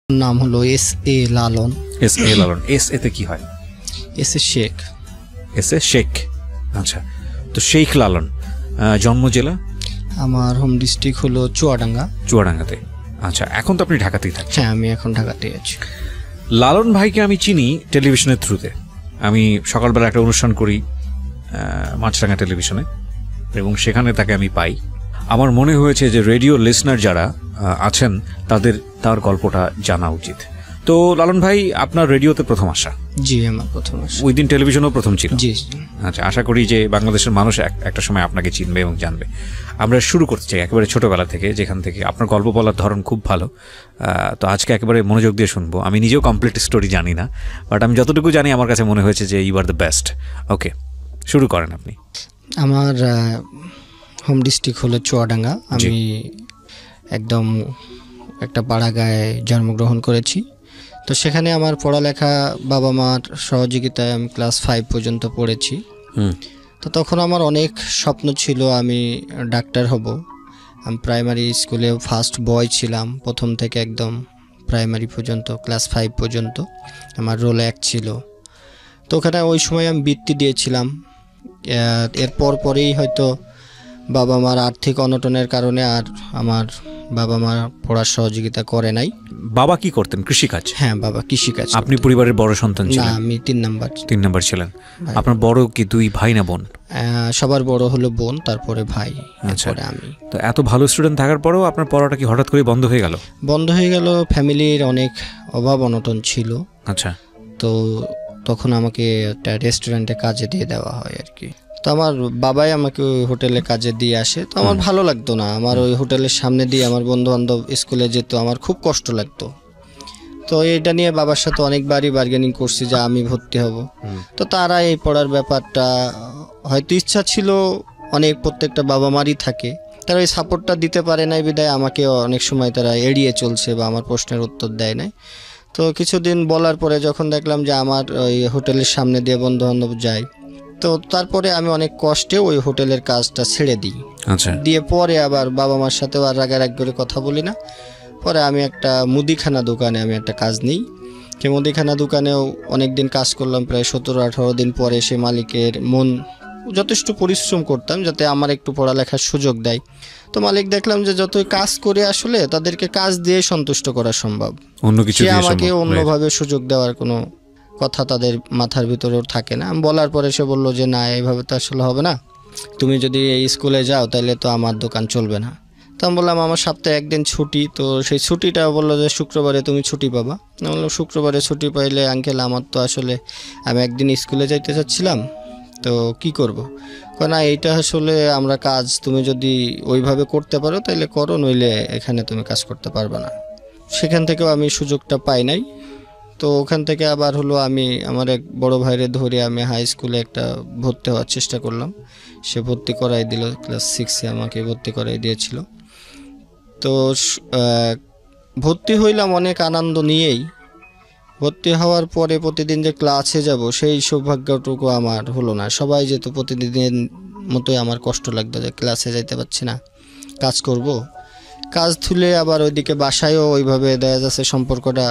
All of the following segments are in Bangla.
নাম হলো S A Lalon. S A Lalon, S এতে কি হয়? S A Sheikh. S A Sheikh, আচ্ছা। তো শেখ লালন, জন্ম জেলা? আমার হোম ডিস্ট্রিক্ট হলো চুয়াডাঙ্গা। চুয়াডাঙ্গাতে, আচ্ছা। এখন তো আপনি ঢাকাতেই থাকছেন? হ্যাঁ, আমি এখন ঢাকাতেই আছি। লালন ভাইকে আমি চিনি টেলিভিশনের থ্রুতে। আমি সকালবেলা একটা অনুষ্ঠান করি মাছরাঙা টেলিভিশনে, এবং সেখানে তাকে আমি পাই। আমার মনে হয়েছে যে রেডিও লিসনার যারা আছেন তার গল্পটা জানা উচিত। তো লালন ভাই, আপনার রেডিওতে প্রথম আসা? জি, আমার প্রথম আসা। ওই দিন টেলিভিশনও প্রথম ছিল? জি। আচ্ছা, আশা করি যে বাংলাদেশের মানুষ একটা সময় আপনাকে চিনবে এবং জানবে। আমরা শুরু করতে চাই একেবারে ছোটবেলা থেকে, যেখান থেকে আপনার গল্প বলার ধরন খুব ভালো। তো আজকে একেবারে মনোযোগ দিয়ে শুনবো। আমি নিজেও কমপ্লিট স্টোরি জানি না, বাট আমি যতটুকু জানি আমার কাছে মনে হয়েছে যে ইউ আর দ্য বেস্ট। ওকে, শুরু করেন আপনি। আমার হোম ডিস্ট্রিক্ট হলো চুয়াডাঙ্গা। আমি একদম একটা পাড়া গায়ে জন্মগ্রহণ করেছি। তো সেখানে আমার পড়ালেখা বাবা মার সহযোগিতায় আমি ক্লাস 5 পর্যন্ত পড়েছি। তো তখন আমার অনেক স্বপ্ন ছিল, আমি ডাক্তার হব। আমি প্রাইমারি স্কুলে ফার্স্ট বয় ছিলাম, প্রথম থেকে একদম প্রাইমারি পর্যন্ত, ক্লাস 5 পর্যন্ত আমার রোল 1 ছিল। তো ওখানে ওই সময় আমি বৃত্তি দিয়েছিলাম। এরপর পরেই হয়তো বাবা মার আর্থিক অনটনের কারণে আর আমার বাবা মা পড়ার সহযোগিতা করে নাই। বাবা কি করতেন? কৃষিকাজ? হ্যাঁ, বাবা কৃষিকাজ। আপনি পরিবারের বড় সন্তান ছিলেন? না, আমি 3 নাম্বার ছিলেন। আপনার বড় কি 2 ভাই না বোন? সবার বড় হলো বোন, তারপরে ভাই, তারপরে আমি। তো এত ভালো স্টুডেন্ট থাকার পরেও আপনার পড়াটা কি হঠাৎ করে বন্ধ হয়ে গেল? বন্ধ হয়ে গেল, ফ্যামিলির অনেক অভাব অনটন ছিল। আচ্ছা। তো তখন আমাকে একটা রেস্টুরেন্টে কাজে দিয়ে দেওয়া হয় আর কি। তো আমার বাবাই আমাকে ওই হোটেলে কাজে দিয়ে আসে। তো আমার ভালো লাগতো না, আমার ওই হোটেলের সামনে দিয়ে আমার বন্ধু বান্ধব স্কুলে যেত, আমার খুব কষ্ট লাগতো। তো এটা নিয়ে বাবার সাথে অনেকবারই বার্গেনিং করছি যে আমি ভর্তি হব। তো তারা এই পড়ার ব্যাপারটা, হয়তো ইচ্ছা ছিল অনেক, প্রত্যেকটা বাবা মারই থাকে, তারা ওই সাপোর্টটা দিতে পারে নাই বিদায় আমাকে অনেক সময় তারা এড়িয়ে চলছে বা আমার প্রশ্নের উত্তর দেয় নাই। তো কিছুদিন বলার পরে যখন দেখলাম যে আমার ওই হোটেলের সামনে দিয়ে বন্ধু বান্ধব যায়, তো তারপরে আমি অনেক কষ্টে ওই হোটেলের কাজটা ছেড়ে দিই। আচ্ছা। দিয়ে পরে আবার বাবা মার সাথে আর রাগারাগ করে কথা বলি না। পরে আমি একটা মুদিখানা দোকানে আমি একটা কাজ নিই। সে মুদিখানা দোকানেও অনেক দিন কাজ করলাম, প্রায় 17-18 দিন পরে সে মালিকের মন, যথেষ্ট পরিশ্রম করতাম যাতে আমার একটু পড়ালেখার সুযোগ দেয়। তো মালিক দেখলাম যে যতই কাজ করে আসলে তাদেরকে কাজ দিয়ে সন্তুষ্ট করা সম্ভব, অন্য কিছু দিয়ে আমাকে অন্যভাবে সুযোগ দেওয়ার কোনো কথা তাদের মাথার ভিতরেও থাকে না। আমি বলার পরে সে বললো যে না, এইভাবে তো আসলে হবে না, তুমি যদি এই স্কুলে যাও তাহলে তো আমার দোকান চলবে না। তো আমি বললাম আমার সপ্তাহে একদিন ছুটি, তো সেই ছুটিটা বললো যে শুক্রবারে তুমি ছুটি পাবা। আমি বললাম শুক্রবারে ছুটি পাইলে আঙ্কেল আমার তো আসলে, আমি একদিন স্কুলে যাইতে চাচ্ছিলাম, তো কি করব? না, এইটা আসলে আমরা কাজ, তুমি যদি ওইভাবে করতে পারো তাহলে করো, নইলে এখানে তুমি কাজ করতে পারবে না। সেখান থেকেও আমি সুযোগটা পাই নাই। তো ওখান থেকে আবার হলো আমি আমার এক বড় ভাইরে ধরে আমি হাই স্কুলে একটা ভর্তি হওয়ার চেষ্টা করলাম। সে ভর্তি করাই দিল, ক্লাস 6-এ আমাকে ভর্তি করাই দিয়েছিল। তো ভর্তি হইলাম অনেক আনন্দ নিয়েই। ভর্তি হওয়ার পরে প্রতিদিন যে ক্লাসে যাব সেই সৌভাগ্যটুকু আমার হলো না। সবাই যেত, প্রতিদিনের মতোই আমার কষ্ট লাগতো যে ক্লাসে যাইতে পারছি না, কাজ করব। কাজ তুলে আবার ওইদিকে বাসায়ও ওইভাবে দেখা যাচ্ছে সম্পর্কটা,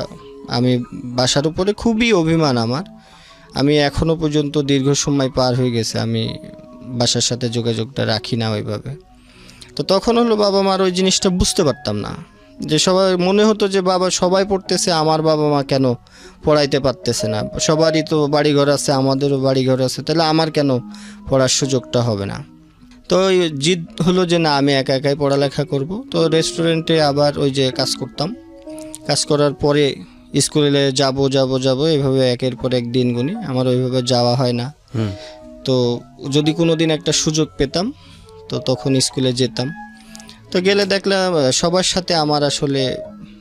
আমি বাসার উপরে খুবই অভিমান আমার। আমি এখনও পর্যন্ত দীর্ঘ সময় পার হয়ে গেছে আমি বাসার সাথে যোগাযোগটা রাখি না ওইভাবে। তো তখন হলো বাবা মার ওই জিনিসটা বুঝতে পারতাম না, যে সবাই মনে হতো যে বাবা সবাই পড়তেছে, আমার বাবা মা কেন পড়াইতে পারতেছে না, সবারই তো বাড়িঘর আছে, আমাদেরও বাড়িঘর আছে, তাহলে আমার কেন পড়ার সুযোগটা হবে না। তো জিদ হলো যে না, আমি একা একাই পড়ালেখা করব। তো রেস্টুরেন্টে আবার ওই যে কাজ করতাম, কাজ করার পরে স্কুলে যাব এইভাবে একের পর এক দিন গুনি, আমার ওইভাবে যাওয়া হয় না। তো যদি কোনো দিন একটা সুযোগ পেতাম তো তখন স্কুলে যেতাম। তো গেলে দেখলাম সবার সাথে আমার আসলে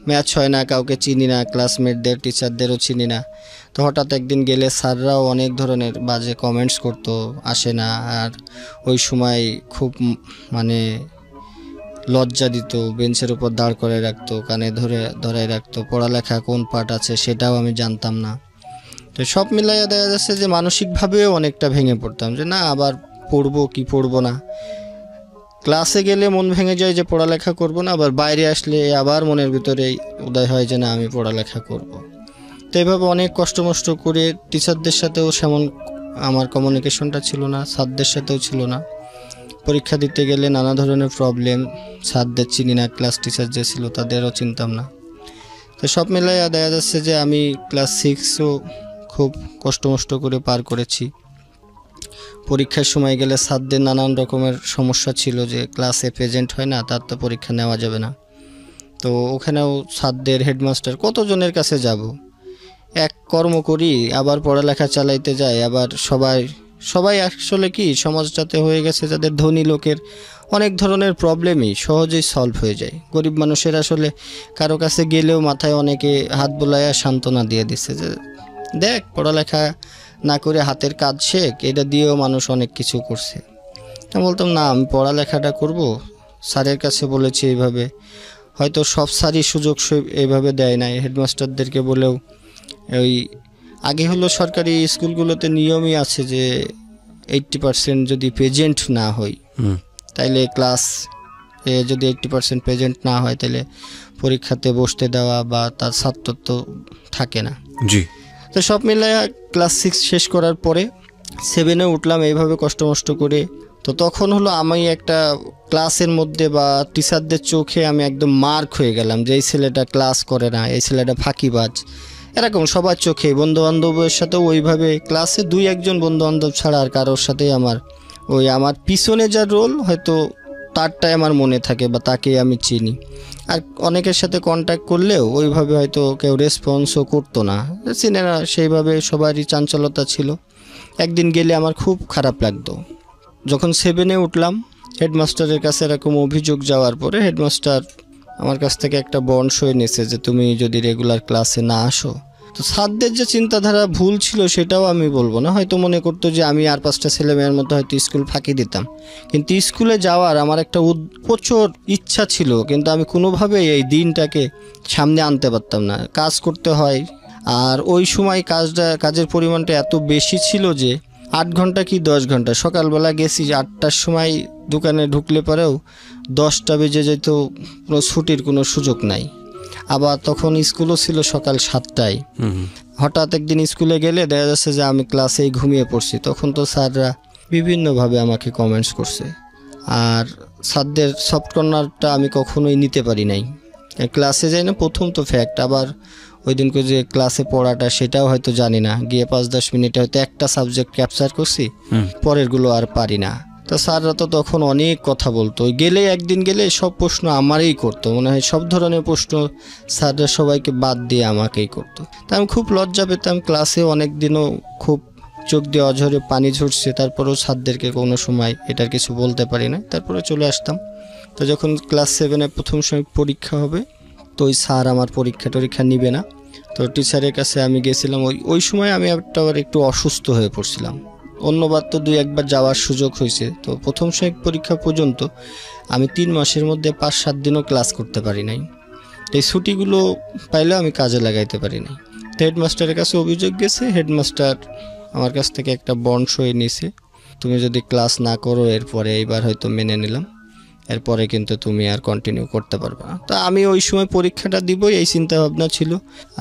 ম্যাচ হয় না, কাউকে চিনি না, ক্লাসমেটদের টিচারদেরও চিনি না। তো হঠাৎ একদিন গেলে স্যাররাও অনেক ধরনের বাজে কমেন্টস করতো, আসে না। আর ওই সময় খুব মানে লজ্জা দিত, বেঞ্চের উপর দাঁড় করে রাখতো, কানে ধরে রাখতো, পড়ালেখা কোন পার্ট আছে সেটাও আমি জানতাম না। তো সব মিলাইয়া দেখা যাচ্ছে যে মানসিকভাবেও অনেকটা ভেঙে পড়তাম, যে না আবার পড়বো কি পড়বো না। ক্লাসে গেলে মন ভেঙে যায় যে পড়ালেখা করব না, আবার বাইরে আসলে আবার মনের ভিতরে উদয় হয় যে না আমি পড়ালেখা করব। তো এইভাবে অনেক কষ্ট মষ্ট করে টিচারদের সাথেও সেমন আমার কমিউনিকেশনটা ছিল না, স্যারদের সাথেও ছিল না। পরীক্ষা দিতে গেলে নানা ধরনের প্রবলেম, স্যারদের চিনি না, ক্লাস টিচার যে ছিল তাদেরও চিনতাম না। তো সব মিলাই দেখা যাচ্ছে যে আমি ক্লাস 6ও খুব কষ্ট মষ্ট করে পার করেছি। পরীক্ষার সময় গেলে স্যারদের নানান রকমের সমস্যা ছিল যে ক্লাসে প্রেজেন্ট হয় না, তার তো পরীক্ষা নেওয়া যাবে না। তো ওখানেও স্যারদের, হেডমাস্টার কতজনের কাছে যাব, এক কর্ম করি আবার পড়ালেখা চালাইতে যাই। আবার সবাই আসলে কি সমাজটাতে হয়ে গেছে যাদের ধনী লোকের অনেক ধরনের প্রবলেমই সহজেই সলভ হয়ে যায়। গরিব মানুষের আসলে কারো কাছে গেলেও মাথায় অনেকে হাত বোলাইয়া সান্ত্বনা দিয়ে দিচ্ছে যে দেখ পড়ালেখা না করে হাতের কাজ শেখ, এটা দিয়েও মানুষ অনেক কিছু করছে। আমি বলতাম না আমি পড়ালেখাটা করব। স্যারের কাছে বলেছি এইভাবে, হয়তো সব স্যারই সুযোগ এইভাবে দেয় নাই। হেডমাস্টারদেরকে বলেও ওই আগে হলো সরকারি স্কুলগুলোতে নিয়মই আছে যে 80% যদি প্রেজেন্ট না হয় তাইলে ক্লাস যদি 80% প্রেজেন্ট না হয় তাহলে পরীক্ষাতে বসতে দেওয়া বা তার ছাত্রত্ব থাকে না। জি। তো সব মিলায় ক্লাস 6 শেষ করার পরে 7-এ উঠলাম এইভাবে কষ্ট মষ্ট করে। তো তখন হলো আমি একটা ক্লাসের মধ্যে বা টিচারদের চোখে আমি একদম মার্ক হয়ে গেলাম যে এই ছেলেটা ক্লাস করে না, এই ছেলেটা ফাঁকিবাজ, এরকম সবার চোখে। বন্ধুবান্ধবের সাথেও ওইভাবে ক্লাসে 2-1জন বন্ধুবান্ধব ছাড়া আর কারোর সাথেই আমার পিছনে যা রোল হয়তো তারটাই আমার মনে থাকে বা তাকেই আমি চিনি। আর অনেকের সাথে কন্ট্যাক্ট করলেও ওইভাবে হয়তো কেউ রেসপন্সও করতো না, চিনে না সেইভাবে, সবারই চাঞ্চলতা ছিল। একদিন গেলে আমার খুব খারাপ লাগতো। যখন 7-এ উঠলাম হেডমাস্টারের কাছে এরকম অভিযোগ যাওয়ার পরে হেডমাস্টার আমার কাছ থেকে একটা বন্ড সই নিয়েছে যে তুমি যদি রেগুলার ক্লাসে না আসো। তো স্যারদের যে চিন্তাধারা ভুল ছিল সেটাও আমি বলবো না, হয়তো মনে করতো যে আমি আর 5টা ছেলে মেয়ের মতো হয়তো স্কুল ফাঁকি দিতাম, কিন্তু স্কুলে যাওয়ার আমার একটা প্রচুর ইচ্ছা ছিল, কিন্তু আমি কোনোভাবেই এই দিনটাকে সামনে আনতে পারতাম না। কাজ করতে হয়, আর ওই সময় কাজের পরিমাণটা এত বেশি ছিল যে 8 ঘন্টা কি 10 ঘন্টা, সকালবেলা গেছি 8টার সময় দোকানে ঢুকলে পরেও 10টা বেজে যেত, কোনো ছুটির কোনো সুযোগ নাই। আবার তখন স্কুলও ছিল সকাল 7টায়। হঠাৎ একদিন স্কুলে গেলে দেখা যাচ্ছে যে আমি ক্লাসেই ঘুমিয়ে পড়ছি। তখন তো স্যাররা বিভিন্নভাবে আমাকে কমেন্টস করছে, আর স্যারদের সফট কর্নারটা আমি কখনোই নিতে পারি নাই। ক্লাসে যাই না প্রথম তো ফ্যাক্ট, আবার ওই দিনকে যে ক্লাসে পড়াটা সেটাও হয়তো জানি না, গিয়ে 5-10 মিনিটে হয়তো একটা সাবজেক্ট ক্যাপচার করছি, পরেরগুলো আর পারি না। তো স্যাররা তো তখন অনেক কথা বলতো, একদিন গেলে সব প্রশ্ন আমারই করতো, মনে হয় সব ধরনের প্রশ্ন স্যাররা সবাইকে বাদ দিয়ে আমাকেই করতো। তা আমি খুব লজ্জা পেতাম, ক্লাসে অনেক দিনও খুব চোখ দিয়ে অঝরে পানি ঝরছে, তারপরেও স্যারদেরকে কোনো সময় এটার কিছু বলতে পারি না, তারপরে চলে আসতাম। তো যখন ক্লাস 7-এ প্রথম সময় পরীক্ষা হবে, তো ওই স্যার আমার পরীক্ষা নিবে না। তো টিচারের কাছে আমি গেছিলাম, ওই সময় আমি একটু অসুস্থ হয়ে পড়ছিলাম। অন্যবার তো 2-1বার যাওয়ার সুযোগ হয়েছে। তো প্রথম সময় পরীক্ষা পর্যন্ত আমি 3 মাসের মধ্যে 5-7 দিনও ক্লাস করতে পারি নাই। এই ছুটিগুলো পাইলেও আমি কাজে লাগাইতে পারি নাই। তো হেডমাস্টারের কাছে অভিযোগ গেছে, হেডমাস্টার আমার কাছ থেকে একটা বন্ড সই নিয়েছে, তুমি যদি ক্লাস না করো এরপরে এইবার হয়তো মেনে নিলাম, এরপরে কিন্তু তুমি আর কন্টিনিউ করতে পারবে না। তো আমি ওই সময় পরীক্ষাটা দিবই এই চিন্তা ভাবনা ছিল।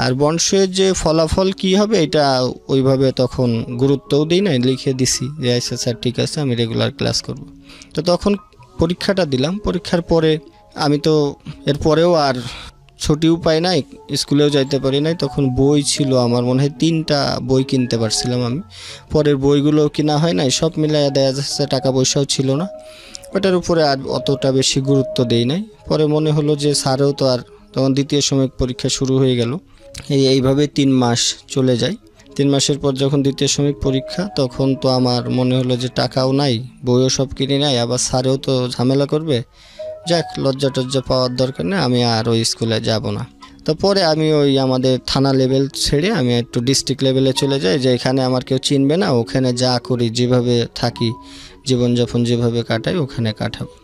আর বন্ড সইয়ের যে ফলাফল কি হবে এটা ওইভাবে তখন গুরুত্বও দিই না, লিখে দিছি যে আচ্ছা স্যার ঠিক আছে আমি রেগুলার ক্লাস করব। তো তখন পরীক্ষাটা দিলাম। পরীক্ষার পরে আমি তো এরপরেও আর ছুটিও পাই নাই, স্কুলেও যাইতে পারি নাই। তখন বই ছিল আমার মনে হয় 3টা বই কিনতে পারছিলাম আমি, পরের বইগুলোও কিনা হয় নাই। সব মিলাইয়া দেখা যাচ্ছে টাকা পয়সাও ছিল না, ওটার উপরে আর অতটা বেশি গুরুত্ব দেই নাই। পরে মনে হলো যে স্যারেও তো আর, তখন দ্বিতীয় সাময়িক পরীক্ষা শুরু হয়ে গেল, এইভাবে 3 মাস চলে যায়। 3 মাসের পর যখন দ্বিতীয় সাময়িক পরীক্ষা, তখন তো আমার মনে হলো যে টাকাও নাই, বইও সব কিনে নাই, আবার স্যারেও তো ঝামেলা করবে, যাক লজ্জা টজ্জা পাওয়ার দরকার নেই, আমি আর ওই স্কুলে যাব না। তো পরে আমি ওই আমাদের থানা লেভেল ছেড়ে আমি একটু ডিস্ট্রিক্ট লেভেলে চলে যাই, যে এখানে আমার কেউ চিনবে না, ওখানে যা করি যেভাবে থাকি জীবনযাপন যেভাবে কাটাই ওখানে কাটাবো।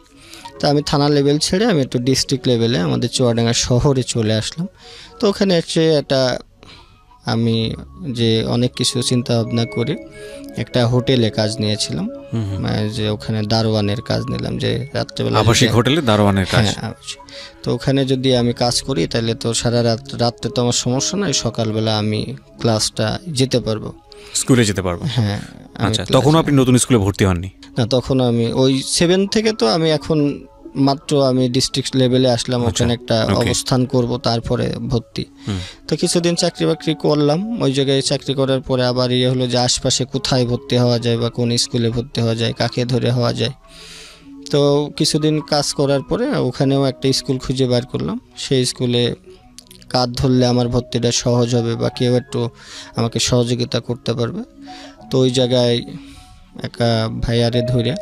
তো আমি থানা লেভেল ছেড়ে আমি একটু ডিস্ট্রিক্ট লেভেলে আমাদের চুয়াডাঙ্গা শহরে চলে আসলাম। তো ওখানে এসে একটা আমি যে অনেক কিছু চিন্তা ভাবনা করে একটা হোটেলে কাজ নিয়েছিলাম, যে ওখানে দারোয়ানের কাজ নিলাম, যে রাত্রেবেলা আবাসিক হোটেলে দারোয়ানের কাজ। হ্যাঁ, তো ওখানে যদি আমি কাজ করি তাহলে তো সারা রাত্রে তো আমার সমস্যা নাই, সকালবেলা আমি ক্লাসটা যেতে পারবো, স্কুলে যেতে পারবো। হ্যাঁ। আচ্ছা, তখন আপনি নতুন স্কুলে ভর্তি হননি? না, তখন আমি ওই 7 থেকে, তো আমি এখন মাত্র আমি ডিস্ট্রিক্ট লেভেলে আসলাম, ওখানে একটা অবস্থান করব, তারপরে ভর্তি। তো কিছুদিন চাকরি বাকরি করলাম ওই জায়গায়। চাকরি করার পরে আবার হলো যে আশপাশে কোথায় ভর্তি হওয়া যায় বা কোন স্কুলে ভর্তি হওয়া যায়, কাকে ধরে হওয়া যায়। তো কিছুদিন কাজ করার পরে ওখানেও একটা স্কুল খুঁজে বার করলাম। সেই স্কুলে কাজ ধরলে আমার ভর্তিটা সহজ হবে বা কেউ একটু আমাকে সহযোগিতা করতে পারবে। তো ওই জায়গায় একটা ভাইয়ারে ধরে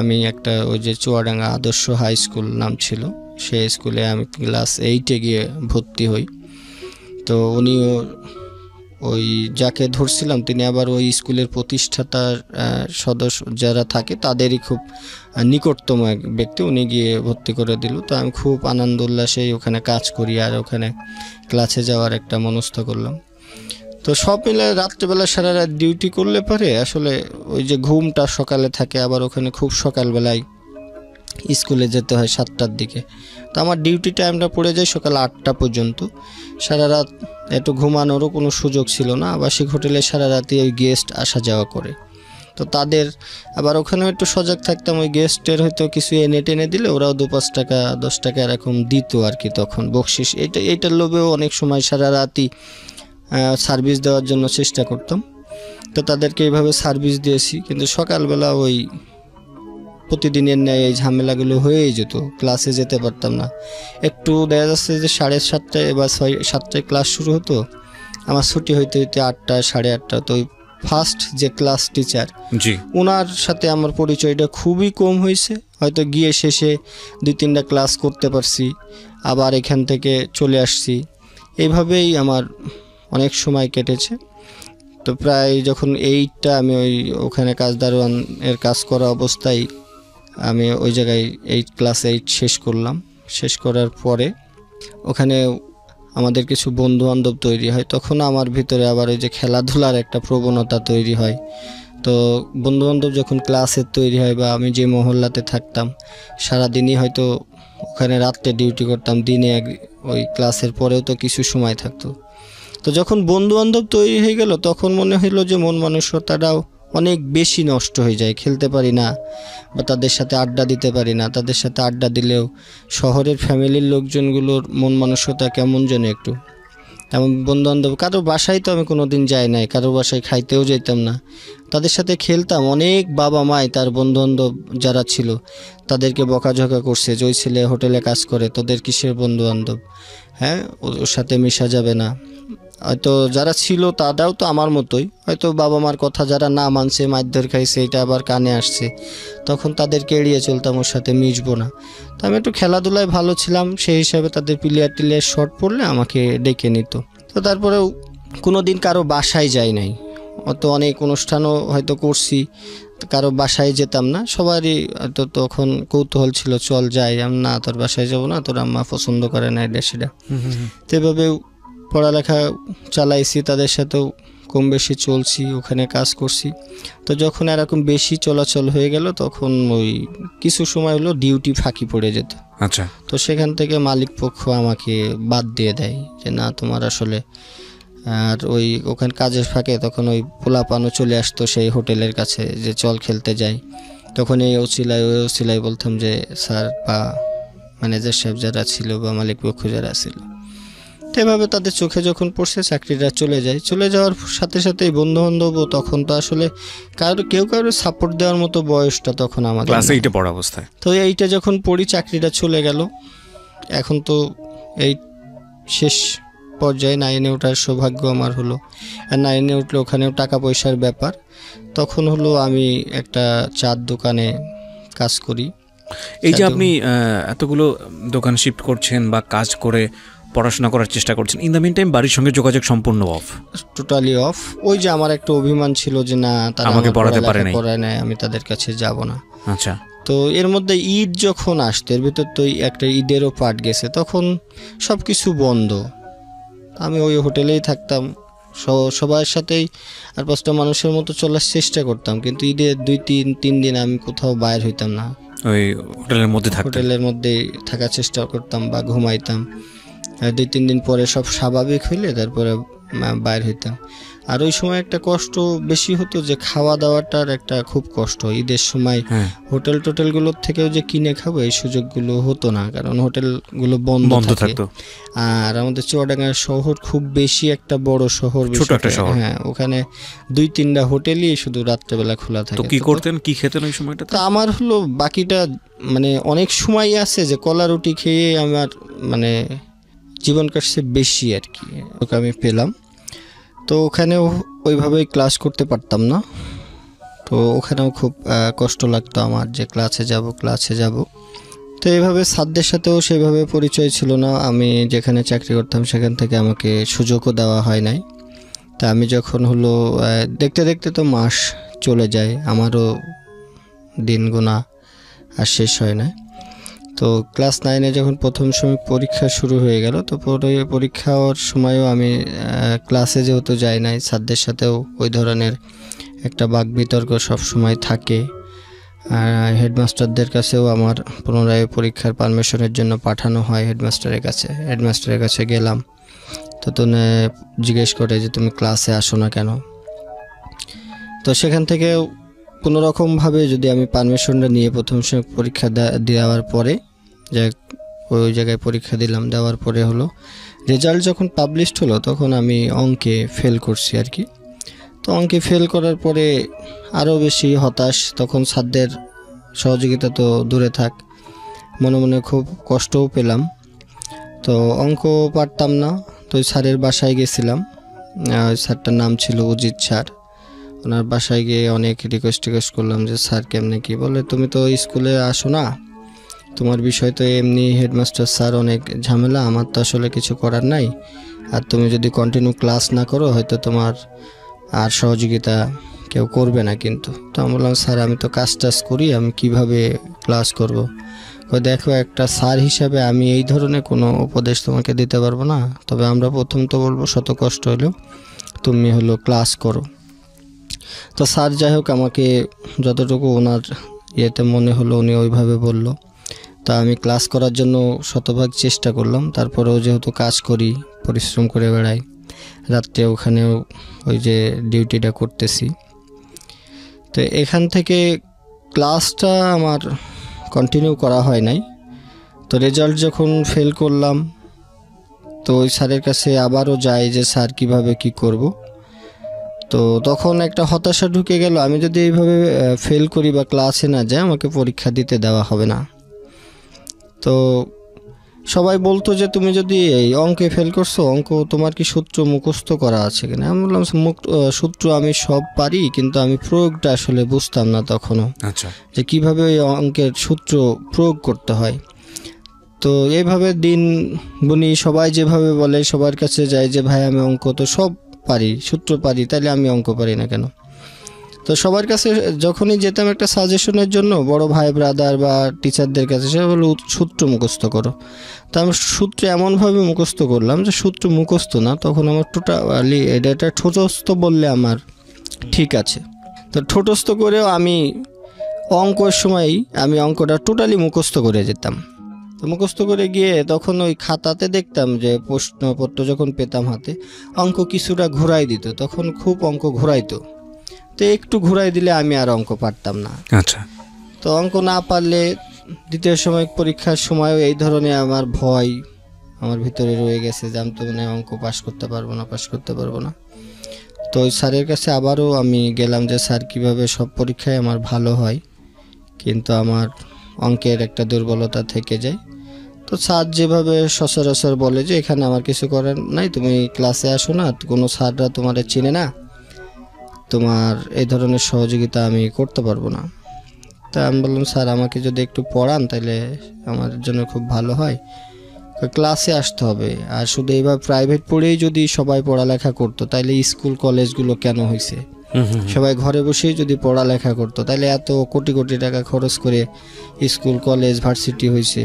আমি একটা ওই যে চুয়াডাঙ্গা আদর্শ হাই স্কুল নাম ছিল, সেই স্কুলে আমি ক্লাস 8-এ গিয়ে ভর্তি হই। তো উনিও ওই যাকে ধরছিলাম তিনি আবার ওই স্কুলের প্রতিষ্ঠাতার সদস্য যারা থাকে তাদেরই খুব নিকটতম এক ব্যক্তি, উনি গিয়ে ভর্তি করে দিল। তো আমি খুব আনন্দ উল্লাসেই ওখানে কাজ করি আর ওখানে ক্লাসে যাওয়ার একটা মনস্থ করলাম। তো সব মিলে রাত্রেবেলা সারা রাত ডিউটি করলে পারে আসলে ওই যে ঘুমটা সকালে থাকে, আবার ওখানে খুব সকালবেলায় স্কুলে যেতে হয় 7টার দিকে। তো আমার ডিউটি টাইমটা পড়ে যায় সকাল 8টা পর্যন্ত। সারা রাত একটু ঘুমানোরও কোনো সুযোগ ছিল না। আবাসিক হোটেলে সারা রাতে ওই গেস্ট আসা যাওয়া করে, তো তাদের আবার ওখানেও একটু সজাগ থাকতাম। ওই গেস্টের হয়তো কিছু এনে টেনে দিলে ওরাও 2-5 টাকা 10 টাকা এরকম দিত আর কি, তখন বকশিস। এইটার লোভেও অনেক সময় সারা রাতই সার্ভিস দেওয়ার জন্য চেষ্টা করতাম। তো তাদেরকে এইভাবে সার্ভিস দিয়েছি, কিন্তু সকালবেলা ওই প্রতিদিনের ন্যায় এই ঝামেলাগুলো হয়েই যেত, ক্লাসে যেতে পারতাম না। একটু দেখা যাচ্ছে যে 7:30 বা 7টায় ক্লাস শুরু হতো, আমার ছুটি হইতে হইতে 8টা 8:30। তো ওই ফার্স্ট যে ক্লাস টিচার, ওনার সাথে আমার পরিচয়টা খুবই কম হয়েছে। হয়তো গিয়ে শেষে 2-3টা ক্লাস করতে পারছি, আবার এখান থেকে চলে আসছি। এইভাবেই আমার অনেক সময় কেটেছে। তো প্রায় যখন 8টা আমি ওখানে কাজ দারোয়ানের কাজ করা অবস্থায় আমি ওই জায়গায় ক্লাস 8 শেষ করলাম। শেষ করার পরে ওখানে আমাদের কিছু বন্ধু বান্ধব তৈরি হয়। তখন আমার ভিতরে আবার ওই যে খেলাধুলার একটা প্রবণতা তৈরি হয়। তো বন্ধু বান্ধব যখন ক্লাসে তৈরি হয় বা আমি যে মহল্লাতে থাকতাম, সারাদিনই হয়তো ওখানে রাত্রে ডিউটি করতাম, দিনে ওই ক্লাসের পরেও তো কিছু সময় থাকতো। তো যখন বন্ধু বান্ধব তৈরি হয়ে গেল তখন মনে হলো যে মন মানসিকতাটাও অনেক বেশি নষ্ট হয়ে যায়। খেলতে পারি না বা তাদের সাথে আড্ডা দিতে পারি না। তাদের সাথে আড্ডা দিলেও শহরের ফ্যামিলির লোকজনগুলোর মন মানসিকতা কেমন যেন একটু, তেমন বন্ধুবান্ধব কারো বাসায় তো আমি কোনো দিন যাই নাই, কারো বাসায় খাইতেও যেতাম না। তাদের সাথে খেলতাম। অনেক বাবা মাই তার বন্ধুবান্ধব যারা ছিল তাদেরকে বকাঝকা করছে যে ওই ছেলে হোটেলে কাজ করে, তোদের কিসের বন্ধুবান্ধব, হ্যাঁ ওর সাথে মিশা যাবে না। হয়তো যারা ছিল তারাও তো আমার মতোই, হয়তো বাবা মার কথা যারা না মানছে, মারধর খাইছে, এটা আবার কানে আসছে, তখন তাদেরকে এড়িয়ে চলতাম, ওর সাথে মিশবো না। তো আমি একটু খেলাধুলায় ভালো ছিলাম, সেই হিসাবে তাদের প্লেয়ার শর্ট পড়লে আমাকে ডেকে নিত। তো তারপরেও কোনো দিন কারো বাসায় যাই নাই। অত অনেক অনুষ্ঠানও হয়তো করছি, কারো বাসায় যেতাম না। সবারই হয়তো তখন কৌতূহল ছিল, চল যাই। আমি না, তোর বাসায় যাবো না, তোর আম্মা পছন্দ করে না এটা সেটা। তো এভাবেও পড়ালেখা চালাইছি, তাদের সাথেও কম বেশি চলছি, ওখানে কাজ করছি। তো যখন এরকম বেশি চলাচল হয়ে গেল তখন ওই কিছু সময় হলো ডিউটি ফাঁকি পড়ে যেত। আচ্ছা। তো সেখান থেকে মালিক পক্ষ আমাকে বাদ দিয়ে দেয় যে না তোমার আসলে, আর ওই ওখানে কাজের ফাঁকে তখন ওই পোলাপানও চলে আসতো সেই হোটেলের কাছে যে চল খেলতে যাই। তখন এই ওসিলায় বলতাম যে স্যার বা ম্যানেজার সাহেব যারা ছিল বা মালিক পক্ষ যারা ছিল, তো এভাবে তাদের চোখে যখন পড়ছে চাকরিটা চলে যায়। চলে যাওয়ার সাথে সাথে বন্ধু বান্ধবও তখন তো আসলে কেউ কারো সাপোর্ট দেওয়ার মতো বয়সটা তখন আমাদের ক্লাস 8-এ পড়া অবস্থায়। তো এইটা যখন পড়ি চাকরিটা চলে গেল। এখন তো এই শেষ পর্যায়ে 9-এ ওঠার সৌভাগ্য আমার হলো। আর 9-এ উঠলে ওখানেও টাকা পয়সার ব্যাপার। তখন হলো আমি একটা চার দোকানে কাজ করি। এই যে আপনি এতগুলো দোকান শিফট করছেন বা কাজ করে পড়াশোনা করার চেষ্টা করছেন, ইন দ্য মিন টাইম বাড়ির সঙ্গে যোগাযোগ সম্পূর্ণ অফ? Totally off. ওই যে আমার একটা অভিমান ছিল যে না, তারা আমাকে পড়াতে পড়ায় নাই, আমি তাদের কাছে যাব না। আচ্ছা। তো এর মধ্যে ঈদ যখন আসতো, এর ভিতর তো একটা ঈদেরও পার্ট গেছে, তখন সব কিছু বন্ধ। আমি ওই হোটেলেই থাকতাম, সবার সাথেই আর 5টা মানুষের মতো চলার চেষ্টা করতাম, কিন্তু ঈদের 2-3 দিন আমি কোথাও বাইর হইতাম না, ওই হোটেলের মধ্যে থাকতেন? হোটেলের মধ্যেই থাকার চেষ্টা করতাম বা ঘুমাইতাম। 2-3 দিন পরে সব স্বাভাবিক হইলে তারপরে বাইর হইতাম। আর ওই সময় একটা কষ্ট বেশি হতো যে খাওয়া দাওয়াটার একটা খুব কষ্ট। ঈদের সময় হোটেলগুলোর থেকেও যে কিনে খাবো এই সুযোগগুলো হতো না, কারণ হোটেলগুলো বন্ধ থাকতো। আর আমাদের চুয়াডাঙ্গা শহর খুব বেশি একটা বড় শহর, ছোট একটা শহর। হ্যাঁ, ওখানে 2-3টা হোটেলই শুধু রাত্রেবেলা খোলা থাকে। তো কি করতেন, কি খেতেন ওই সময়টা? তো আমার হলো বাকিটা মানে অনেক সময় আছে যে কলা রুটি খেয়ে আমার মানে জীবন কাটছে বেশি আর কি, ওকে আমি পেলাম। তো ওখানেও ওইভাবেই ক্লাস করতে পারতাম না, তো ওখানেও খুব কষ্ট লাগতো আমার যে ক্লাসে যাব। তো এইভাবে স্যারদের সাথেও সেভাবে পরিচয় ছিল না। আমি যেখানে চাকরি করতাম সেখান থেকে আমাকে সুযোগও দেওয়া হয় নাই। তা আমি যখন হলো দেখতে দেখতে তো মাস চলে যায়, আমারও দিন গোনা আর শেষ হয় না। তো ক্লাস 9-এ যখন প্রথম সময় পরীক্ষা শুরু হয়ে গেল, তো পরীক্ষার সময়ও আমি ক্লাসে যেহেতু যাই নাই, স্যারদের সাথেও ওই ধরনের একটা বাকবিতর্ক সবসময় থাকে। আর হেডমাস্টারদের কাছেও আমার পুনরায় পরীক্ষার পারমিশনের জন্য পাঠানো হয় হেডমাস্টারের কাছে গেলাম, তো তুমি জিজ্ঞেস করে যে তুমি ক্লাসে আসো না কেন। তো সেখান থেকে কোনোরকমভাবে যদি আমি পারমিশনটা নিয়ে প্রথম সময় পরীক্ষা দেওয়ার পরে যে ওই জায়গায় পরীক্ষা দিলাম, দেওয়ার পরে হলো রেজাল্ট যখন পাবলিশড হলো তখন আমি অঙ্কে ফেল করছি আর কি। তো অঙ্কে ফেল করার পরে আরও বেশি হতাশ, তখন স্যারদের সহযোগিতা তো দূরে থাক, মনে মনে খুব কষ্টও পেলাম। তো অঙ্ক পারতাম না, তো ওই স্যারের বাসায় গেছিলাম। ওই স্যারটার নাম ছিল অজিত স্যার। ওনার বাসায় গিয়ে অনেক রিকোয়েস্ট করলাম যে স্যার কেমনে কি, বলে তুমি তো স্কুলে আসো না, তোমার বিষয় তো এমনি হেডমাস্টার স্যার অনেক ঝামেলা, আমার তো আসলে কিছু করার নাই, আর তুমি যদি কন্টিনিউ ক্লাস না করো হয়তো তোমার আর সহযোগিতা কেউ করবে না কিন্তু। তো আমি বললাম স্যার আমি তো কাজ করি, আমি কিভাবে ক্লাস করব? দেখো একটা স্যার হিসাবে আমি এই ধরনের কোনো উপদেশ তোমাকে দিতে পারবো না, তবে আমরা প্রথম তো বলবো শত কষ্ট হলেও তুমি হলো ক্লাস করো। তো স্যার যাই হোক আমাকে যতটুকু ওনার ইয়েতে মনে হলো উনি ওইভাবে বলল। তা আমি ক্লাস করার জন্য শতভাগ চেষ্টা করলাম। তারপরেও যেহেতু কাজ করি, পরিশ্রম করে বেড়াই, রাত্রে ওখানেও ওই যে ডিউটিটা করতেছি, তো এখান থেকে ক্লাসটা আমার কন্টিনিউ করা হয় নাই। তো রেজাল্ট যখন ফেল করলাম তো ওই স্যারের কাছে আবারও যাই যে স্যার কিভাবে কি করব। তো তখন একটা হতাশা ঢুকে গেল, আমি যদি এইভাবে ফেল করি বা ক্লাসে না যাই আমাকে পরীক্ষা দিতে দেওয়া হবে না। তো সবাই বলতো যে তুমি যদি এই অঙ্কে ফেল করছো, অঙ্ক তোমার কি সূত্র মুখস্থ করা আছে কিনা? আমি বললাম সূত্র আমি সব পারি, কিন্তু আমি প্রয়োগটা আসলে বুঝতাম না তখনও, আচ্ছা, যে কিভাবে ওই অঙ্কের সূত্র প্রয়োগ করতে হয়। তো এইভাবে দিন গুনি, সবাই যেভাবে বলে সবার কাছে যায় যে ভাই আমি অঙ্ক তো সব পারি, সূত্র পারি, তাহলে আমি অঙ্ক পারি না কেন? তো সবার কাছে যখনই যেতাম একটা সাজেশনের জন্য, বড় ভাই ব্রাদার বা টিচারদের কাছে, সে বলল সূত্র মুখস্থ করো। তো আমি সূত্র এমনভাবে মুখস্থ করলাম যে সূত্র মুখস্থ না, তখন আমার টোটালি এটা ঠোঁটস্থ বললে আমার ঠিক আছে। তো ঠোঁটস্থ করেও আমি অঙ্কের সময়ই আমি অঙ্কটা টোটালি মুখস্থ করে যেতাম। তো মুখস্থ করে গিয়ে তখন ওই খাতাতে দেখতাম যে প্রশ্নপত্র যখন পেতাম হাতে, অঙ্ক কিছুটা ঘুরাই দিত, তখন খুব অঙ্ক ঘুরাইতো। তো একটু ঘুরাই দিলে আমি আর অঙ্ক পারতাম না। আচ্ছা, তো অঙ্ক না পারলে দ্বিতীয় সময় পরীক্ষার সময়ও এই ধরনের আমার ভয় আমার ভিতরে রয়ে গেছে যে আমি তো মানে অঙ্ক পাস করতে পারবো না। তো ওই স্যারের কাছে আবারও আমি গেলাম যে স্যার কিভাবে সব পরীক্ষায় আমার ভালো হয়, কিন্তু আমার অঙ্কের একটা দুর্বলতা থেকে যায়। তো স্যার যেভাবে সচরাচর বলে যে এখানে আমার কিছু করার নাই, তুমি ক্লাসে আসো না, কোনো স্যাররা তোমার চিনে না, তোমার এই ধরনের সহযোগিতা আমি করতে পারবো না। তা আমি বললাম স্যার আমাকে যদি একটু পড়ান তাহলে আমার জন্য খুব ভালো হয়, ক্লাসে আসতে হবে। আর শুধু এইভাবে প্রাইভেট পড়েই যদি সবাই পড়ালেখা করতো তাহলে স্কুল কলেজগুলো কেন হয়েছে? সবাই ঘরে বসেই যদি পড়ালেখা করতো তাহলে এত কোটি কোটি টাকা খরচ করে স্কুল কলেজ ভার্সিটি হয়েছে,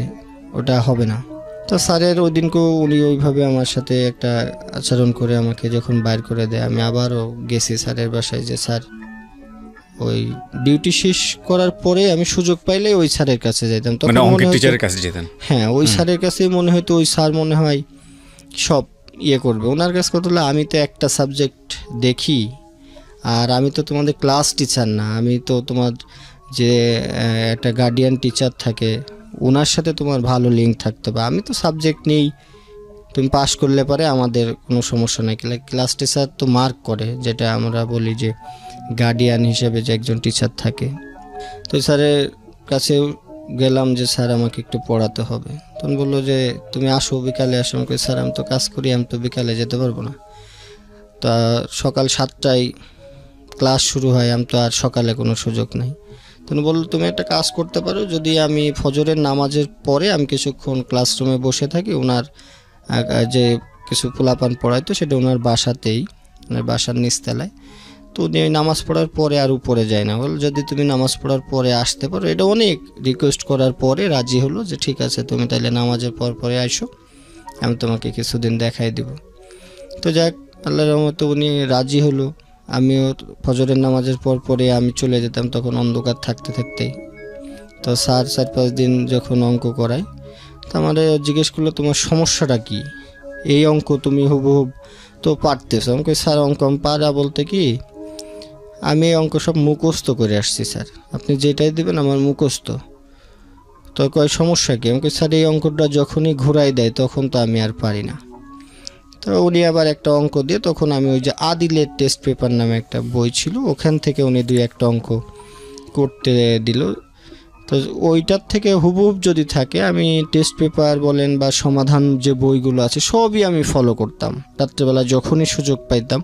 ওটা হবে না। তো স্যারের ওই দিনকেও উনি ওইভাবে আমার সাথে একটা আচরণ করে আমাকে যখন বাইর করে দেয়, আমি আবারও গেছি স্যারের বাসায় যে স্যার, ওই ডিউটি শেষ করার পরে আমি সুযোগ পাইলে ওই স্যারের কাছে যেতাম। তখন মানে মনে অঙ্কের হতো- টিচারের কাছে যেতেন? হ্যাঁ, ওই স্যারের কাছেই মনে হয়তো ওই স্যার মনে হয় সব ইয়ে করবে। ওনার কাছে কথা হলো, আমি তো একটা সাবজেক্ট দেখি, আর আমি তো তোমাদের ক্লাস টিচার না, আমি তো তোমার যে একটা গার্ডিয়ান টিচার থাকে ওনার সাথে তোমার ভালো লিঙ্ক থাকতে হবে। আমি তো সাবজেক্ট নেই, তুমি পাস করলে পারে আমাদের কোনো সমস্যা নেই। ক্লাস টিচার তো মার্ক করে, যেটা আমরা বলি যে গার্ডিয়ান হিসেবে যে একজন টিচার থাকে। তো স্যারের কাছে গেলাম যে স্যার আমাকে একটু পড়াতে হবে। তখন বললো যে তুমি আসো, বিকালে আসো। আমাকে স্যার আমি তো কাজ করি, আমি তো বিকালে যেতে পারবো না। তা সকাল 7টায় ক্লাস শুরু হয়, আমি তো আর সকালে কোনো সুযোগ নেই। তখন বললো তুমি একটা কাজ করতে পারো, যদি আমি ফজরের নামাজের পরে আমি কিছুক্ষণ ক্লাসরুমে বসে থাকি, ওনার যে কিছু পোলাপান পড়াইতো সেটা ওনার বাসাতেই, ওনার বাসার নিচতলায়। তো উনি ওই নামাজ পড়ার পরে আর উপরে যায় না। বল যদি তুমি নামাজ পড়ার পরে আসতে পারো। এটা অনেক রিকোয়েস্ট করার পরে রাজি হলো যে ঠিক আছে, তুমি তাহলে নামাজের পরে আসো, আমি তোমাকে কিছুদিন দেখাই দেব। তো যাক, আল্লাহর রহমতে উনি রাজি হলো। আমিও ফজরের নামাজের পরে আমি চলে যেতাম, তখন অন্ধকার থাকতে থাকতেই। তো স্যার 4-5 দিন যখন অঙ্ক করায়, তো আমার জিজ্ঞেস করলো তোমার সমস্যাটা কি, এই অঙ্ক তুমি হুবহুব তো পারতেছো। আমি কই স্যার অঙ্ক আমি পারা বলতে কি, আমি এই অঙ্ক সব মুখস্থ করে আসছি স্যার, আপনি যেটাই দেবেন আমার মুখস্থ। তো কয় সমস্যা কি? আমি কই স্যার এই অঙ্কটা যখনই ঘুরাই দেয় তখন তো আমি আর পারি না। তো উনি আবার একটা অঙ্ক দিয়ে, তখন আমি ওই যে আদিলের টেস্ট পেপার নামে একটা বই ছিল, ওখান থেকে উনি 2-1টা অঙ্ক করতে দিল। তো ওইটার থেকে হুবহুব যদি থাকে, আমি টেস্ট পেপার বলেন বা সমাধান যে বইগুলো আছে সবই আমি ফলো করতাম। রাত্রেবেলা যখনই সুযোগ পাইতাম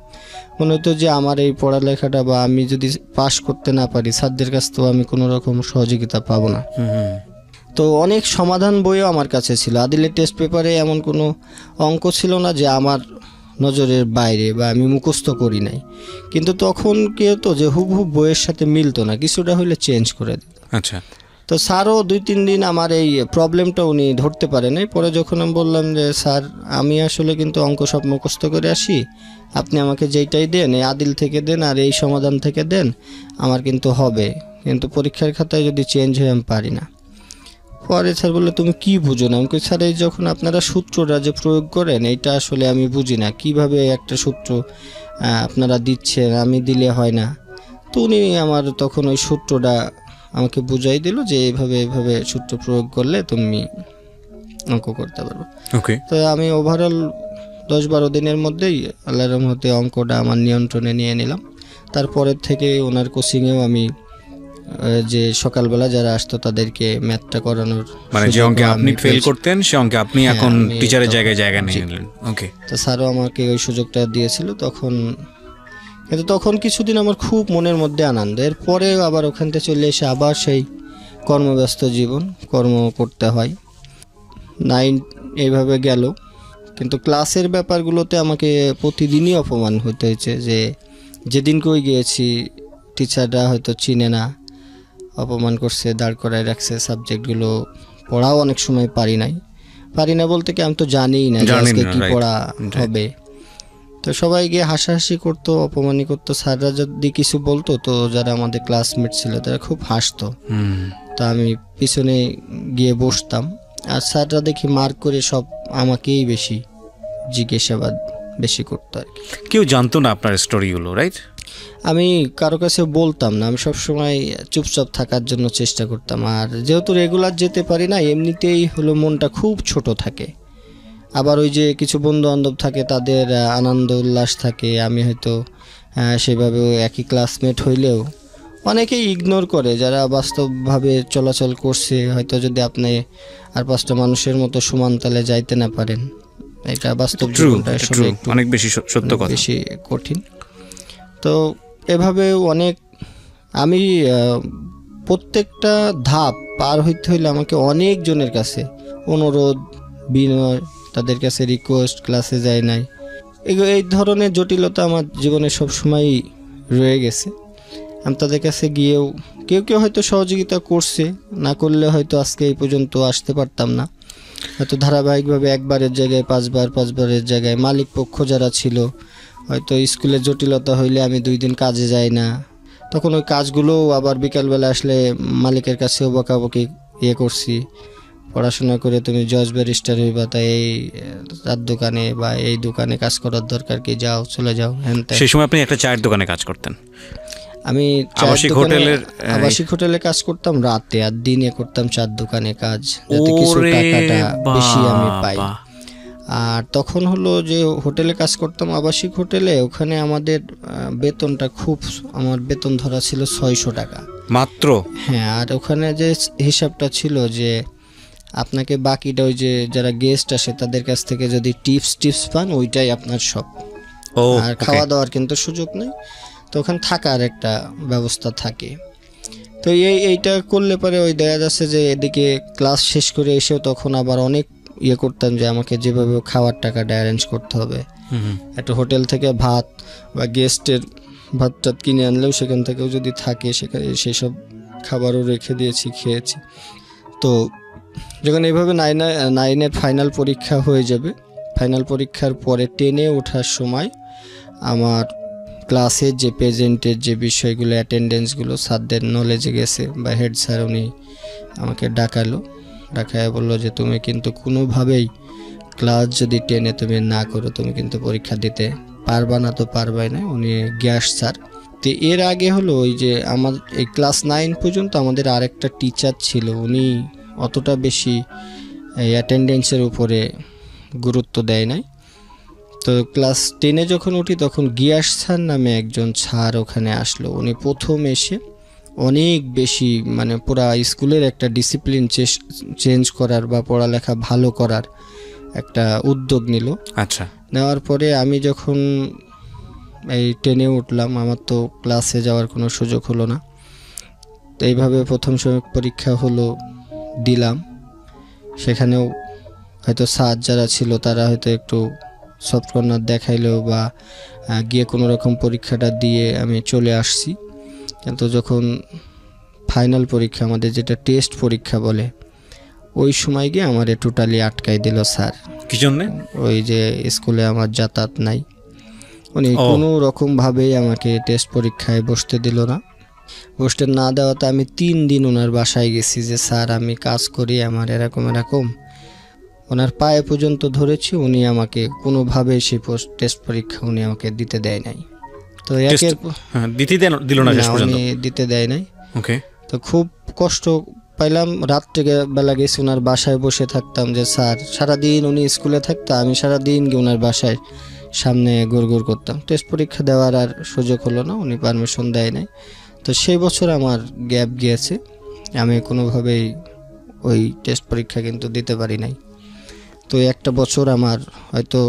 মনে হতো যে আমার এই পড়ালেখাটা বা আমি যদি পাশ করতে না পারি, স্যারদের কাছ তো আমি কোনো রকম সহযোগিতা পাবো না। তো অনেক সমাধান বইও আমার কাছে ছিল। আদিলের টেস্ট পেপারে এমন কোনো অঙ্ক ছিল না যে আমার নজরের বাইরে বা আমি মুখস্থ করি নাই। কিন্তু তখন কি হতো যে হুবহুব বইয়ের সাথে মিলতো না, কিছুটা হলে চেঞ্জ করে দিত। আচ্ছা। তো স্যারও 2-3 দিন আমার এই প্রবলেমটা উনি ধরতে পারেন। পরে যখন আমি বললাম যে স্যার আমি আসলে কিন্তু অঙ্ক সব মুখস্থ করে আসি, আপনি আমাকে যেইটাই দেন এই আদিল থেকে দেন আর এই সমাধান থেকে দেন, আমার কিন্তু হবে, কিন্তু পরীক্ষার খাতায় যদি চেঞ্জ হয়ে আমি পারি না। পরে স্যার বললো তুমি কি বুঝো না? আমি কই স্যার এই যখন আপনারা সূত্রটা যে প্রয়োগ করেন এইটা আসলে আমি বুঝি না, কিভাবে একটা সূত্র আপনারা দিচ্ছেন, আমি দিলে হয় না। তো উনি আমার তখন ওই সূত্রটা আমাকে বুঝাই দিল যে এইভাবে সূত্র প্রয়োগ করলে তুমি অঙ্ক করতে পারবে। ওকে। তো আমি ওভারঅল 10-12 দিনের মধ্যেই আল্লাহর রহমতে অঙ্কটা আমার নিয়ন্ত্রণে নিয়ে নিলাম। তারপরের থেকে ওনার কোচিংয়েও আমি যে সকালবেলা যারা আসতো তাদেরকে ম্যাথটা করানোর, মানে যে অঙ্কে আপনি ফেল করতেন সে অঙ্কে আপনি হ্যাঁ, এখন আমি টিচারের তখন- জায়গায় জায়গা জি। নিয়ে নিলেন। ওকে। তো স্যারও আমাকে ওই সুযোগটা দিয়েছিল তখন। কিন্তু তখন কিছুদিন আমার খুব মনের মধ্যে আনন্দ। এরপরে আবার ওখান থেকে চলে এসে আবার সেই কর্মব্যস্ত জীবন, কর্ম করতে হয়। 9 এইভাবে গেল। কিন্তু ক্লাসের ব্যাপারগুলোতে আমাকে প্রতিদিনই অপমান হতে হয়েছে, যে যেদিন কই গিয়েছি টিচাররা হয়তো চিনে না, অপমান করছে, দাঁড় করায় রাখছে। সাবজেক্টগুলো পড়াও অনেক সময় পারি না বলতে কি আমি তো জানিই না যে আজকে কি পড়া হবে। তো সবাই গিয়ে হাসাহাসি করতো, অপমানই করতো। স্যাররা যদি কিছু বলতো তো যারা আমাদের ক্লাসমেট ছিল তারা খুব হাসতো। তা আমি পিছনে গিয়ে বসতাম, আর স্যাররা দেখি মার্ক করে সব আমাকেই বেশি জিজ্ঞাসাবাদ বেশি করতো আর কি। কেউ জানতো না আপনার স্টোরিগুলো, রাইট? আমি কারো কাছে বলতাম না, আমি সবসময় চুপচাপ থাকার জন্য চেষ্টা করতাম। আর যেহেতু রেগুলার যেতে পারি না, এমনিতেই হলো মনটা খুব ছোট থাকে। আবার ওই যে কিছু বন্ধু বান্ধব থাকে, তাদের আনন্দ উল্লাস থাকে, আমি হয়তো সেভাবে একই ক্লাসমেট হইলেও অনেকেই ইগনোর করে যারা বাস্তবভাবে চলাচল করছে। হয়তো যদি আপনি আর 5টা মানুষের মতো সমান তালে যাইতে না পারেন, এটা বাস্তব জীবনটা আসলে একটু অনেক বেশি সত্য কথা, বেশি কঠিন। তো এভাবে অনেক আমি প্রত্যেকটা ধাপ পার হইতে হইলে আমাকে অনেকজনের কাছে অনুরোধ, বিনয়, তাদের কাছে রিকোয়েস্ট, ক্লাসে যায় নাই, এই ধরনের জটিলতা আমার জীবনে সবসময়ই রয়ে গেছে। আমি তাদের কাছে গিয়েও কেউ হয়তো সহযোগিতা করছে, না করলে হয়তো আজকে এই পর্যন্ত আসতে পারতাম না। হয়তো ধারাবাহিকভাবে একবারের জায়গায় পাঁচবারের জায়গায় মালিক পক্ষ যারা ছিল, হয়তো স্কুলে জটিলতা হইলে আমি 2 দিন কাজে যাই না, তখন ওই কাজগুলোও আবার বিকালবেলা আসলে মালিকের কাছেও বকাবকি করছি, পড়াশোনা করে তুমি জজ ব্যারিস্টার হইবা, তাই এই চার দোকানে বা এই দোকানে কাজ করার দরকার কি, যাও চলে যাও হ্যান ত্যান। সেই সময় আপনি একটা চায়ের দোকানে কাজ করতেন? আমি আবাসিক হোটেলে কাজ করতাম রাতে, আর দিনে করতাম চার দোকানে কাজ, যাতে কিছু টাকাটা বেশি আমি পাই। আর তখন হলো যে হোটেলে কাজ করতাম, আবাসিক হোটেলে, ওখানে আমাদের বেতনটা আমার বেতন ধরা ছিল 600 টাকা মাত্র। হ্যাঁ, আর ওখানে যে হিসাবটা ছিল যে আপনাকে বাকিটা ওই যে যারা গেস্ট আসে তাদের কাছ থেকে যদি টিপস পান, ওইটাই আপনার সব। আর খাওয়া দাওয়ার কিন্তু সুযোগ নেই, তো ওখানে থাকার একটা ব্যবস্থা থাকে। তো এইটা করলে পরে ওই দেখা যাচ্ছে যে এদিকে ক্লাস শেষ করে এসেও তখন আবার অনেক করতাম যে আমাকে যেভাবে খাওয়ার টাকাটা অ্যারেঞ্জ করতে হবে। একটা হোটেল থেকে ভাত বা গেস্টের ভাত টাত কিনে আনলেও সেখান থেকেও যদি থাকে, সেখানে সেসব খাবারও রেখে দিয়েছি, খেয়েছি। তো যখন এইভাবে 9-এর ফাইনাল পরীক্ষা হয়ে যাবে, ফাইনাল পরীক্ষার পরে 10-এ ওঠার সময় আমার ক্লাসের যে প্রেজেন্টের যে বিষয়গুলো, অ্যাটেন্ডেন্সগুলো স্যারদের নলেজে গেছে, বা হেড স্যার উনি আমাকে ডাকায় বললো যে তুমি কিন্তু কোনোভাবেই ক্লাস যদি 10-এ তুমি না করো, তুমি কিন্তু পরীক্ষা দিতে পারবা না, তো পারবাই না। উনি গ্যাস স্যার। তো এর আগে হলো ওই যে আমার এই ক্লাস 9 পর্যন্ত আমাদের আরেকটা টিচার ছিল, উনি অতটা বেশি অ্যাটেন্ডেন্সের উপরে গুরুত্ব দেয় নাই। তো ক্লাস 10-এ যখন উঠি তখন গিয়াস স্যার নামে একজন স্যার ওখানে আসলো। উনি প্রথম এসে অনেক বেশি মানে পুরা স্কুলের একটা ডিসিপ্লিন চেঞ্জ করার বা পড়ালেখা ভালো করার একটা উদ্যোগ নিল। আচ্ছা, নেওয়ার পরে আমি যখন এই 10-এ উঠলাম, আমার তো ক্লাসে যাওয়ার কোনো সুযোগ হলো না। তো এইভাবে প্রথম সময় পরীক্ষা হলো, দিলাম। সেখানেও হয়তো স্যার যারা ছিল তারা হয়তো একটু সফট কর্নার দেখাইলেও বা গিয়ে কোনো রকম পরীক্ষাটা দিয়ে আমি চলে আসছি। কিন্তু যখন ফাইনাল পরীক্ষা, আমাদের যেটা টেস্ট পরীক্ষা বলে, ওই সময় গিয়ে আমারে টোটালি আটকাই দিল স্যার। কি জন্য? ওই যে স্কুলে আমার যাতায়াত নাই, উনি কোনো রকমভাবেই আমাকে টেস্ট পরীক্ষায় বসতে দিল না। বসতে না দেওয়াতে আমি 3 দিন ওনার বাসায় গেছি যে স্যার আমি কাজ করি, আমার এরকম ওনার পায়ে পর্যন্ত ধরেছি, উনি আমাকে কোনোভাবেই সেই টেস্ট পরীক্ষা উনি আমাকে দিতে দেয় নাই। তো দিল না, উনি দিতে দেয় নাই। ওকে। তো খুব কষ্ট পাইলাম। রাত্রে বেলা গেছি ওনার বাসায়, বসে থাকতাম যে স্যার, সারাদিন উনি স্কুলে থাকতো, আমি সারাদিন গিয়ে ওনার বাসায় সামনে গুড় করতাম। টেস্ট পরীক্ষা দেওয়ার আর সুযোগ হলো না, উনি পারমিশন দেয় নাই। তো সেই বছর আমার গ্যাপ গিয়েছে, আমি কোনোভাবেই ওই টেস্ট পরীক্ষা কিন্তু দিতে পারি নাই। তো একটা বছর আমার হয়তো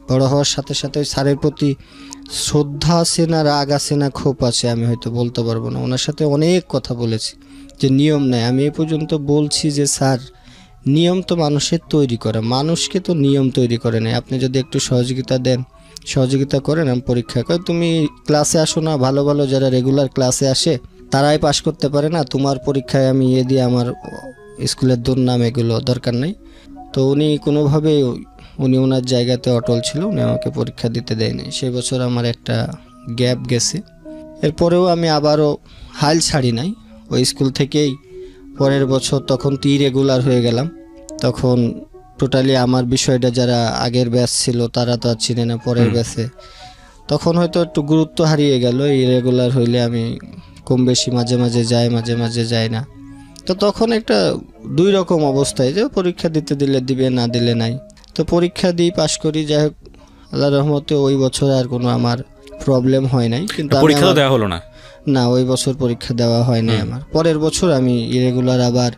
বড় হওয়ার সাথে সাথে ওই স্যারের প্রতি শ্রদ্ধা আছে না রাগ আছে না ক্ষোভ আছে আমি হয়তো বলতে পারবো না। ওনার সাথে অনেক কথা বলেছি যে নিয়ম নেই, আমি এই পর্যন্ত বলছি যে স্যার নিয়ম তো মানুষের তৈরি করা, মানুষকে তো নিয়ম তৈরি করে নেয়। আপনি যদি একটু সহযোগিতা করেন, আমি পরীক্ষা করে তুমি ক্লাসে আসো না, ভালো ভালো যারা রেগুলার ক্লাসে আসে তারাই পাশ করতে পারে না, তোমার পরীক্ষায় আমি দিয়ে আমার স্কুলের দুর্নাম, এগুলো দরকার নেই। তো উনি কোনোভাবেই ওনার জায়গাতে অটল ছিল, উনি আমাকে পরীক্ষা দিতে দেয়নি। সেই বছর আমার একটা গ্যাপ গেছে। এরপরেও আমি আবারও হাল ছাড়ি নাই ওই স্কুল থেকেই। পরের বছর তখন তো ইরেগুলার হয়ে গেলাম, তখন টোটালি আমার বিষয়টা যারা আগের ব্যাচ ছিল তারা তো আর চিনে না পরের ব্যাচে, তখন হয়তো একটু গুরুত্ব হারিয়ে গেল। ইরেগুলার হইলে আমি কম বেশি মাঝে মাঝে যাই, মাঝে মাঝে যাই না। তো তখন একটা 2 রকম অবস্থায়, যে পরীক্ষা দিতে দিলে দিবে, না দিলে নাই। তো পরীক্ষা দিই, পাশ করি, যাই হোক আল্লাহর রহমতে ওই বছর আর কোনো আমার প্রবলেম হয় নাই। কিন্তু পরীক্ষা দেওয়া হলো না? না, ওই বছর পরীক্ষা দেওয়া হয় নাই আমার। পরের বছর আমি ইরেগুলার আবার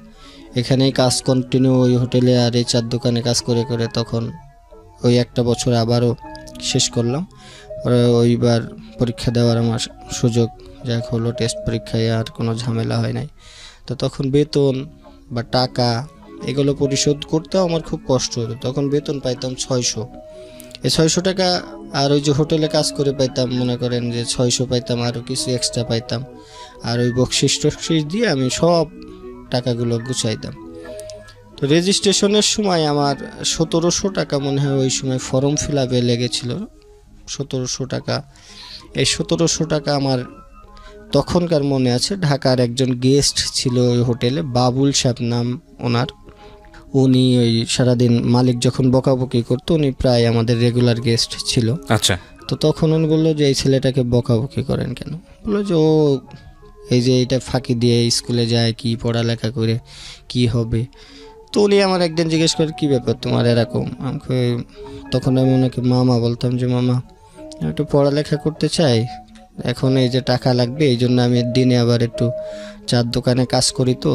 এখানেই কাজ কন্টিনিউ, ওই হোটেলে আর এই 4 দোকানে কাজ করে করে তখন ওই একটা বছর আবারও শেষ করলাম। পরে ওইবার পরীক্ষা দেওয়ার আমার সুযোগ যাক হলো, টেস্ট পরীক্ষায় আর কোনো ঝামেলা হয় নাই। তো তখন বেতন বা টাকা এগুলো পরিশোধ করতেও আমার খুব কষ্ট হতো। তখন বেতন পাইতাম 600, এই 600 টাকা আর ওই যে হোটেলে কাজ করে পাইতাম, মনে করেন যে 600 পাইতাম, আরও কিছু এক্সট্রা পাইতাম, আর ওই বকশিস টকশিস দিয়ে আমি সব টাকাগুলো গুছাইতাম। তো রেজিস্ট্রেশনের সময় আমার 1700 টাকা মনে হয় ওই সময় ফর্ম ফিল আপে লেগেছিল, 1700 টাকা। এই 1700 টাকা আমার তখনকার মনে আছে, ঢাকার একজন গেস্ট ছিল ওই হোটেলে, বাবুল সাহেব নাম ওনার। উনি ওই সারাদিন মালিক যখন বকাবকি করতো, উনি প্রায় আমাদের রেগুলার গেস্ট ছিল। আচ্ছা। তো তখন উনি বললো যে এই ছেলেটাকে বকাবকি করেন কেন? বললো যে ও এই যে এটা ফাঁকি দিয়ে স্কুলে যায়, কি পড়ালেখা করে কি হবে। তো উনি আমার একদিন জিজ্ঞেস করে কী ব্যাপার তোমার এরকম। তখন আমি ওনাকে মামা বলতাম যে মামা আমি একটু পড়ালেখা করতে চাই, এখন এই যে টাকা লাগবে, এই জন্য আমি দিনে আবার একটু চার দোকানে কাজ করি, তো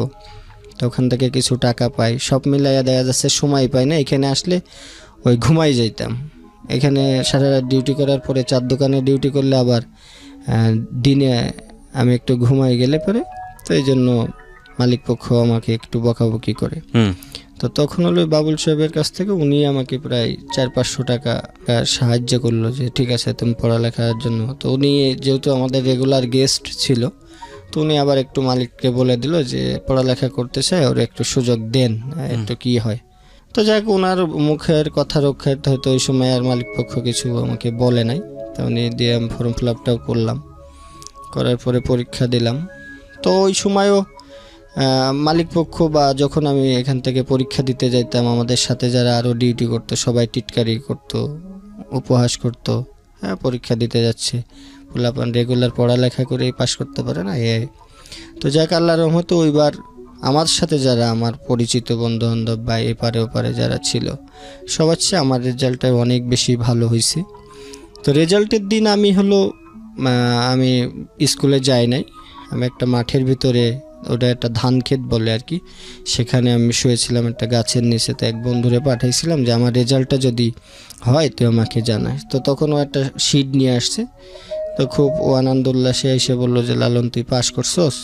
ওখান থেকে কিছু টাকা পাই, সব মিলাইয়া দেখা যাচ্ছে সময় পাই না। এখানে আসলে ওই ঘুমাই যাইতাম, এখানে সারা রাত ডিউটি করার পরে চার দোকানে ডিউটি করলে আবার দিনে আমি একটু ঘুমাই গেলে পরে, তো এই জন্য মালিক পক্ষ আমাকে একটু বকাবকি করে। তো তখন হলো বাবুল সাহেবের কাছ থেকে উনি আমাকে প্রায় 400-500 টাকা সাহায্য করলো যে ঠিক আছে তুমি পড়ালেখার জন্য। তো উনি যেহেতু আমাদের রেগুলার গেস্ট ছিল, তো উনি আবার একটু মালিককে বলে দিল যে পড়ালেখা করতে চায়, ওর একটু সুযোগ দেন, একটু কি হয়। তো যাক, ওনার মুখের কথা রক্ষার্থে হয়তো ওই সময় আর মালিক পক্ষ কিছু আমাকে বলে নাই। তো উনি দিয়ে আমি ফর্ম ফিল আপটাও করলাম, করার পরে পরীক্ষা দিলাম। তো ওই সময়ও মালিক পক্ষ বা যখন আমি এখান থেকে পরীক্ষা দিতে যাইতাম, আমাদের সাথে যারা আরও ডিউটি করতো সবাই টিটকারি করতো, উপহাস করতো, হ্যাঁ পরীক্ষা দিতে যাচ্ছে, পোলাপান রেগুলার পড়ালেখা করেই পাশ করতে পারে না এ। তো যাক, আল্লাহর রহমতে ওইবার আমার সাথে যারা আমার পরিচিত বন্ধু বান্ধব বা এপারে ওপারে যারা ছিল সবার চেয়ে আমার রেজাল্টটা অনেক বেশি ভালো হয়েছে। তো রেজাল্টের দিন আমি স্কুলে যাই নাই, আমি একটা মাঠের ভিতরে, ওটা একটা ধান ক্ষেত বলে আর কি, সেখানে আমি শুয়েছিলাম একটা গাছের নিচে। তো এক বন্ধুরে পাঠাইছিলাম যে আমার রেজাল্টটা যদি হয় তুই আমাকে জানাস। তো তখন ও একটা শিট নিয়ে আসছে, তো খুব ও আনন্দ উল্লাসে এসে বললো যে লালন তুই পাস করছস,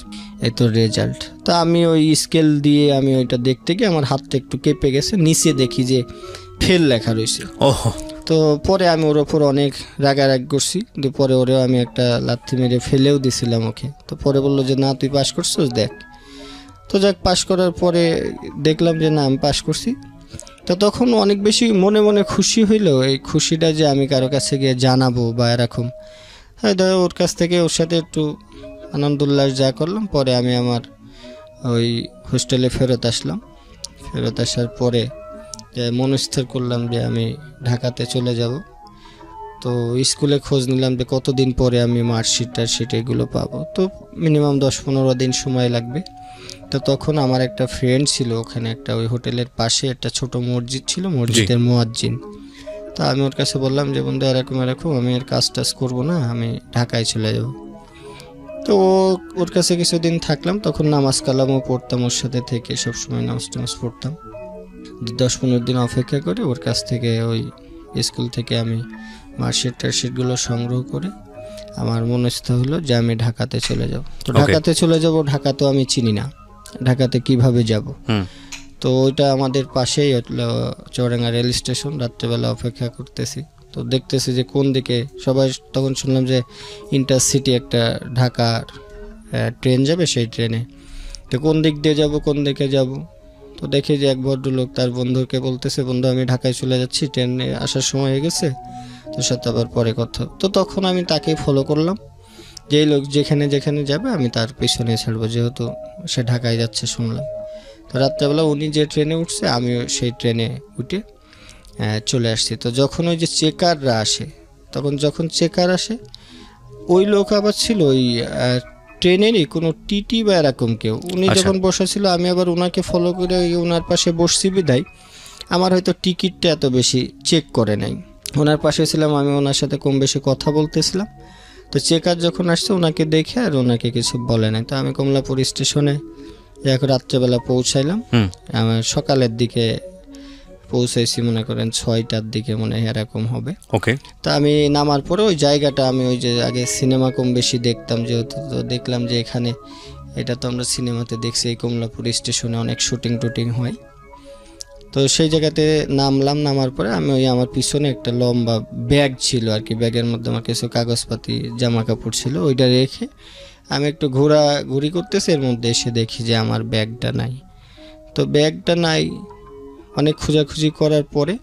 এই তোর রেজাল্ট। তো আমি ওই স্কেল দিয়ে আমি ওইটা দেখতে গিয়ে আমার হাতটা একটু কেঁপে গেছে, নিচে দেখি যে ফেল লেখা রয়েছে। তো পরে আমি ওর ওপর অনেক রাগারাগ করছি, কিন্তু পরে ওরেও আমি একটা লাথি মেরে ফেলেও দিছিলাম ওকে। তো পরে বললো যে না তুই পাস করছিস দেখ। তো যাক, পাস করার পরে দেখলাম যে না আমি পাস করছি। তো তখন অনেক বেশি মনে মনে খুশি হইলো, এই খুশিটা যে আমি কারো কাছে গিয়ে জানাবো বা এরকম, হয়তো ওর কাছ থেকে ওর সাথে একটু আনন্দ উল্লাস যা করলাম। পরে আমি আমার ওই হোস্টেলে ফেরত আসলাম। ফেরত আসার পরে মনস্থির করলাম যে আমি ঢাকাতে চলে যাব। তো স্কুলে খোঁজ নিলাম যে কতদিন পরে আমি মার্কশিট এগুলো পাবো। তো মিনিমাম 10-15 দিন সময় লাগবে। তো তখন আমার একটা ফ্রেন্ড ছিল ওখানে, একটা ওই হোটেলের পাশে একটা ছোট মসজিদ ছিল, মসজিদের মুয়াজ্জিন। তো আমি ওর কাছে বললাম যে বন্ধু এরকম আমি আর কাজ টাজ করবো না, আমি ঢাকায় চলে যাব। তো ওর কাছে কিছুদিন থাকলাম, তখন নামাজ কালামও পড়তাম ওর সাথে থেকে, সবসময় নামাজ পড়তাম। 10-15 দিন অপেক্ষা করে ওর কাছ থেকে ওই স্কুল থেকে আমি মার্কশিটগুলো সংগ্রহ করে আমার মনস্থ হলো যে আমি ঢাকাতে চলে যাব। তো ঢাকাতে চলে যাব, ঢাকা তো আমি চিনি না, ঢাকাতে কিভাবে যাব। তো ওইটা আমাদের পাশেই চৌরাঙ্গা রেল স্টেশন। রাত্রেবেলা অপেক্ষা করতেছি, তো দেখতেছি যে কোন দিকে সবাই, তখন শুনলাম যে ইন্টারসিটি একটা ঢাকার ট্রেন যাবে, সেই ট্রেনে। তো কোন দিক দিয়ে যাব, কোন দিকে যাব। তো দেখি যে এক ভদ্রলোক তার বন্ধুকে বলতেছে বন্ধু আমি ঢাকায় চলে যাচ্ছি, ট্রেনে আসার সময় হয়ে গেছে, তোর সাথে আবার পরে কথা। তো তখন আমি তাকে ফলো করলাম, যেই লোক যেখানে যেখানে যাবে আমি তার পিছনে ছাড়বো, যেহেতু সে ঢাকায় যাচ্ছে শুনলাম। তো রাত্রেবেলা উনি যে ট্রেনে উঠছে আমি সেই ট্রেনে উঠে চলে আসছি। তো যখন ওই যে চেকাররা আসে, যখন চেকার আসে, ওই লোক আবার ছিল ওই ট্রেনেরই কোনো টিটি বা এরকম কেউ। উনি যখন বসেছিল আমি আবার ওনাকে ফলো করে ওনার পাশে বসছি বিদায় আমার হয়তো টিকিটটা এত বেশি চেক করে নাই। ওনার পাশে ছিলাম আমি, ওনার সাথে কম বেশি কথা বলতেছিলাম। তো চেকার যখন আসছে ওনাকে দেখে আর ওনাকে কিছু বলে নাই। তো আমি কমলাপুর স্টেশনে এখন রাত্রেবেলা পৌঁছাইলাম। আমার সকালের দিকে পৌঁছাইছি, মনে করেন 6টার দিকে মনে হয় এরকম হবে। ওকে। তা আমি নামার পরে ওই জায়গাটা আমি ওই যে আগে সিনেমা কম বেশি দেখতাম যেহেতু, তো দেখলাম যে এখানে, এটা তো আমরা সিনেমাতে দেখছি এই কমলাপুর স্টেশনে অনেক শুটিং হয়। তো সেই জায়গাতে নামলাম। নামার পরে আমি ওই আমার পিছনে একটা লম্বা ব্যাগ ছিল আর কি, ব্যাগের মধ্যে আমার কিছু কাগজপাতি জামা কাপড় ছিল, ওইটা রেখে আমি একটু ঘোরাঘুরি করতেছি। এর মধ্যে এসে দেখি যে আমার ব্যাগটা নাই। তো ব্যাগটা নাই। অনেক খোঁজাখুঁজি করার পরে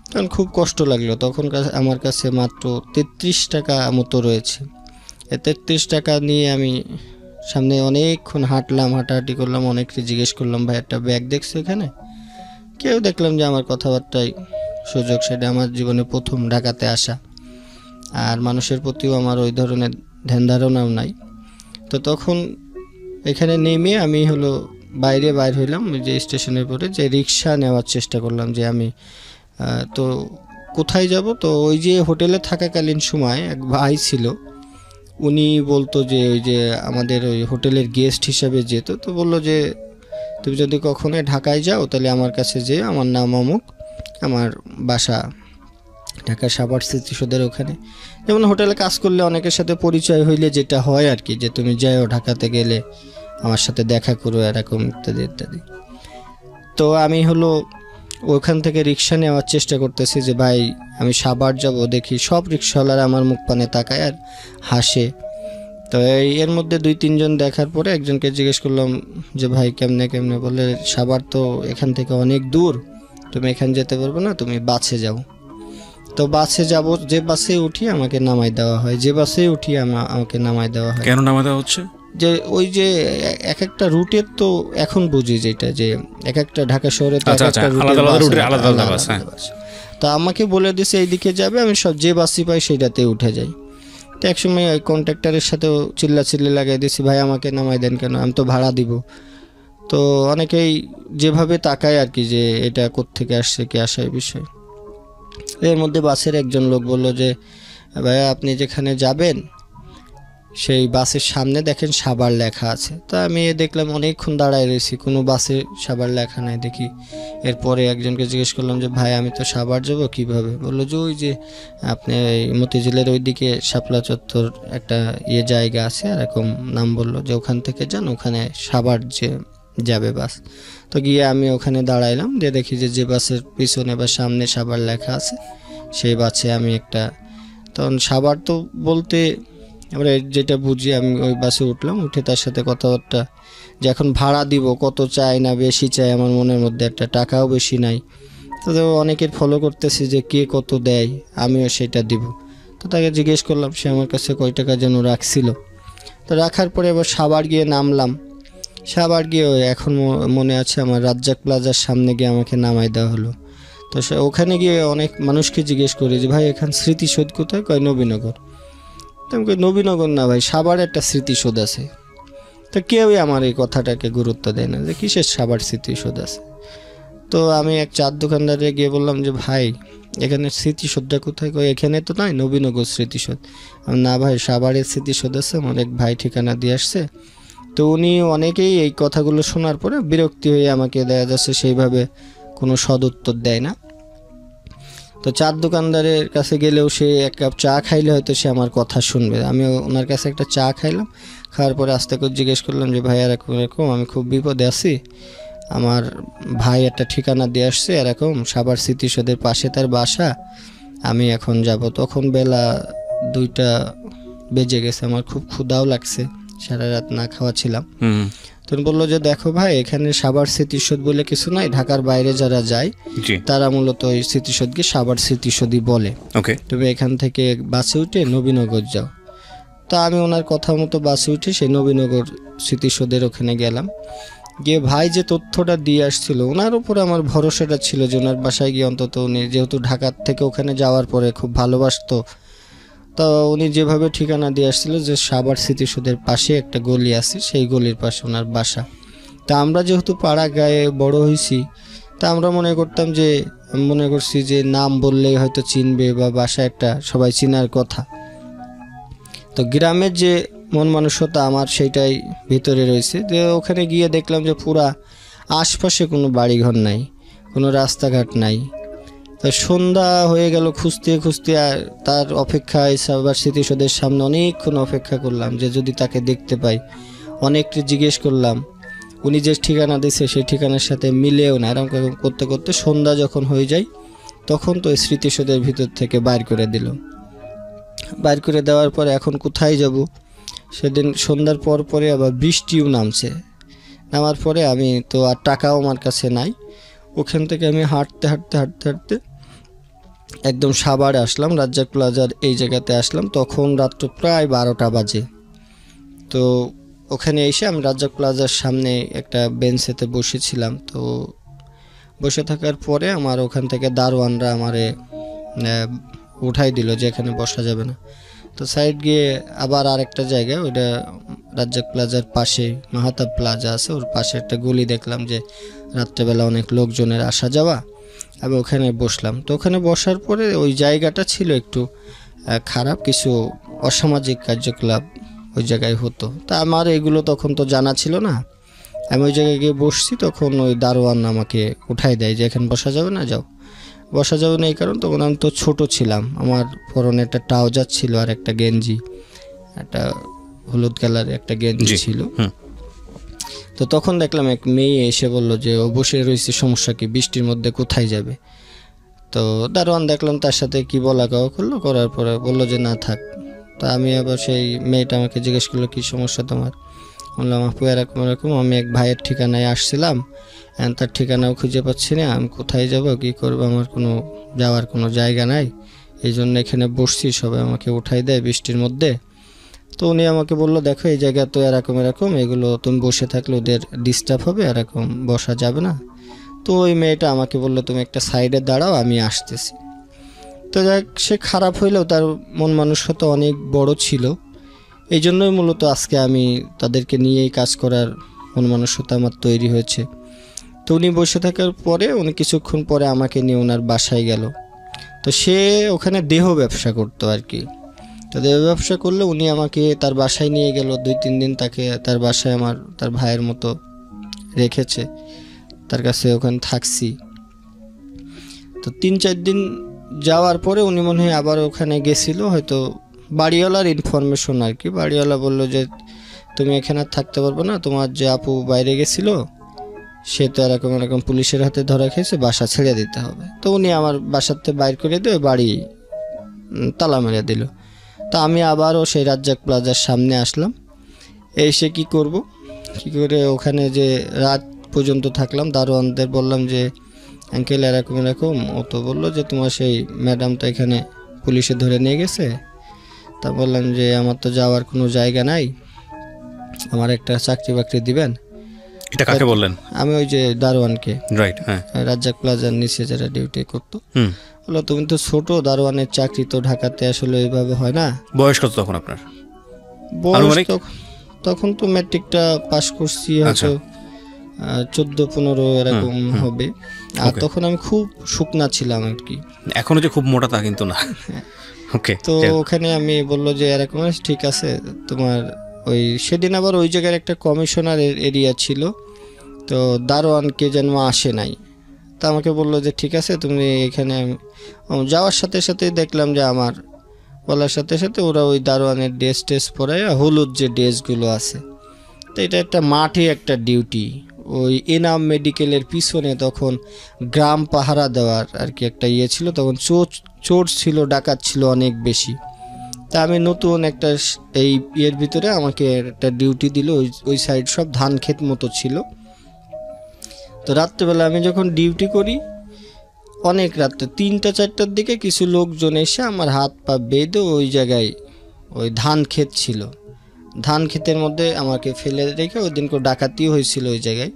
তখন খুব কষ্ট লাগলো। তখন আমার কাছে মাত্র 33 টাকা মতো রয়েছে। এই 33 টাকা নিয়ে আমি সামনে অনেকক্ষণ হাঁটলাম, হাঁটাহাঁটি করলাম, অনেককে জিজ্ঞেস করলাম ভাই একটা ব্যাগ দেখছো এখানে? কেউ দেখলাম যে আমার কথাবার্তায় সুযোগ, সেটা আমার জীবনে প্রথম ঢাকাতে আসা, আর মানুষের প্রতিও আমার ওই ধরনের ধ্যান ধারণাও নাই। তো তখন এখানে নেমে আমি বাইর হইলাম, যে স্টেশনের পরে যে রিক্সা নেওয়ার চেষ্টা করলাম যে আমি তো কোথায় যাব। তো ওই যে হোটেলে থাকাকালীন সময় এক ভাই ছিল, উনি বলতো যে ওই যে আমাদের ওই হোটেলের গেস্ট হিসাবে যেত, তো বললো যে তুমি যদি কখনো ঢাকায় যাও তাহলে আমার কাছে যে, আমার নাম অমুক, আমার বাসা ঢাকা সাভার স্মৃতিসৌধের ওখানে। যেমন হোটেলে কাজ করলে অনেকের সাথে পরিচয় হইলে যেটা হয় আর কি, যে তুমি যাও ঢাকাতে গেলে আমার সাথে দেখা করো, এরকম ইত্যাদি ইত্যাদি। তো আমি ওখান থেকে রিক্সা নেওয়ার চেষ্টা করতেছি যে ভাই আমি সাভার যাব। দেখি সব রিক্সাওয়ালারা আমার মুখ পানে তাকায় আর হাসে। তো এর মধ্যে 2-3 জন দেখার পরে একজনকে জিজ্ঞেস করলাম যে ভাই কেমনে কেমনে, বলে সাভার তো এখান থেকে অনেক দূর, তুমি এখানে যেতে পারবে না, তুমি বাসে যাও। তো বাসে যাব, যে বাসে উঠি আমাকে নামাই দেওয়া হয়, যে বাসে উঠি আমাকে নামাই দেওয়া হয়। কেন নামাই দেওয়া হচ্ছে? যে ওই যে এক একটা রুটের তো এখন বুঝি যেটা, যে এক একটা ঢাকা শহরে তো এক একটা রুটের আলাদা আলাদা বাস। তো আমাকে বলে দিছে এইদিকে যাবে, আমি সব যে বাসই পাই সেটাতে উঠে যাই। তো একসময় ওই কন্ট্রাক্টরের সাথেও চিল্লাচিল্লি লাগাই দিছি, ভাই আমাকে নামাই দেন কেন, আমি তো ভাড়া দিব। তো অনেকেই যেভাবে তাকায় আর কি, যে এটা কোত্থেকে আসছে, কি আসার বিষয়। এর মধ্যে বাসের একজন লোক বলল যে ভাইয়া আপনি যেখানে যাবেন সেই বাসের সামনে দেখেন সাভার লেখা আছে। তো আমি দেখলাম অনেকক্ষণ দাঁড়ায় রয়েছি, কোনো বাসে সাভার লেখা নাই দেখি। এরপরে একজনকে জিজ্ঞেস করলাম যে ভাই আমি তো সাভার যাবো কীভাবে? বললো যে ওই যে আপনি মতিঝিলের ওইদিকে শাপলা চত্বর একটা জায়গা আছে, এরকম নাম বললো, যে ওখান থেকে যান, ওখানে সাভার যে যাবে বাস। তো গিয়ে আমি ওখানে দাঁড়াইলাম, দিয়ে দেখি যে বাসের পিছনে বা সামনে সাভার লেখা আছে সেই বাসে আমি একটা, তখন সাভার তো বলতে আমরা যেটা বুঝি, আমি ওই বাসে উঠলাম, উঠে তার সাথে কথাবার্তা, যে এখন ভাড়া দিব, কত চাই না বেশি চাই, আমার মনের মধ্যে একটা টাকাও বেশি নাই। তো অনেকের ফলো করতেছি যে কে কত দেয়, আমিও সেটা দিব। তো তাকে জিজ্ঞেস করলাম, সে আমার কাছে কয় টাকা যেন রাখছিল। তো রাখার পরে এবার সাভার গিয়ে নামলাম। সাভার গিয়ে এখন মনে আছে আমার রাজ্জাক প্লাজার সামনে গিয়ে আমাকে নামাই দেওয়া হলো। তো ওখানে গিয়ে অনেক মানুষকে জিজ্ঞেস করি যে ভাই এখানে স্মৃতিসৌধ কোথায়? কয় নবীনগর। তো আমি কই নবীনগর না ভাই, সাভার একটা স্মৃতিসৌধ আছে। তো কেউই আমার এই কথাটাকে গুরুত্ব দেয় না যে কিসের সাভার স্মৃতিসৌধ আছে। তো আমি এক চার দোকানদারে গিয়ে বললাম যে ভাই এখানে স্মৃতিসৌধটা কোথায়? কয় এখানে তো নয়, নবীনগর স্মৃতিসৌধ। না ভাই সাভারের স্মৃতিসৌধ আছে, আমার এক ভাই ঠিকানা দিয়ে আসছে। তো উনি অনেকেই এই কথাগুলো শোনার পরে বিরক্তি হয়ে আমাকে দেখা যাচ্ছে সেইভাবে কোনো সদুত্তর দেয় না। তো চার দোকানদারের কাছে গেলেও সে এক কাপ চা খাইলে হয়তো সে আমার কথা শুনবে। আমি ওনার কাছে একটা চা খাইলাম, খাওয়ার পরে আস্তে করে জিজ্ঞেস করলাম যে ভাই এরকম এরকম আমি খুব বিপদে আছি, আমার ভাই একটা ঠিকানা দিয়ে আসছে এরকম সাভার স্মৃতিসৌধের পাশে তার বাসা, আমি এখন যাব। তখন বেলা 2টা বেজে গেছে, আমার খুব ক্ষুধাও লাগছে, সারা রাত না খাওয়া ছিলাম। তখন বললো যে দেখো ভাই এখানে সাভার স্মৃতিসৌধ বলে কিছু নাই, ঢাকার বাইরে যারা যায় তারা মূলত ওই স্মৃতিসৌধকে সাভার স্মৃতিসৌধই বলে। তুমি এখান থেকে বাসে উঠে নবীনগর যাও। তা আমি ওনার কথা মতো বাসে উঠে সেই নবীনগর স্মৃতিসৌধের ওখানে গেলাম। গিয়ে ভাই যে তথ্যটা দিয়ে আসছিল ওনার উপরে আমার ভরসাটা ছিল যে ওনার বাসায় গিয়ে অন্তত উনি যেহেতু ঢাকার থেকে ওখানে যাওয়ার পরে খুব ভালোবাসতো, তো উনি যেভাবে ঠিকানা দিয়ে আসছিল যে সাভার স্মৃতিসৌধের পাশে একটা গলি আছে, সেই গলির পাশে ওনার বাসা। তা আমরা যেহেতু পাড়া গায়ে বড় হয়েছি, তা আমরা মনে করছি যে নাম বললেই হয়তো চিনবে বা বাসা একটা সবাই চিনার কথা। তো গ্রামের যে মন মানসিকতা আমার সেইটাই ভিতরে রয়েছে। যে ওখানে গিয়ে দেখলাম যে পুরা আশপাশে কোনো বাড়িঘর নাই, কোনো রাস্তাঘাট নাই। তো সন্ধ্যা হয়ে গেল, খুঁজতে খুঁজতে তার অপেক্ষায় সাভার স্মৃতিসৌধের সামনে অনেকক্ষণ অপেক্ষা করলাম যে যদি তাকে দেখতে পাই। অনেককে জিজ্ঞেস করলাম, উনি যে ঠিকানা দিয়েছে সেই ঠিকানার সাথে মিলেও না। এরকম করতে করতে সন্ধ্যা যখন হয়ে যায় তখন তো স্মৃতিসৌধের ভিতর থেকে বাইর করে দিল। বাইর করে দেওয়ার পরে এখন কোথায় যাব? সেদিন সন্ধ্যার পরে আবার বৃষ্টিও নামছে। নামার পরে আমি তো আর টাকাও আমার কাছে নাই, ওখান থেকে আমি হাঁটতে হাঁটতে হাঁটতে হাঁটতে একদম সাভারে আসলাম, রাজ্জাক প্লাজার এই জায়গাতে আসলাম। তখন রাত্র প্রায় 12টা বাজে। তো ওখানে এসে আমি রাজ্জাক প্লাজার সামনে একটা বেঞ্চেতে বসেছিলাম। তো বসে থাকার পরে আমার ওখান থেকে দারোয়ানরা আমারে উঠাই দিল যে এখানে বসা যাবে না। তো সাইড গিয়ে আবার আরেকটা জায়গায়, ওইটা রাজ্জাক প্লাজার পাশে মাহাতাব প্লাজা আছে, ওর পাশে একটা গলি দেখলাম যে রাত্রেবেলা অনেক লোকজনের আসা যাওয়া। আমি ওখানে বসলাম। তো ওখানে বসার পরে ওই জায়গাটা ছিল একটু খারাপ, কিছু অসামাজিক কার্যকলাপ ওই জায়গায় হতো। তা আমার এগুলো তখন তো জানা ছিল না। আমি ওই জায়গায় গিয়ে বসছি, তখন ওই দারোয়ান আমাকে উঠাই দেয় যে এখানে বসা যাবে না, যাও। বসা যাবে না এই কারণ তখন আমি তো ছোট ছিলাম, আমার পরনে একটা ট্রাউজার ছিল আর একটা গেঞ্জি, একটা হলুদ কালারের একটা গেঞ্জি ছিল। তো তখন দেখলাম এক মেয়ে এসে বলল যে ও বসে রয়েছে, সমস্যা কি, বৃষ্টির মধ্যে কোথায় যাবে। তো দারোয়ান দেখলাম তার সাথে কি বলা কাও করলো, করার পরে বললো যে না থাক। তা আমি আবার সেই মেয়েটা আমাকে জিজ্ঞেস করলো কি সমস্যা তোমার। বললাম আপু এরকম এরকম, আমি এক ভাইয়ের ঠিকানায় আসছিলাম, তার ঠিকানাও খুঁজে পাচ্ছি না, আমি কোথায় যাব কি করব, আমার কোনো যাওয়ার কোনো জায়গা নাই, এই জন্য এখানে বসছি, সবাই আমাকে উঠাই দেয় বৃষ্টির মধ্যে। তো উনি আমাকে বললো দেখো এই জায়গা তো এরকম এরকম, এগুলো তুমি বসে থাকলে ওদের ডিস্টার্ব হবে, এরকম বসা যাবে না। তো ওই মেয়েটা আমাকে বললো তুমি একটা সাইডে দাঁড়াও, আমি আসতেছি। তো যাক, সে খারাপ হইলেও তার মন মানসিকতা অনেক বড় ছিল, এই জন্যই মূলত আজকে আমি তাদেরকে নিয়েই কাজ করার মন মানসিকতা আমার তৈরি হয়েছে। তো উনি বসে থাকার পরে উনি কিছুক্ষণ পরে আমাকে নিয়ে ওনার বাসায় গেল। তো সে ওখানে দেহ ব্যবসা করতো আর কি। তো দেহ ব্যবসা করলে উনি আমাকে তার বাসায় নিয়ে গেল, 2-3 দিন তাকে তার বাসায় আমার তার ভাইয়ের মতো রেখেছে, তার কাছে ওখানে থাকছি। তো 3-4 দিন যাওয়ার পরে উনি মনে হয় আবার ওখানে গেছিল, হয়তো বাড়িওয়ালার ইনফরমেশন আর কি। বাড়িওয়ালা বললো যে তুমি এখানে আর থাকতে পারবে না, তোমার যে আপু বাইরে গেছিল সে তো এরকম এরকম পুলিশের হাতে ধরা খেয়েছে, বাসা ছেড়ে দিতে হবে। তো উনি আমার বাসাতে বাইর করে দিয়ে বাড়ি তালা মেরে দিল। তো আমি আবারও সেই রাজ্জাক প্লাজার সামনে আসলাম। এসে কি করব, কি করে ওখানে যে রাত পর্যন্ত থাকলাম, দারোয়ানদের বললাম যে আঙ্কেল এরকম এরকম। ও তো বললো যে তোমার সেই ম্যাডাম তো এখানে পুলিশে ধরে নিয়ে গেছে। তা বললাম যে আমার তো যাওয়ার কোনো জায়গা নাই, আমার একটা চাকরি বাকরি দিবেন। এটা কাকে বললেন? আমি ওই যে দারোয়ানকে, রাইট, হ্যাঁ, রাজ্জাক প্লাজার নিচে যারা ডিউটি করতো। বললো তুমি তো ছোট, দারোয়ানের চাকরি তো ঢাকাতে আসলে এইভাবে হয় না। বয়স কত তখন আপনার? বয়স তখন তো ম্যাট্রিকটা পাস করছি, হয়তো 14-15 এরকম হবে। আর তখন আমি খুব শুকনা ছিলাম আর কি, এখনো যে খুব মোটা তা কিন্তু না। ওকে। তো ওখানে আমি বললো যে এরকম ঠিক আছে তোমার ওই সেদিন আবার ওই জায়গার একটা কমিশনার এরিয়া ছিল, তো দারোয়ানকে যেন আসে নাই। তা আমাকে বললো যে ঠিক আছে তুমি এখানে। যাওয়ার সাথে সাথে দেখলাম যে আমার বলার সাথে সাথে ওরা ওই দারোয়ানের ড্রেস পরায়, হলুদ যে ড্রেসগুলো আছে। তো এটা একটা মাঠে একটা ডিউটি, ওই এনাম মেডিকেলের পিছনে তখন গ্রাম পাহারা দেওয়ার আর কি একটা ইয়ে ছিল। তখন চোর ছিল, ডাকাত ছিল অনেক বেশি। তা আমি নতুন একটা এই ইয়ের ভিতরে আমাকে একটা ডিউটি দিল, ওই সাইড সব ধান ক্ষেত মতো ছিল। তো রাত্রেবেলা আমি যখন ডিউটি করি, অনেক রাত্রে 3টা-4টার দিকে কিছু লোকজন এসে আমার হাত পা বেঁধে ওই জায়গায়, ওই ধান ক্ষেত ছিল, ধান ক্ষেতের মধ্যে আমাকে ফেলে রেখে, ওই দিন করে ডাকাতিও হয়েছিল ওই জায়গায়।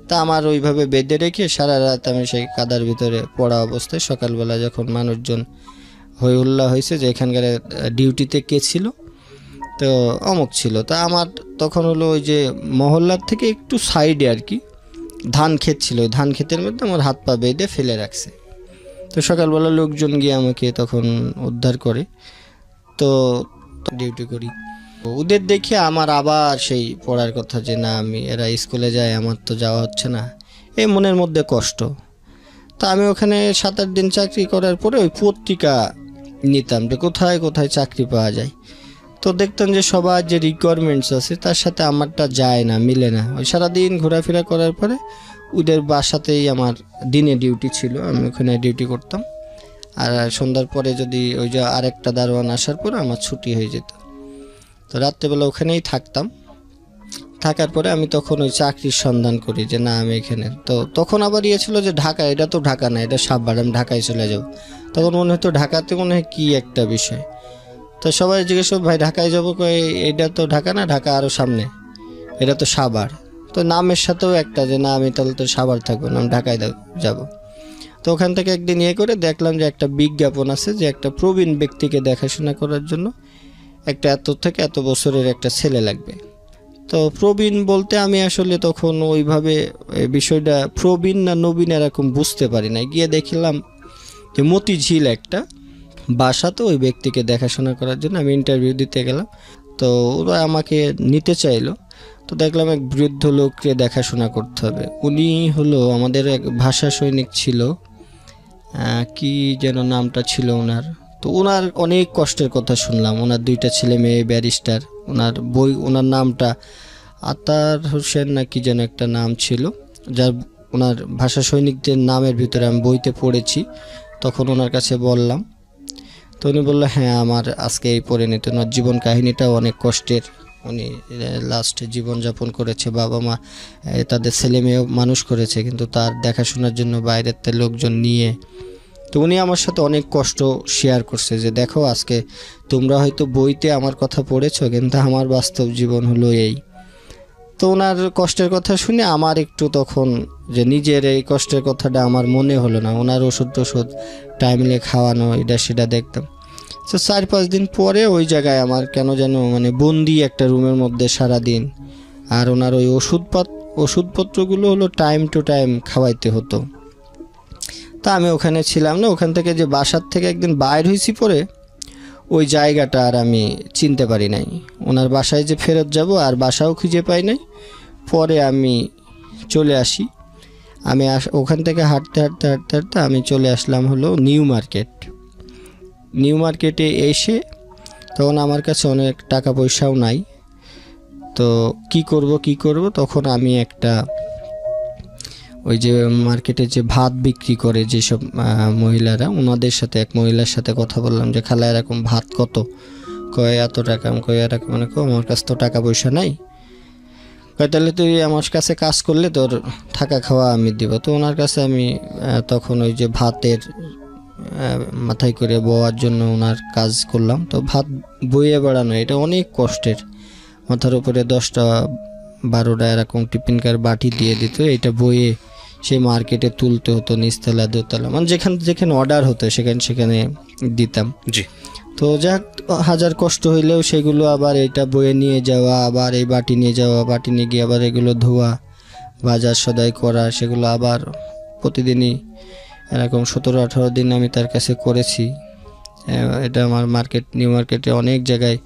তা আমার ওইভাবে বেঁধে রেখে সারা রাত আমি সেই কাদার ভিতরে পড়া অবস্থায়, সকালবেলা যখন মানুষজন হই হুল্লা হয়েছে যে এখানকার ডিউটিতে কে ছিল, তো অমুক ছিল। তা আমার তখন হলো ওই যে মহল্লার থেকে একটু সাইডে আর কি ধান ক্ষেত ছিল, ওই ধান ক্ষেতের মধ্যে আমার হাত পা বেঁধে ফেলে রাখছে। তো সকালবেলা লোকজন গিয়ে আমাকে তখন উদ্ধার করে। তো ডিউটি করি, ওদের দেখে আমার আবার সেই পড়ার কথা যে না আমি এরা স্কুলে যায়, আমার তো যাওয়া হচ্ছে না, এই মনের মধ্যে কষ্ট। তা আমি ওখানে 7-8 দিন চাকরি করার পরে ওই পত্রিকা নিতাম যে কোথায় কোথায় চাকরি পাওয়া যায়। তো দেখতাম যে সবার যে রিকোয়ারমেন্টস আছে তার সাথে আমারটা যায় না, মিলে না। ওই সারাদিন ঘোরাফেরা করার পরে ওদের বাসাতেই আমার দিনে ডিউটি ছিল, আমি ওখানে ডিউটি করতাম। আর সন্ধ্যার পরে যদি ওই যে আরেকটা দারোয়ান আসার পরে আমার ছুটি হয়ে যেত। তো রাত্রেবেলা ওখানেই থাকতাম। থাকার পরে আমি তখন ওই চাকরির সন্ধান করি যে না আমি এখানে, তো তখন আবার ইয়ে ছিল যে ঢাকা, এটা তো ঢাকা না, এটা সাভার, আমি ঢাকায় চলে যাব। তখন মনে হতো ঢাকাতে মনে হয় কী একটা বিষয়। তো সবাই জিজ্ঞেস করো ভাই ঢাকায় যাবো, এটা তো ঢাকা না, ঢাকা আরও সামনে, এটা তো সাভার। তো নামের সাথেও একটা যে না আমি তাহলে তো সাভার থাকবো না, আমি ঢাকায় যাব। তো ওখান থেকে একদিন ইয়ে করে দেখলাম যে একটা বিজ্ঞাপন আছে যে একটা প্রবীণ ব্যক্তিকে দেখাশোনা করার জন্য একটা এত থেকে এত বছরের একটা ছেলে লাগবে। তো প্রবীণ বলতে আমি আসলে তখন ওইভাবে বিষয়টা প্রবীণ না নবীন এরকম বুঝতে পারি না। গিয়ে দেখলাম যে মতিঝিল একটা বাসা, তো ওই ব্যক্তিকে দেখাশোনা করার জন্য আমি ইন্টারভিউ দিতে গেলাম। তো ওরা আমাকে নিতে চাইলো। তো দেখলাম এক বৃদ্ধ লোককে দেখাশোনা করতে হবে। উনি হলো আমাদের এক ভাষা সৈনিক ছিল, কি যেন নামটা ছিল ওনার। তো ওনার অনেক কষ্টের কথা শুনলাম, ওনার 2টা ছেলে মেয়ে ব্যারিস্টার, ওনার বই, ওনার নামটা আতার হোসেন না কি যেন একটা নাম ছিল, যার ওনার ভাষা সৈনিকদের নামের ভিতরে আমি বইতে পড়েছি। তখন ওনার কাছে বললাম, তো উনি বললো হ্যাঁ আমার আজকে এই পরিণতি। ওনার জীবন কাহিনীটাও অনেক কষ্টের, উনি লাস্টে জীবনযাপন করেছে, বাবা মা তাদের ছেলে মেয়েও মানুষ করেছে, কিন্তু তার দেখাশোনার জন্য বাইরের লোকজন নিয়ে। তো উনি আমার সাথে অনেক কষ্ট শেয়ার করছে যে দেখো আজকে তোমরা হয়তো বইতে আমার কথা পড়েছো, কিন্তু আমার বাস্তব জীবন হলো এই। তো ওনার কষ্টের কথা শুনে আমার একটু তখন যে নিজের এই কষ্টের কথাটা আমার মনে হলো না। ওনার ওষুধ টাইমলি খাওয়ানো, এটা সেটা দেখতাম। তো 4-5 দিন পরে ওই জায়গায় আমার কেন যেন মানে বন্দি একটা রুমের মধ্যে সারা দিন, আর ওনার ওই ওষুধপত্রগুলো হলো টাইম টু টাইম খাওয়াইতে হতো। তা আমি ওখানে ছিলাম না। ওখান থেকে যে বাসার থেকে একদিন বাইর হয়েছি পরে ওই জায়গাটা আর আমি চিনতে পারি নাই। ওনার বাসায় যে ফেরত যাব আর বাসাও খুঁজে পাই নাই। পরে আমি চলে আসি। আমি ওখান থেকে হাঁটতে হাঁটতে হাঁটতে হাঁটতে আমি চলে আসলাম হলো নিউ মার্কেট। নিউ মার্কেটে এসে তখন আমার কাছে অনেক টাকা পয়সাও নাই। তো কি করব তখন আমি একটা ওই যে মার্কেটে যে ভাত বিক্রি করে যেসব মহিলারা, ওনাদের সাথে এক মহিলার সাথে কথা বললাম যে খালা এরকম ভাত কত, কয় এত টাকা। আমি কয় এরকম, মানে আমার কাছে তো টাকা পয়সা নাই। কয় তাহলে তুই আমার কাছে কাজ করলে তোর থাকা খাওয়া আমি দিব। তো ওনার কাছে আমি তখন ওই যে ভাতের মাথায় করে বওয়ার জন্য ওনার কাজ করলাম। তো ভাত বইয়ে বেড়ানো এটা অনেক কষ্টের। মাথার উপরে 10টা 12টা এরকম টিফিনকার বাটি দিয়ে দিত, এটা বইয়ে সেই মার্কেটে তুলতে হতো, নিচতলা দোতলা, মানে যেখানে অর্ডার হতো সেখানে দিতাম। জি। তো যাক হাজার কষ্ট হইলেও সেগুলো আবার এটা বয়ে নিয়ে যাওয়া, আবার এই বাটি নিয়ে যাওয়া, বাটি নিয়ে গিয়ে আবার এগুলো ধোয়া, বাজার সদাই করা, সেগুলো আবার প্রতিদিনই এরকম 17-18 দিন আমি তার কাছে করেছি। এটা আমার নিউ মার্কেটে অনেক জায়গায়।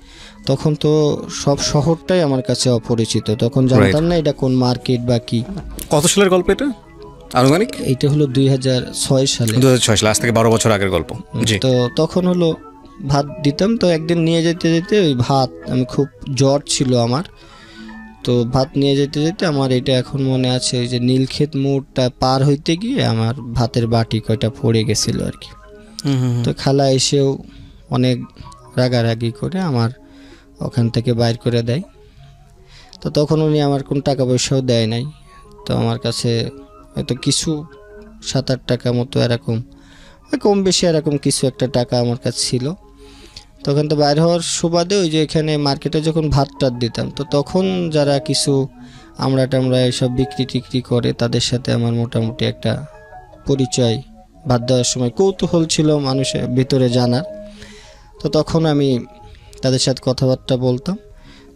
তখন তো সব শহরটাই আমার কাছে অপরিচিত, তখন জানতাম না এটা কোন মার্কেট বা কি। কত সালের গল্প এটা আনুমানিক? এইটা হলো 2006 সালে। 2006 সালে, আজ থেকে 12 বছর আগের গল্প। জি। তো তখন হলো ভাত দিতাম। তো একদিন নিয়ে যেতে যেতে ওই ভাত, আমি খুব জ্বর ছিল আমার, তো ভাত নিয়ে যেতে যেতে আমার এটা এখন মনে আছে, ওই যে নীলক্ষেত মোড়টা পার হইতে গিয়ে আমার ভাতের বাটি কয়টা পড়ে গেছিল আর কি। তো খালা এসেও অনেক রাগারাগি করে আমার ওখান থেকে বাইর করে দেয়। তো তখন উনি আমার কোন টাকা পয়সাও দেয় নাই। তো আমার কাছে হয়তো কিছু 7-8 টাকা মতো এরকম, কম বেশি এরকম কিছু একটা টাকা আমার কাছে ছিল। তখন তো বাইর হওয়ার সুবাদে ওই যে এখানে মার্কেটে যখন ভাত টাত দিতাম, তো তখন যারা কিছু আমরা এসব বিক্রি করে তাদের সাথে আমার মোটামুটি একটা পরিচয়, ভাত দেওয়ার সময় কৌতূহল ছিল মানুষের ভিতরে জানার। তো তখন আমি তাদের সাথে কথাবার্তা বলতাম।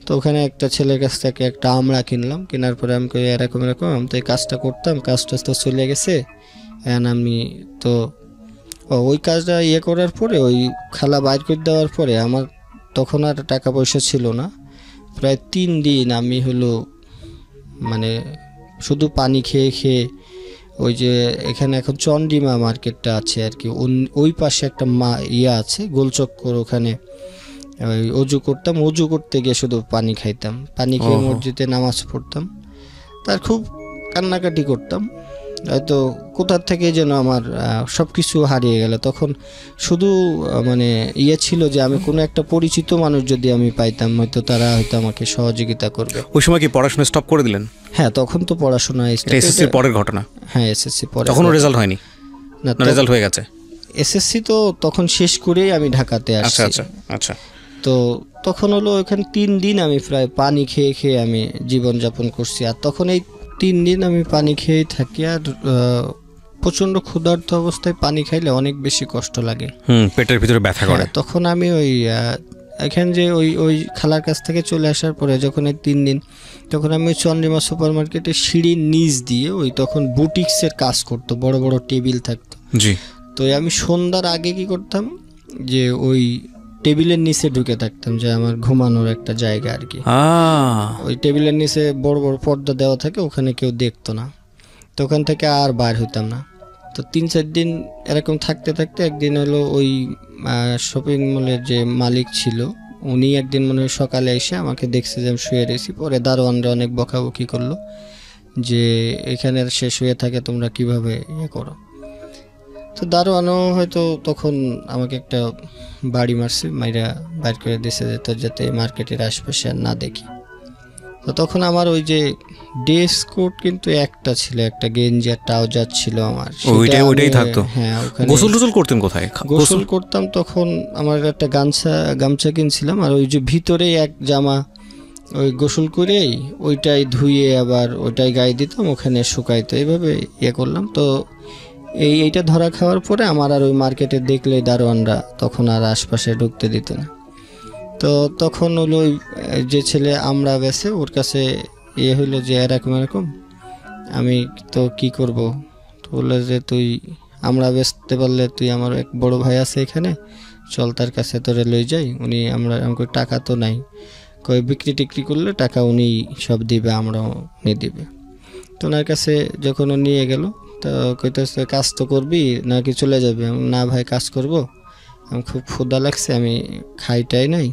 তো ওখানে একটা ছেলের কাছ থেকে একটা আমড়া কিনলাম। কেনার পরে আমি কই এরকম আমি তো এই কাজটা করতাম, কাজটা তো চলে গেছে। আমি তো ওই কাজটা করার পরে ওই খালা বাইর করে দেওয়ার পরে আমার তখন আর টাকা পয়সা ছিল না। প্রায় 3 দিন আমি হলো মানে শুধু পানি খেয়ে খেয়ে, ওই যে এখানে এখন চন্ডিমা মার্কেটটা আছে আর কি, ওই পাশে একটা আছে গোলচক্কর, ওখানে ওই অজু করতাম, অজু করতে গিয়ে শুধু পানি খাইতাম, পানি খেয়ে মসজিদে নামাজ পড়তাম। তার খুব কান্নাকাটি করতাম। হয়তো কোথার থেকে যেন আমার সব কিছু হারিয়ে গেল। তখন শুধু মানে ইয়ে ছিল যে আমি কোনো একটা পরিচিত মানুষ যদি আমি পাইতাম, হয়তো তারা হয়তো আমাকে সহযোগিতা করবে। ওই সময় কি পড়াশোনা স্টপ করে দিলেন? হ্যাঁ, তখন তো পড়াশোনা এসএসসির পরের ঘটনা? হ্যাঁ, এসএসসি পরে। তখনও রেজাল্ট হয়নি? না, রেজাল্ট হয়ে গেছে। এসএসসি তো তখন শেষ করেই আমি ঢাকাতে আসছি। আচ্ছা আচ্ছা আচ্ছা। তো তখন হলো ওখানে 3 দিন আমি প্রায় পানি খেয়ে খেয়ে আমি জীবনযাপন করছি। আর তখন এই 3 দিন আমি পানি খেয়েই থাকি। আর প্রচণ্ড ক্ষুধার্ত অবস্থায় পানি খাইলে অনেক বেশি কষ্ট লাগে, পেটের ভিতরে ব্যথা করে। তখন আমি ওই এখানে যে ওই খালার কাছ থেকে চলে আসার পরে যখন এই 3 দিন, তখন আমি ওই চন্দ্রিমা সুপার মার্কেটে সিঁড়ির নিচ দিয়ে ওই তখন বুটিক্সের কাজ করতো, বড় বড় টেবিল থাকতো। জি। তো আমি সন্ধ্যার আগে কি করতাম যে ওই টেবিলের নিচে ঢুকে থাকতাম, যে আমার ঘুমানোর একটা জায়গা আর কি। ওই টেবিলের নিচে বড় বড় পর্দা দেওয়া থাকে, ওখানে কেউ দেখতো না। তো ওখান থেকে আর বার হইতাম না। তো 3-4 দিন এরকম থাকতে থাকতে একদিন হলো ওই শপিং মলের যে মালিক ছিল উনি একদিন মনে হয় সকালে এসে আমাকে দেখছে যে আমি শুয়ে রয়েছি। পরে দারোয়ানরা অনেক বকাবকি করলো যে এখানে সে শুয়ে থাকে, তোমরা কিভাবে ইয়ে করো। তো দারোয়ানও হয়তো তখন আমাকে একটা বাড়ি মারছে, মাইরা বাইর করে দিয়েছে যে তোর যাতে মার্কেটের আশপাশে আর না দেখি। তো তখন আমার ওই যে ড্রেস কোড কিন্তু একটা ছিল, একটা গেঞ্জি আর ট্রাউজার ছিল আমার, ওইটাই থাকতো। হ্যাঁ, ওখানে গোসল টোসল করতেন কোথায়? গোসল করতাম তখন আমার একটা গামছা কিনছিলাম, আর ওই যে ভিতরে এক জামা ওই গোসল করেই ওইটাই ধুয়ে আবার ওইটাই গায়ে দিতাম, ওখানে শুকাইতো, এইভাবে ইয়ে করলাম। তো এইটা ধরা খাওয়ার পরে আমার আর ওই মার্কেটে দেখলে দারোয়ানরা তখন আর আশপাশে ঢুকতে দিত না। তো তখন হলো ওই যে ছেলে আমরা বেছে ওর কাছে ইয়ে হইলো যে এরকম এরকম, আমি তো কি করব। তো বললো যে তুই আমরা বেচতে পারলে তুই, আমার এক বড় ভাই আছে এখানে, চল তার কাছে তোরে লই যাই, উনি আমাকে টাকা তো নাই, কই বিক্রি টিক্রি করলে টাকা উনি সব দিবে, উনি দিবে। তো ওনার কাছে যখন ও নিয়ে গেল, তো কইতেছে কাজ তো করবি নাকি চলে যাবে? না ভাই, কাজ করব, আমি খুব ক্ষুধা লাগছে, আমি খাইটাই নাই।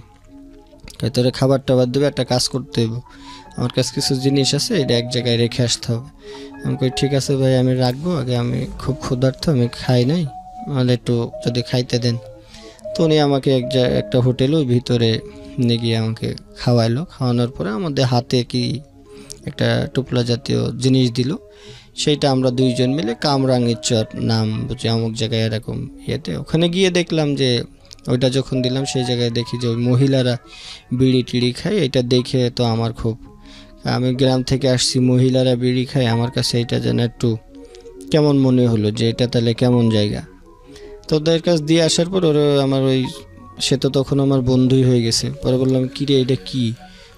তোরে খাবার টাবার দেবে, একটা কাজ করতে হবে, আমার কাছে কিছু জিনিস আছে, এটা এক জায়গায় রেখে আসতে হবে। আমি কই ঠিক আছে ভাই, আমি রাখবো, আগে আমি খুব ক্ষুধার্ত, আমি খাই নাই, নাহলে একটু যদি খাইতে দেন। তো উনি আমাকে একটা হোটেল ওই ভিতরে নিয়ে গিয়ে আমাকে খাওয়াইলো। খাওয়ানোর পরে আমাদের হাতে কি একটা টুপলা জাতীয় জিনিস দিল, সেইটা আমরা দুইজন মিলে কামরাঙ্গীর চর নাম বুঝে অমুক জায়গায় এরকম ইয়েতে ওখানে গিয়ে দেখলাম যে ওইটা যখন দিলাম সেই জায়গায় দেখি যে ওই মহিলারা বিড়ি টিড়ি খায়। এটা দেখে তো আমার খুব, আমি গ্রাম থেকে আসছি, মহিলারা বিড়ি খায়, আমার কাছে এটা যেন একটু কেমন মনে হলো যে এটা তাহলে কেমন জায়গা। তো ওদের কাছ দিয়ে আসার পর ওরা আমার ওই সে তো তখন আমার বন্ধুই হয়ে গেছে। পরে বললাম কী রে এটা কী?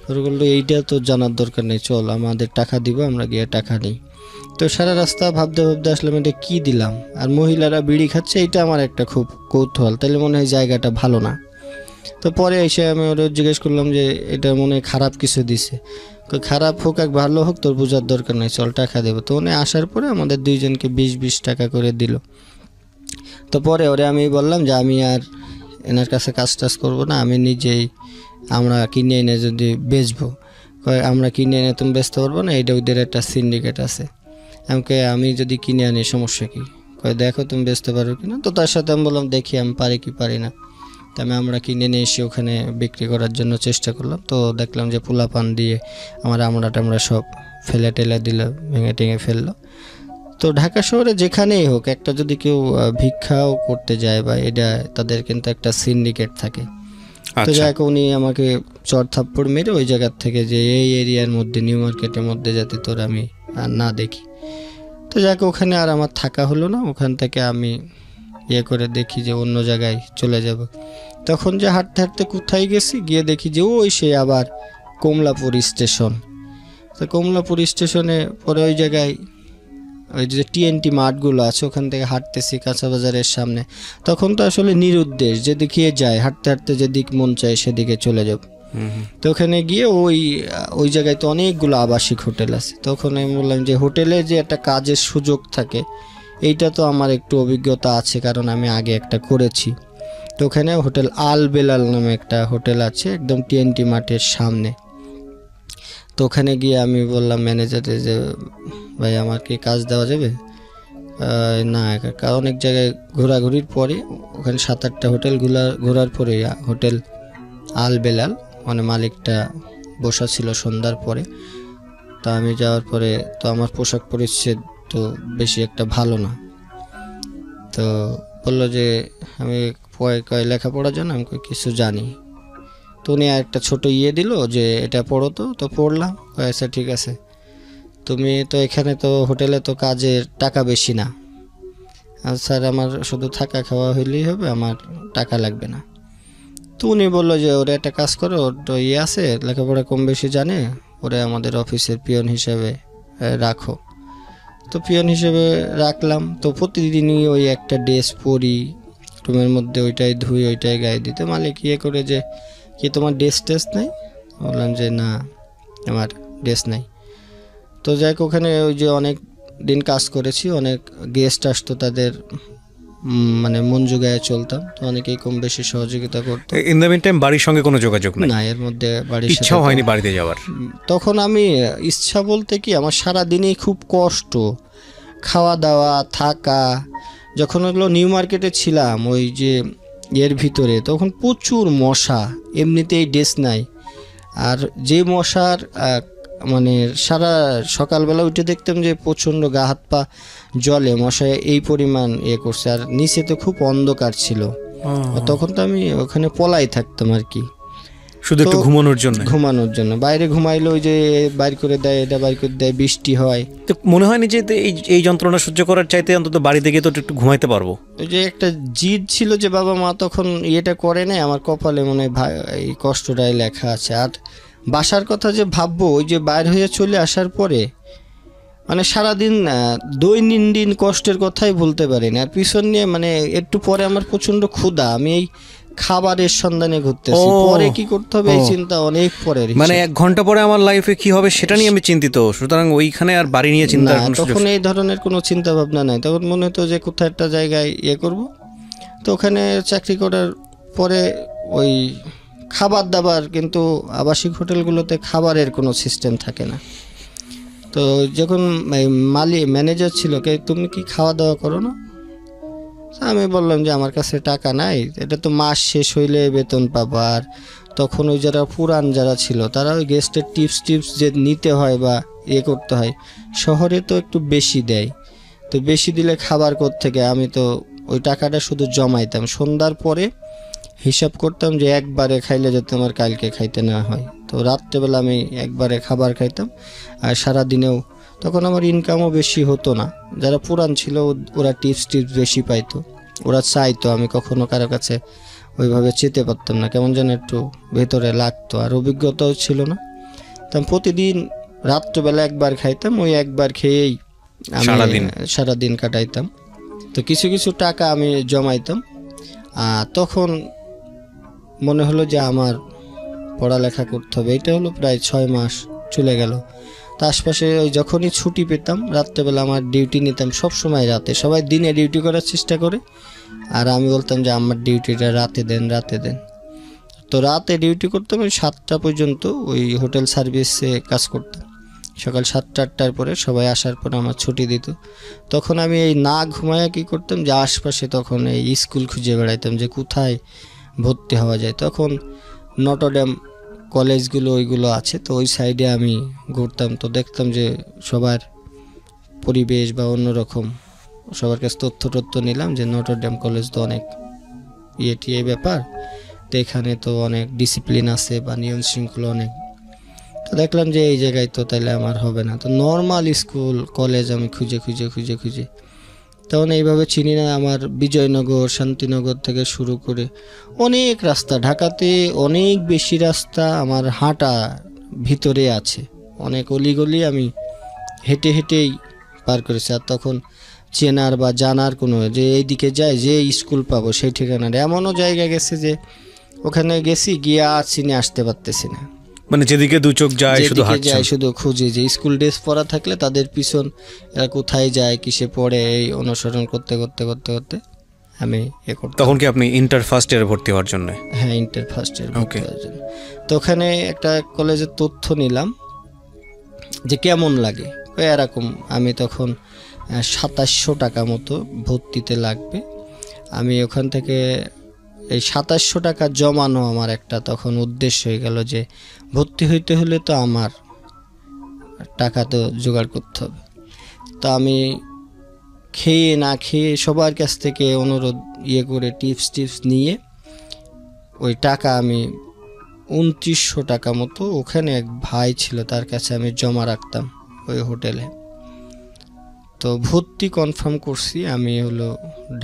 পরে বললো এইটা তো জানার দরকার নেই, চল আমাদের টাকা দিব, আমরা গিয়ে টাকা নিই। তো সারা রাস্তা ভাবতে ভাবতে আসলাম এটা কী দিলাম, আর মহিলারা বিড়ি খাচ্ছে, এইটা আমার একটা খুব কৌতূহল, তাহলে মনে হয় জায়গাটা ভালো না। তো পরে এসে আমি ওরা জিজ্ঞেস করলাম যে এটা মনে হয় খারাপ কিছু দিছে। খারাপ হোক আর ভালো হোক তোর বোঝার দরকার নেই, চল টাকা দেবো। তো উনি আসার পরে আমাদের দুইজনকে 20-20 টাকা করে দিল। তো পরে ওরে আমি বললাম যে আমি আর এনার কাছে কাজ টাজ করবো না, আমি নিজেই আমরা কিনে এনে যদি বেচবো। আমরা কিনে এনে তুমি বেচতে পারবো না, এটা ওদের একটা সিন্ডিকেট আছে। আমাকে আমি যদি কিনে আনি সমস্যা কী? দেখো তুমি বেচতে পারো কি না। তো তার সাথে আমি বললাম দেখি আমি পারি কি পারি না। তো আমরা কিনে নিয়ে এসে ওখানে বিক্রি করার জন্য চেষ্টা করলাম। তো দেখলাম যে পোলাপান দিয়ে আমরা টামড়া সব ফেলে টেলে দিল, ভেঙে টেঙে ফেললো। তো ঢাকা শহরে যেখানেই হোক, একটা যদি কেউ ভিক্ষাও করতে যায় বা এটা তাদের কিন্তু একটা সিন্ডিকেট থাকে। তো যাক উনি আমাকে চর থাপ্পড় মেরে ওই জায়গার থেকে যে এই এরিয়ার মধ্যে নিউ মার্কেটের মধ্যে যাতে তোর আমি আর না দেখি। তো যাক ওখানে আর আমার থাকা হলো না, ওখান থেকে আমি ইয়ে করে দেখি যে অন্য জায়গায় চলে যাব। তখন যে হাঁটতে হাঁটতে কোথায় গেছি, গিয়ে দেখি যে ওই সে আবার কমলাপুর স্টেশন। তো কমলাপুর স্টেশনে পরে ওই জায়গায় ওই যে টিএনটি মাঠগুলো আছে, ওখান থেকে হাঁটতেছি কাঁচা বাজারের সামনে। তখন তো আসলে নিরুদ্দেশ, যেদিকে যায় হাঁটতে হাঁটতে যেদিক মন চায় সেদিকে চলে যাব। তো ওখানে গিয়ে ওই জায়গায় তো অনেকগুলো আবাসিক হোটেল আছে। তখন আমি বললাম যে হোটেলে যে একটা কাজের সুযোগ থাকে, এইটা তো আমার একটু অভিজ্ঞতা আছে, কারণ আমি আগে একটা করেছি। তো ওখানে হোটেল আল বেলাল নামে একটা হোটেল আছে একদম টিএনটি মাঠের সামনে। তো ওখানে গিয়ে আমি বললাম ম্যানেজারে যে ভাই আমার কি কাজ দেওয়া যাবে? না কাকা, অনেক জায়গায় ঘোরাঘুরির পরে ওখানে 7-8টা হোটেল ঘোরার পরে হোটেল আল বেলাল মানে মালিকটা বসা ছিল সন্ধ্যার পরে। তা আমি যাওয়ার পরে তো আমার পোশাক পরিচ্ছদ তো বেশি একটা ভালো না, তো বললো যে আমি কয় লেখাপড়ার জন্য, আমি কিছু জানি। তো উনি একটা ছোট দিল যে এটা পড়ো, তো পড়লাম। আচ্ছা ঠিক আছে, তুমি তো এখানে তো হোটেলে তো কাজের টাকা বেশি না। আর স্যার আমার শুধু থাকা খাওয়া হইলেই হবে, আমার টাকা লাগবে না। তো উনি বললো যে ওরা একটা কাজ করো, ওর তো আছে লেখাপড়া কম বেশি জানে, ওরা আমাদের অফিসের পিয়ন হিসেবে রাখো। তো পিয়ন হিসেবে রাখলাম। তো প্রতিদিনই ওই একটা ড্রেস পরি, রুমের মধ্যে ওইটাই ধুই, ওইটাই গায়ে দিতে। মালিক করে যে কি তোমার ড্রেস নাই? বললাম যে না, আমার ড্রেস নাই। তো যাই হোক, ওখানে ওই যে অনেক দিন কাজ করেছি, অনেক গেস্ট আসতো, তাদের মানে মন জোগায় চলতাম। তো অনেকেই কম বেশি সহযোগিতা করতো। ইন দ্য মিন টাইম বাড়ির সঙ্গে কোনো যোগাযোগ নাই? না, এর মধ্যে বাড়ির ইচ্ছা হয়নি বাড়িতে যাওয়ার? তখন আমি ইচ্ছা বলতে কি, আমার সারা দিনই খুব কষ্ট, খাওয়া দাওয়া থাকা। যখন ওগুলো নিউ মার্কেটে ছিলাম ওই যে এর ভিতরে, তখন প্রচুর মশা, এমনিতেই ড্রেস নাই। আর যে মশার মানে সারা সকালবেলা উঠে দেখতাম যে প্রচণ্ড গা হাত পা জলে, মশায় এই পরিমাণ করছে। আর নিচে তো খুব অন্ধকার ছিল, তখন তো আমি ওখানে পলাই থাকতাম আর কি, শুধু একটু ঘুমানোর জন্য। বাইরে ঘুমাইলে ওই যে বাইর করে দেয়, এটা বাইর করে দেয়, বৃষ্টি হয়। তো মনে হয়নি যে এই যন্ত্রণা সহ্য করার চাইতে অন্তত বাড়িতে গিয়ে তো একটু ঘুমাইতে পারবো? ওই যে একটা জিদ ছিল যে বাবা মা তখন করে নাই, আমার কপালে মনে হয় এই কষ্টটাই লেখা আছে। আর বাসার কথা যে ভাববো, ওই যে বাইর হয়ে চলে আসার পরে মানে সারাদিন দৈনন্দিন কষ্টের কথাই বলতে পারি না। আর পিছন নিয়ে মানে একটু পরে আমার প্রচণ্ড ক্ষুধা, আমি এই খাবারের সন্ধানে ঘুরতেছি, পরে কি করতে হবে এই চিন্তা অনেক পরে। মানে 1 ঘন্টা পরে আমার লাইফে কি হবে সেটা নিয়ে আমি চিন্তিত, সুতরাং ওইখানে আর বাড়ি নিয়ে চিন্তা না, তখন এই ধরনের কোনো চিন্তা ভাবনা নাই। তখন মনে হতো যে কোথাও একটা জায়গায় করব। তো ওখানে চাকরি করার পরে ওই খাবার দাবার, কিন্তু আবাসিক হোটেলগুলোতে খাবারের কোনো সিস্টেম থাকে না। তো যখন ম্যানেজার ছিল, তুমি কি খাওয়া দাওয়া করো না? আমি বললাম যে আমার কাছে টাকা নাই, এটা তো মাস শেষ হইলে বেতন পাবো। আর তখন ওই যারা পুরান যারা ছিল, তারা ওই গেস্টের টিপস যে নিতে হয় বা করতে হয়, শহরে তো একটু বেশি দেয়। তো বেশি দিলে খাবার থেকে, আমি তো ওই টাকাটা শুধু জমাইতাম। সন্ধ্যার পরে হিসাব করতাম যে একবারে খাইলে যাতে আমার কালকে খাইতে না হয়। তো রাত্রেবেলা আমি একবারে খাবার খাইতাম। আর সারাদিনেও তখন আমার ইনকামও বেশি হতো না। যারা পুরান ছিল ওরা টিপস বেশি পাইতো, ওরা চাইতো। আমি কখনো কারো কাছে ওইভাবে চেতে পারতাম না, কেমন যেন একটু ভেতরে লাগতো। আর অভিজ্ঞতাও ছিল না। তো আমি প্রতিদিন রাত্রেবেলা একবার খাইতাম, ওই একবার খেয়েই আমি সারাদিন কাটাইতাম। তো কিছু কিছু টাকা আমি জমাইতাম। তখন মনে হলো যে আমার পড়ালেখা করতে হবে। এটা হলো প্রায় 6 মাস চলে গেল। তো আশপাশে ওই যখনই ছুটি পেতাম, রাত্রেবেলা আমার ডিউটি নিতাম সবসময় রাতে। সবাই দিনে ডিউটি করার চেষ্টা করে, আর আমি বলতাম যে আমার ডিউটিটা রাতে দেন। তো রাতে ডিউটি করতাম ওই 7টা পর্যন্ত, ওই হোটেল সার্ভিসে কাজ করতাম। সকাল 7টা-8টার পরে সবাই আসার পর আমার ছুটি দিত। তখন আমি এই না ঘুমায়া কী করতাম, যে আশপাশে তখন এই স্কুল খুঁজে বেড়াইতাম যে কোথায় ভর্তি হওয়া যায়। তখন নটরডেম কলেজগুলো ওইগুলো আছে, তো ওই সাইডে আমি ঘুরতাম। তো দেখতাম যে সবার পরিবেশ বা অন্যরকম, সবার কাছে তথ্য নিলাম যে নটরডেম কলেজ তো অনেক এই ব্যাপার, তো এখানে তো অনেক ডিসিপ্লিন আছে বা নিয়ম শৃঙ্খলা অনেক। তো দেখলাম যে এই জায়গায় তো তাহলে আমার হবে না। তো নর্মাল স্কুল কলেজ আমি খুঁজে তখন এইভাবে চিনি না। আমার বিজয়নগর, শান্তিনগর থেকে শুরু করে অনেক রাস্তা, ঢাকাতে অনেক বেশি রাস্তা আমার হাঁটা ভিতরে আছে, অনেক অলিগলি আমি হেঁটেই পার করেছি। আর তখন চেনার বা জানার কোনো যে এইদিকে যায় যে স্কুল পাবো সেই ঠিকানার এমনও জায়গা গেছে যে ওখানে গেছি গিয়ে আর চিনে আসতে পারতেছি না। মানে যেদিকে দু চোখ যায় শুধু খুঁজি যে স্কুল ড্রেস পরা থাকলে তাদের পিছন এরা কোথায় যায়, কিসে পড়ে, এই অনুসরণ করতে আমি করতাম। তখন কি আপনি ইন্টার ফার্স্ট ইয়ারে ভর্তি হওয়ার জন্য? হ্যাঁ, ইন্টার ফার্স্ট ইয়ার ভর্তি হওয়ার জন্য। তো ওখানে একটা কলেজের তথ্য নিলাম যে কেমন লাগে এরকম। আমি তখন 2700 টাকা মতো ভর্তিতে লাগবে। আমি ওখান থেকে এই 2700 টাকা জমানো আমার একটা তখন উদ্দেশ্য হয়ে গেল যে ভর্তি হইতে হলে তো আমার টাকা তো জোগাড় করতে হবে। তো আমি খেয়ে না খেয়ে সবার কাছ থেকে অনুরোধ করে টিপস নিয়ে ওই টাকা আমি 2900 টাকা মতো ওখানে এক ভাই ছিল তার কাছে আমি জমা রাখতাম ওই হোটেলে। তো ভর্তি কনফার্ম করছি আমি হলো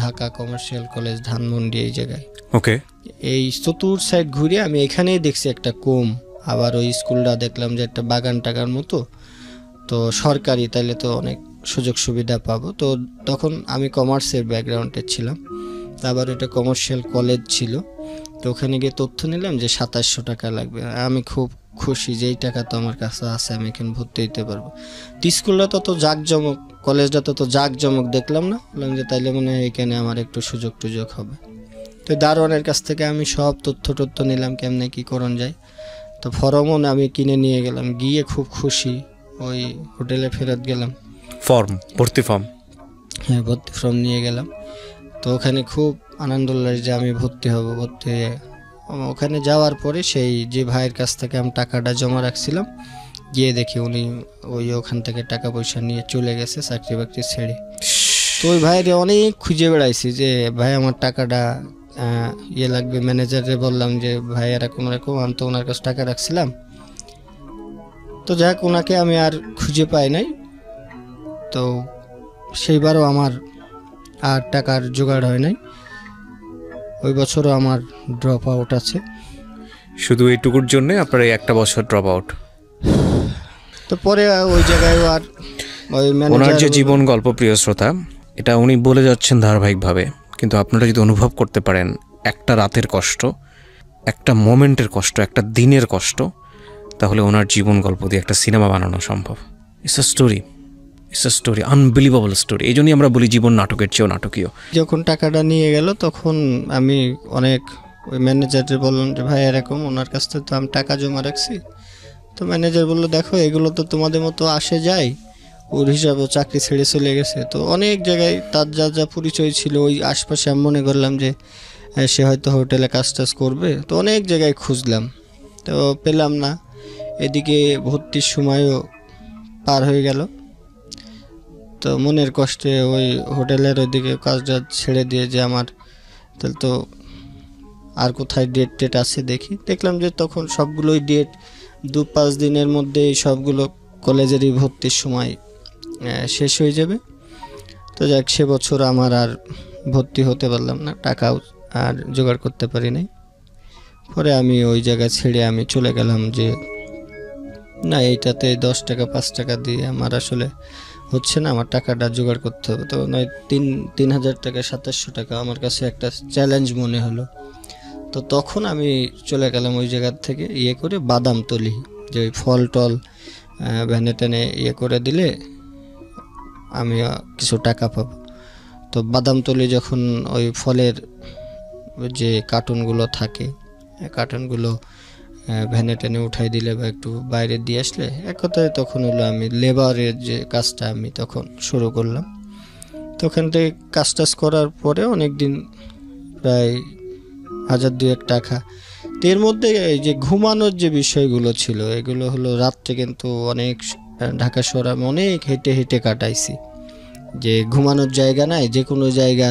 ঢাকা কমার্শিয়াল কলেজ ধানমন্ডি এই জায়গায়। ওকে। এই চতুর সাইড ঘুরে আমি এখানেই দেখছি একটা কম, আবার ওই স্কুলটা দেখলাম যে একটা বাগান টাগার মতো, তো সরকারি, তাইলে তো অনেক সুযোগ সুবিধা পাবো। তো তখন আমি কমার্সের ব্যাকগ্রাউন্ডে ছিলাম, আবার এটা কমার্শিয়াল কলেজ ছিল। তো ওখানে গিয়ে তথ্য নিলাম যে 2700 টাকা লাগবে। আমি খুব খুশি যে এই টাকা তো আমার কাছে আছে, আমি এখানে ভর্তি হইতে পারবো। তো স্কুলটা তত জাঁকজমক, কলেজটা তত জাঁকজমক দেখলাম না, বললাম যে তাইলে মনে হয় এখানে আমার একটু সুযোগ টুযোগ হবে। তো দারোয়ানের কাছ থেকে আমি সব তথ্য নিলাম কেমনে কি করণ যায়। তো ফর্মও আমি কিনে নিয়ে গেলাম, গিয়ে খুব খুশি ওই হোটেলে ফেরত গেলাম, ভর্তি ফর্ম, হ্যাঁ ভর্তি ফর্ম নিয়ে গেলাম। তো ওখানে খুব আনন্দ লাগে যে আমি ভর্তি হব। ভর্তি হয়ে ওখানে যাওয়ার পরে সেই যে ভাইয়ের কাছ থেকে আমি টাকাটা জমা রাখছিলাম, গিয়ে দেখি উনি ওখান থেকে টাকা পয়সা নিয়ে চলে গেছে চাকরি বাকরি ছেড়ে। তো ওই ভাইয়ের অনেক খুঁজে বেড়াইছি যে ভাই আমার টাকাটা লাগবে। ম্যানেজারে বললাম যে ভাই এরকম আমি তো ওনার কাছে টাকা রাখছিলাম। তো যাক, ওনাকে আমি আর খুঁজে পাই নাই। তো সেইবারও আমার আর টাকার জোগাড় হয় নাই, ওই বছরও আমার ড্রপ আউট আছে। শুধু এইটুকুর জন্য আপনার এই একটা বছর ড্রপ আউট। তো পরে ওই জায়গায় আর ওই ওনার যে জীবন গল্প, প্রিয় শ্রোতা, এটা উনি বলে যাচ্ছেন ধারাবাহিকভাবে, কিন্তু আপনারা যদি অনুভব করতে পারেন একটা রাতের কষ্ট, একটা মোমেন্টের কষ্ট, একটা দিনের কষ্ট, তাহলে ওনার জীবন গল্প দিয়ে একটা সিনেমা বানানো সম্ভব। It's a story, unbelievable story. এই জন্যই আমরা বলি জীবন নাটকের চেয়েও নাটকীয়। যখন টাকাটা নিয়ে গেল তখন আমি অনেক ওই ম্যানেজারদের বললাম যে ভাই এরকম, ওনার কাছ থেকে তো আমি টাকা জমা রাখছি। তো ম্যানেজার বললো দেখো এগুলো তো তোমাদের মতো আসে যায়, ওর হিসাবে চাকরি ছেড়ে চলে গেছে। তো অনেক জায়গায় তার যা পরিচয় ছিল ওই আশপাশে আমি মনে করলাম যে সে হয়তো হোটেলে কাজ টাজ করবে। তো অনেক জায়গায় খুঁজলাম, তো পেলাম না। এদিকে ভর্তির সময়ও পার হয়ে গেল। তো মনের কষ্টে ওই হোটেলের ওইদিকে কাজটা ছেড়ে দিয়ে যে আমার তাহলে তো আর কোথায় ডেট আছে দেখলাম যে তখন সবগুলোই ডেট 2-5 দিনের মধ্যে সবগুলো কলেজেরই ভর্তির সময় শেষ হয়ে যাবে। তো যাক, সে বছর আমার আর ভর্তি হতে পারলাম না, টাকাও আর জোগাড় করতে পারি নাই। পরে আমি ওই জায়গা ছেড়ে আমি চলে গেলাম যে না, এইটাতে 10 টাকা 5 টাকা দিয়ে আমার আসলে হচ্ছে না, আমার টাকাটা জোগাড় করতে হবে। তো নয় 3,000 টাকা 2700 টাকা আমার কাছে একটা চ্যালেঞ্জ মনে হলো। তো তখন আমি চলে গেলাম ওই জায়গার থেকে করে বাদামতলি, যে ওই ফল টল ভ্যানে টেনে করে দিলে আমি কিছু টাকা পাবো। তো বাদামতলি যখন ওই ফলের যে কার্টুনগুলো থাকে, কার্টুনগুলো ভ্যানে টেনে উঠাই দিলে বা একটু বাইরে দিয়ে আসলে, এক কথায় তখন হলো আমি লেবারের যে কাজটা আমি তখন শুরু করলাম। তো ওখান থেকে কাজ টাজ করার পরে অনেক দিন, প্রায় 1,000-2,000 টাকা। তো এর মধ্যে এই যে ঘুমানোর যে বিষয়গুলো ছিল, এগুলো হলো রাত্রে কিন্তু অনেক ঢাকা শহরে আমি অনেক হেঁটে কাটাইছি। যে ঘুমানোর জায়গা নাই, যে কোনো জায়গা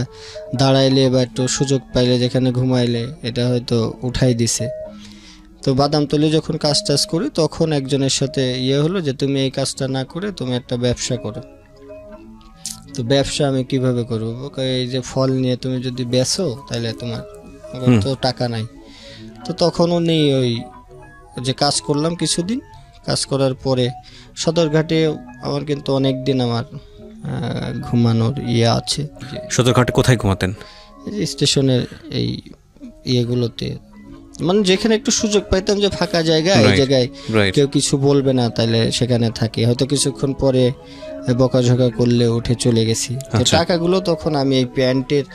দাঁড়াইলে বা একটু সুযোগ পাইলে যেখানে ঘুমাইলে এটা হয়তো উঠাই দিছে। তো বাদামতলি যখন কাজ টাজ করি তখন একজনের সাথে হলো যে তুমি এই কাজটা না করে তুমি একটা ব্যবসা করো। তো ব্যবসা আমি কিভাবে করবো? এই যে ফল নিয়ে তুমি যদি বেচো তাহলে তোমার তো টাকা নাই। তো তখন উনি ওই যে কাজ করলাম কিছুদিন, কাজ করার পরে সদরঘাটে আমার কিন্তু অনেক দিন আমার ঘুমানোর আছে। সদরঘাটে কোথায় ঘুমাতেন? স্টেশনের এই ইয়েগুলোতে, মানে যেখানে একটু সুযোগ পাইতাম যে ফাঁকা জায়গা, এই জায়গায় কেউ কিছু বলবে না, তাহলে সেখানে থাকি। হয়তো কিছুক্ষণ পরে বকাঝকা করলে উঠে চলে গেছি। তো টাকাগুলো তখন আমি এই প্যান্টের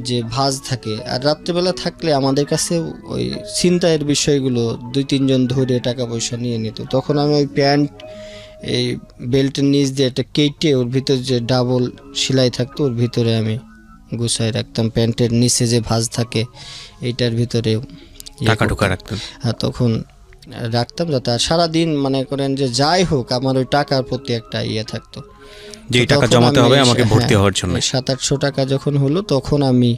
যে ভাঁজ থাকে, আর রাত্রেবেলা থাকলে আমাদের কাছে ওই ছিনতাইয়ের বিষয়গুলো 2-3 জন ধরে টাকা পয়সা নিয়ে নিত। তখন আমি ওই প্যান্ট এই বেল্টের নিচ দিয়ে একটা কেটে ওর ভিতরে যে ডাবল সেলাই থাকতো ওর ভিতরে আমি গুছাই রাখতাম, প্যান্টের নিচে যে ভাঁজ থাকে এইটার ভিতরে টাকা ঢোকা রাখতেন। হ্যাঁ, তখন রাখতাম যাতে আর সারাদিন মনে করেন যে যাই হোক আমার ওই টাকার প্রতি একটা থাকতো, যে টাকা জমাতে হবে আমাকে ভর্তি হওয়ার জন্য। 700-800 টাকা যখন হলো তখন আমি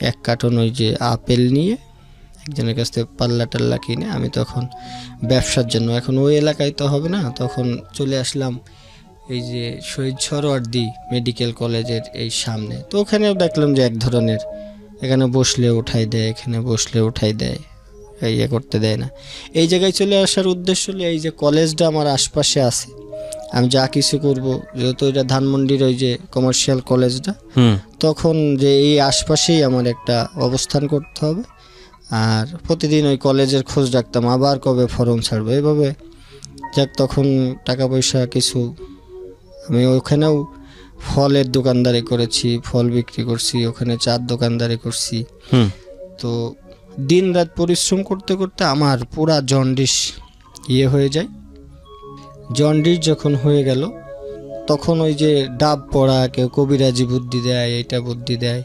1 কার্টন ওই যে আপেল নিয়ে একজনের কাছ থেকে পাল্লা টাল্লা কিনে আমি তখন ব্যবসার জন্য, এখন ওই এলাকায় তো হবে না, তখন চলে আসলাম এই যে শহীদ সরোয়ার্দী মেডিকেল কলেজের এই সামনে। তো ওখানেও দেখলাম যে এক ধরনের, এখানে বসলে উঠাই দেয়, এখানে বসলে উঠাই দেয়, করতে দেয় না। এই জায়গায় চলে আসার উদ্দেশ্য হলো এই যে কলেজটা আমার আশপাশে আছে, আমি যা কিছু করব, যেহেতু এটা ধানমন্ডির ওই যে কমার্শিয়াল কলেজটা, তখন যে এই আশপাশেই আমার একটা অবস্থান করতে হবে, আর প্রতিদিন ওই কলেজের খোঁজ রাখতাম, আবার কবে ফর্ম ছাড়বো, এভাবে যাক তখন টাকা পয়সা কিছু, আমি ওখানেও ফলের দোকানদারি করেছি, ফল বিক্রি করছি, ওখানে চার দোকানদারি করছি। তো দিন রাত পরিশ্রম করতে করতে আমার পুরা জন্ডিস হয়ে যায়। জন্ডিস যখন হয়ে গেল তখন ওই যে ডাব পড়া, কেউ কবিরাজি বুদ্ধি দেয়, এইটা বুদ্ধি দেয়,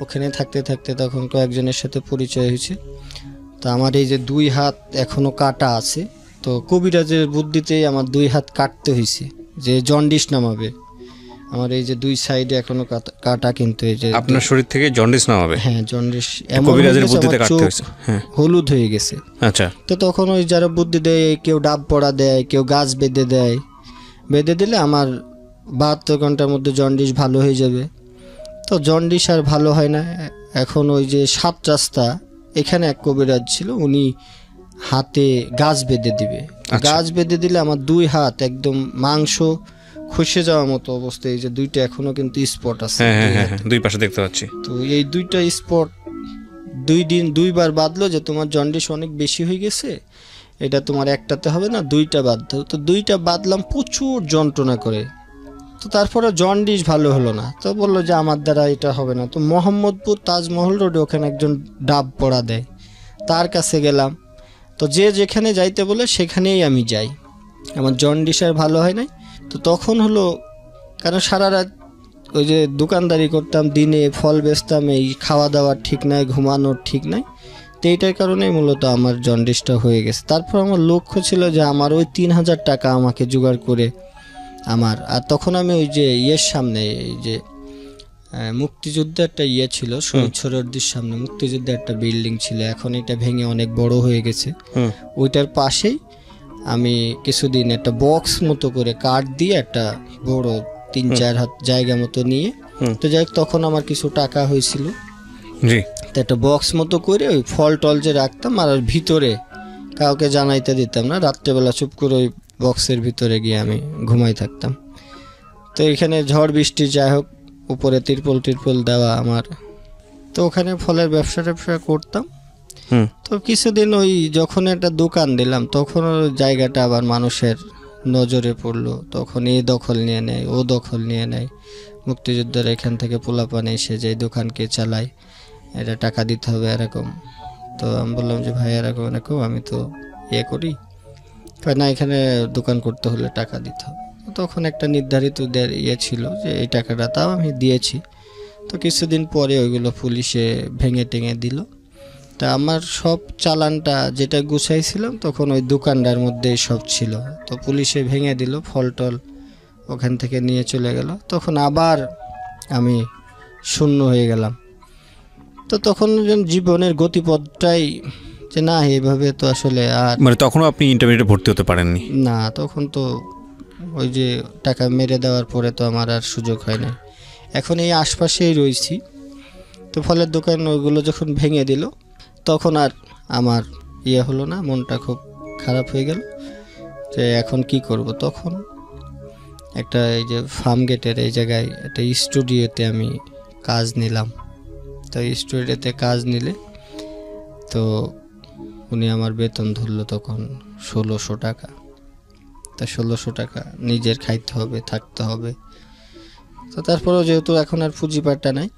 ওখানে থাকতে থাকতে তখন কয়েকজনের সাথে পরিচয় হয়েছে। তো আমার এই যে 2 হাত এখনো কাটা আছে, তো কবিরাজের বুদ্ধিতেই আমার 2 হাত কাটতে হয়েছে যে জন্ডিস নামাবে। আমার এই যে 2 সাইডে এখনো কাটা, কিন্তু এই যে আপনার শরীর থেকে জন্ডিস নামাবে। হ্যাঁ, জন্ডিস কবিরাজের বুদ্ধিতে কাটতে হয়েছে। হ্যাঁ, হলুদ হয়ে গেছে। আচ্ছা। তো তখন ওই যারা বুদ্ধি দেয়, কেউ ডাব পড়া দেয়, কেউ গাছ বেঁধে দেয়, বেঁধে দিলে আমার 72 ঘন্টার মধ্যে জন্ডিস ভালো হয়ে যাবে। তো জন্ডিস আর ভালো হয় না। এখন ওই যে 7 রাস্তা এখানে এক কবিরাজ ছিল, উনি হাতে গাছ বেঁধে দিবে। গাছ বেঁধে দিলে আমার 2 হাত একদম মাংস খসে যাওয়ার মতো অবস্থা। এই যে 2টা এখনো কিন্তু স্পট আছে, হ্যাঁ, 2 পাশে দেখতে পাচ্ছি। তো এই 2টা স্পট 2 বার বাঁধলো যে তোমার জন্ডিস অনেক বেশি হয়ে গেছে, এটা তোমার একটাতে হবে না, 2টা বাঁধতে হবে। তো 2টা বাঁধলাম, প্রচুর যন্ত্রণা করে। তো তারপরে জন্ডিস ভালো হলো না, তো বললো যে আমার দ্বারা এটা হবে না। তো মোহাম্মদপুর তাজমহল রোডে ওখানে একজন ডাব পড়া দেয়, তার কাছে গেলাম। তো যে যেখানে যাইতে বলে সেখানেই আমি যাই, আমার জন্ডিস আর ভালো হয় নাই। তো তখন হলো, কারণ সারা রাত ওই যে দোকানদারি করতাম, দিনে ফল বেচতাম, এই খাওয়া দাওয়ার ঠিক নাই, ঘুমানোর ঠিক নাই, তো এইটার কারণেই মূলত আমার জন্ডিসটা হয়ে গেছে। তারপর আমার লক্ষ্য ছিল যে আমার ওই 3000 টাকা আমাকে জোগাড় করে আমার, আর তখন আমি ওই যে সামনে এই যে মুক্তিযুদ্ধ একটা ছিল, শহীদ সরোয়ার্দীর সামনে মুক্তিযুদ্ধ একটা বিল্ডিং ছিল, এখন এটা ভেঙে অনেক বড় হয়ে গেছে। ওইটার পাশেই আমি কিছুদিন একটা বক্স মতো করে কাঠ দিয়ে একটা বড় 3-4 হাত জায়গা মতো নিয়ে, তো যাই হোক তখন আমার কিছু টাকা হয়েছিল, তো একটা বক্স মতো করে ওই ফল টল যে রাখতাম, আর ভিতরে কাউকে জানাইতে দিতাম না, রাত্রেবেলা চুপ করে ওই বক্সের ভিতরে গিয়ে আমি ঘুমাই থাকতাম। তো এখানে ঝড় বৃষ্টি যাই হোক, উপরে তিরপল দেওয়া আমার, তো ওখানে ফলের ব্যবসা করতাম। তো কিছুদিন ওই যখন একটা দোকান দিলাম তখন জায়গাটা আবার মানুষের নজরে পড়লো, তখন এই দখল নিয়ে নেয়, ও দখল নিয়ে নেয়, মুক্তিযোদ্ধারা এখান থেকে পোলাপান এসে যে দোকানকে চালায়, এটা টাকা দিতে হবে এরকম। তো আমি বললাম যে ভাই এরকম আমি তো করি না, এখানে দোকান করতে হলে টাকা দিতে হবে। তখন একটা নির্ধারিত ছিল যে এই টাকাটা, তাও আমি দিয়েছি। তো কিছুদিন পরে ওইগুলো পুলিশে ভেঙে টেঙে দিল। তা আমার সব চালানটা যেটা গুছাইছিলাম তখন ওই দোকানটার মধ্যেই সব ছিল, তো পুলিশে ভেঙে দিল, ফল টল ওখান থেকে নিয়ে চলে গেল। তখন আবার আমি শূন্য হয়ে গেলাম। তো তখন জীবনের গতিপথটাই যে না, এইভাবে তো আসলে আর, মানে তখনও আপনি ইন্টারমিডিয়েটে ভর্তি হতে পারেননি? না, তখন তো ওই যে টাকা মেরে দেওয়ার পরে তো আমার আর সুযোগ হয় না। এখন এই আশপাশেই রয়েছি। তো ফলের দোকান ওইগুলো যখন ভেঙে দিল তখন আর আমার হলো না, মনটা খুব খারাপ হয়ে গেল যে এখন কি করব। তখন একটা এই যে ফার্ম গেটের এই জায়গায় একটা স্টুডিওতে আমি কাজ নিলাম। তো স্টুডিওতে কাজ নিলে তো উনি আমার বেতন ধরলো তখন 1600 টাকা। তা 1600 টাকা নিজের খাইতে হবে, থাকতে হবে। তো তারপরেও যেহেতু এখন আর পুঁজিপাটা নাই,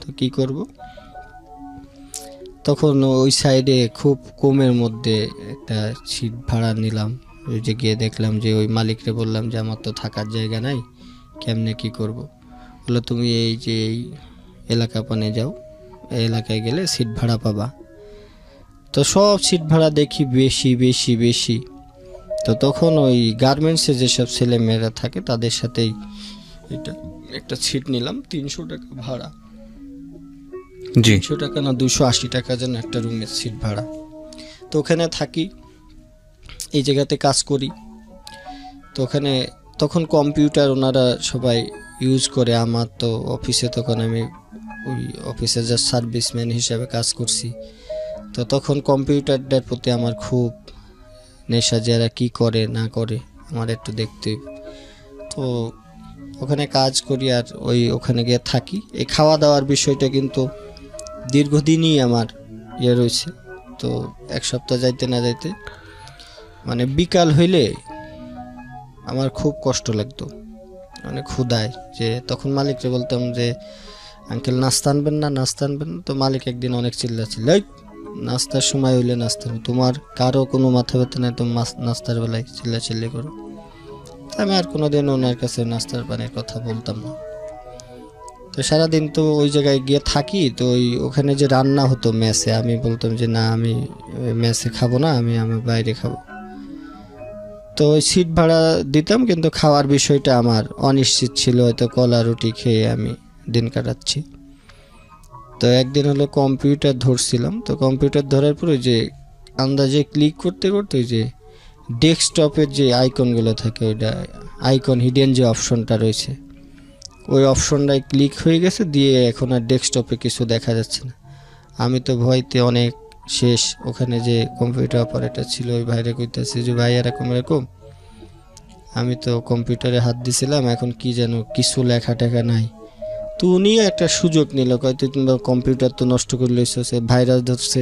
তো কি করব, তখন ওই সাইডে খুব কমের মধ্যে একটা সিট ভাড়া নিলাম, ওই যে গিয়ে দেখলাম যে ওই মালিকরে বললাম যে আমার তো থাকার জায়গা নাই, কেমনে কি করব। বললো তুমি এই যে এই এলাকা পানে যাও, এই এলাকায় গেলে সিট ভাড়া পাবা। তো সব সিট ভাড়া দেখি বেশি বেশি বেশি। তো তখন ওই গার্মেন্টসে যেসব ছেলেমেয়েরা থাকে তাদের সাথেই এটা একটা সিট নিলাম, 300 টাকা ভাড়া। জি 300 টাকা না 280 টাকা যেন একটা রুমের সিট ভাড়া। তো ওখানে থাকি, এই জায়গাতে কাজ করি। তো ওখানে তখন কম্পিউটার ওনারা সবাই ইউজ করে। আমার তো অফিসে তখন আমি ওই অফিসে যা সার্ভিসম্যান হিসাবে কাজ করছি। তো তখন কম্পিউটারটার প্রতি আমার খুব নেশা, যারা কি করে না করে আমার একটু দেখতে। তো ওখানে কাজ করি আর ওখানে গিয়ে থাকি। এই খাওয়া দাওয়ার বিষয়টা কিন্তু দীর্ঘদিনই আমার রয়েছে। তো এক সপ্তাহ যাইতে না যাইতে মানে বিকাল হইলে আমার খুব কষ্ট লাগতো, মানে ক্ষুধায়। যে তখন মালিককে বলতাম যে আঙ্কেল নাস্তা আনবেন না, নাস্তা আনবেন না। তো মালিক একদিন অনেক চিল্লাছিল, এই নাস্তার সময় হইলে নাস্তা, তোমার কারো কোনো মাথা ব্যথা নেই, তুমি নাস্তার বেলায় চিল্লাচিল্লি করো। আমি আর কোনোদিন ওনার কাছে নাস্তার পানির কথা বলতাম না। তো সারাদিন তো ওই জায়গায় গিয়ে থাকি। তো ওখানে যে রান্না হতো মেসে, আমি বলতাম যে না আমি মেসে খাবো না, আমি বাইরে খাবো। তো ওই সিট ভাড়া দিতাম, কিন্তু খাওয়ার বিষয়টা আমার অনিশ্চিত ছিল, হয়তো কলা রুটি খেয়ে আমি দিন কাটাচ্ছি। তো একদিন হলো কম্পিউটার ধরছিলাম। তো কম্পিউটার ধরার পরে যে আন্দাজে ক্লিক করতে করতে যে ডেস্কটপের যে আইকনগুলো থাকে, ওইটা আইকন হিডেন যে অপশনটা রয়েছে, ওই অপশনটায় ক্লিক হয়ে গেছে, দিয়ে এখন আর ডেস্কটপে কিছু দেখা যাচ্ছে না। আমি তো ভয়তে অনেক শেষ। ওখানে যে কম্পিউটার অপারেটর ছিল ওই ভাইরে কইতেছে যে ভাই এরকম এরকম, আমি তো কম্পিউটারে হাত দিছিলাম, এখন কি যেন কিছু লেখা টেখা নাই। তো উনিও একটা সুযোগ নিল, কয় তুই কম্পিউটার তো নষ্ট করে লইছস, ভাইরাস ধরছে,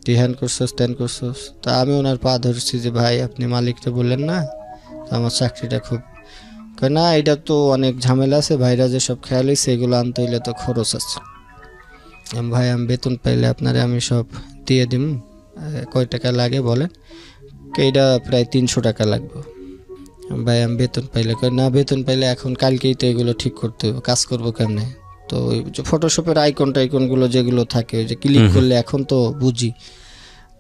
তুই হ্যান করছস ত্যান করছস। তা আমি ওনার পা ধরছি যে ভাই আপনি মালিকটা বললেন না, তো আমার চাকরিটা খুব, না এটা তো অনেক ঝামেলা আছে, ভাইরাস যেসব খেয়াল হয়েছে এগুলো আনতে হইলে তো খরচ আছে। ভাই আমি বেতন পাইলে আপনারে আমি সব দিয়ে দিম, কয় টাকা লাগে বলেন। এইটা প্রায় 300 টাকা লাগবে। ভাই আমি বেতন পাইলে, না বেতন পাইলে এখন কালকেই তো এগুলো ঠিক করতে হবে, কাজ করবো কেমনে। তো ওই যে ফটোশপের আইকনগুলো যেগুলো থাকে, ওই যে ক্লিক করলে এখন তো বুঝি,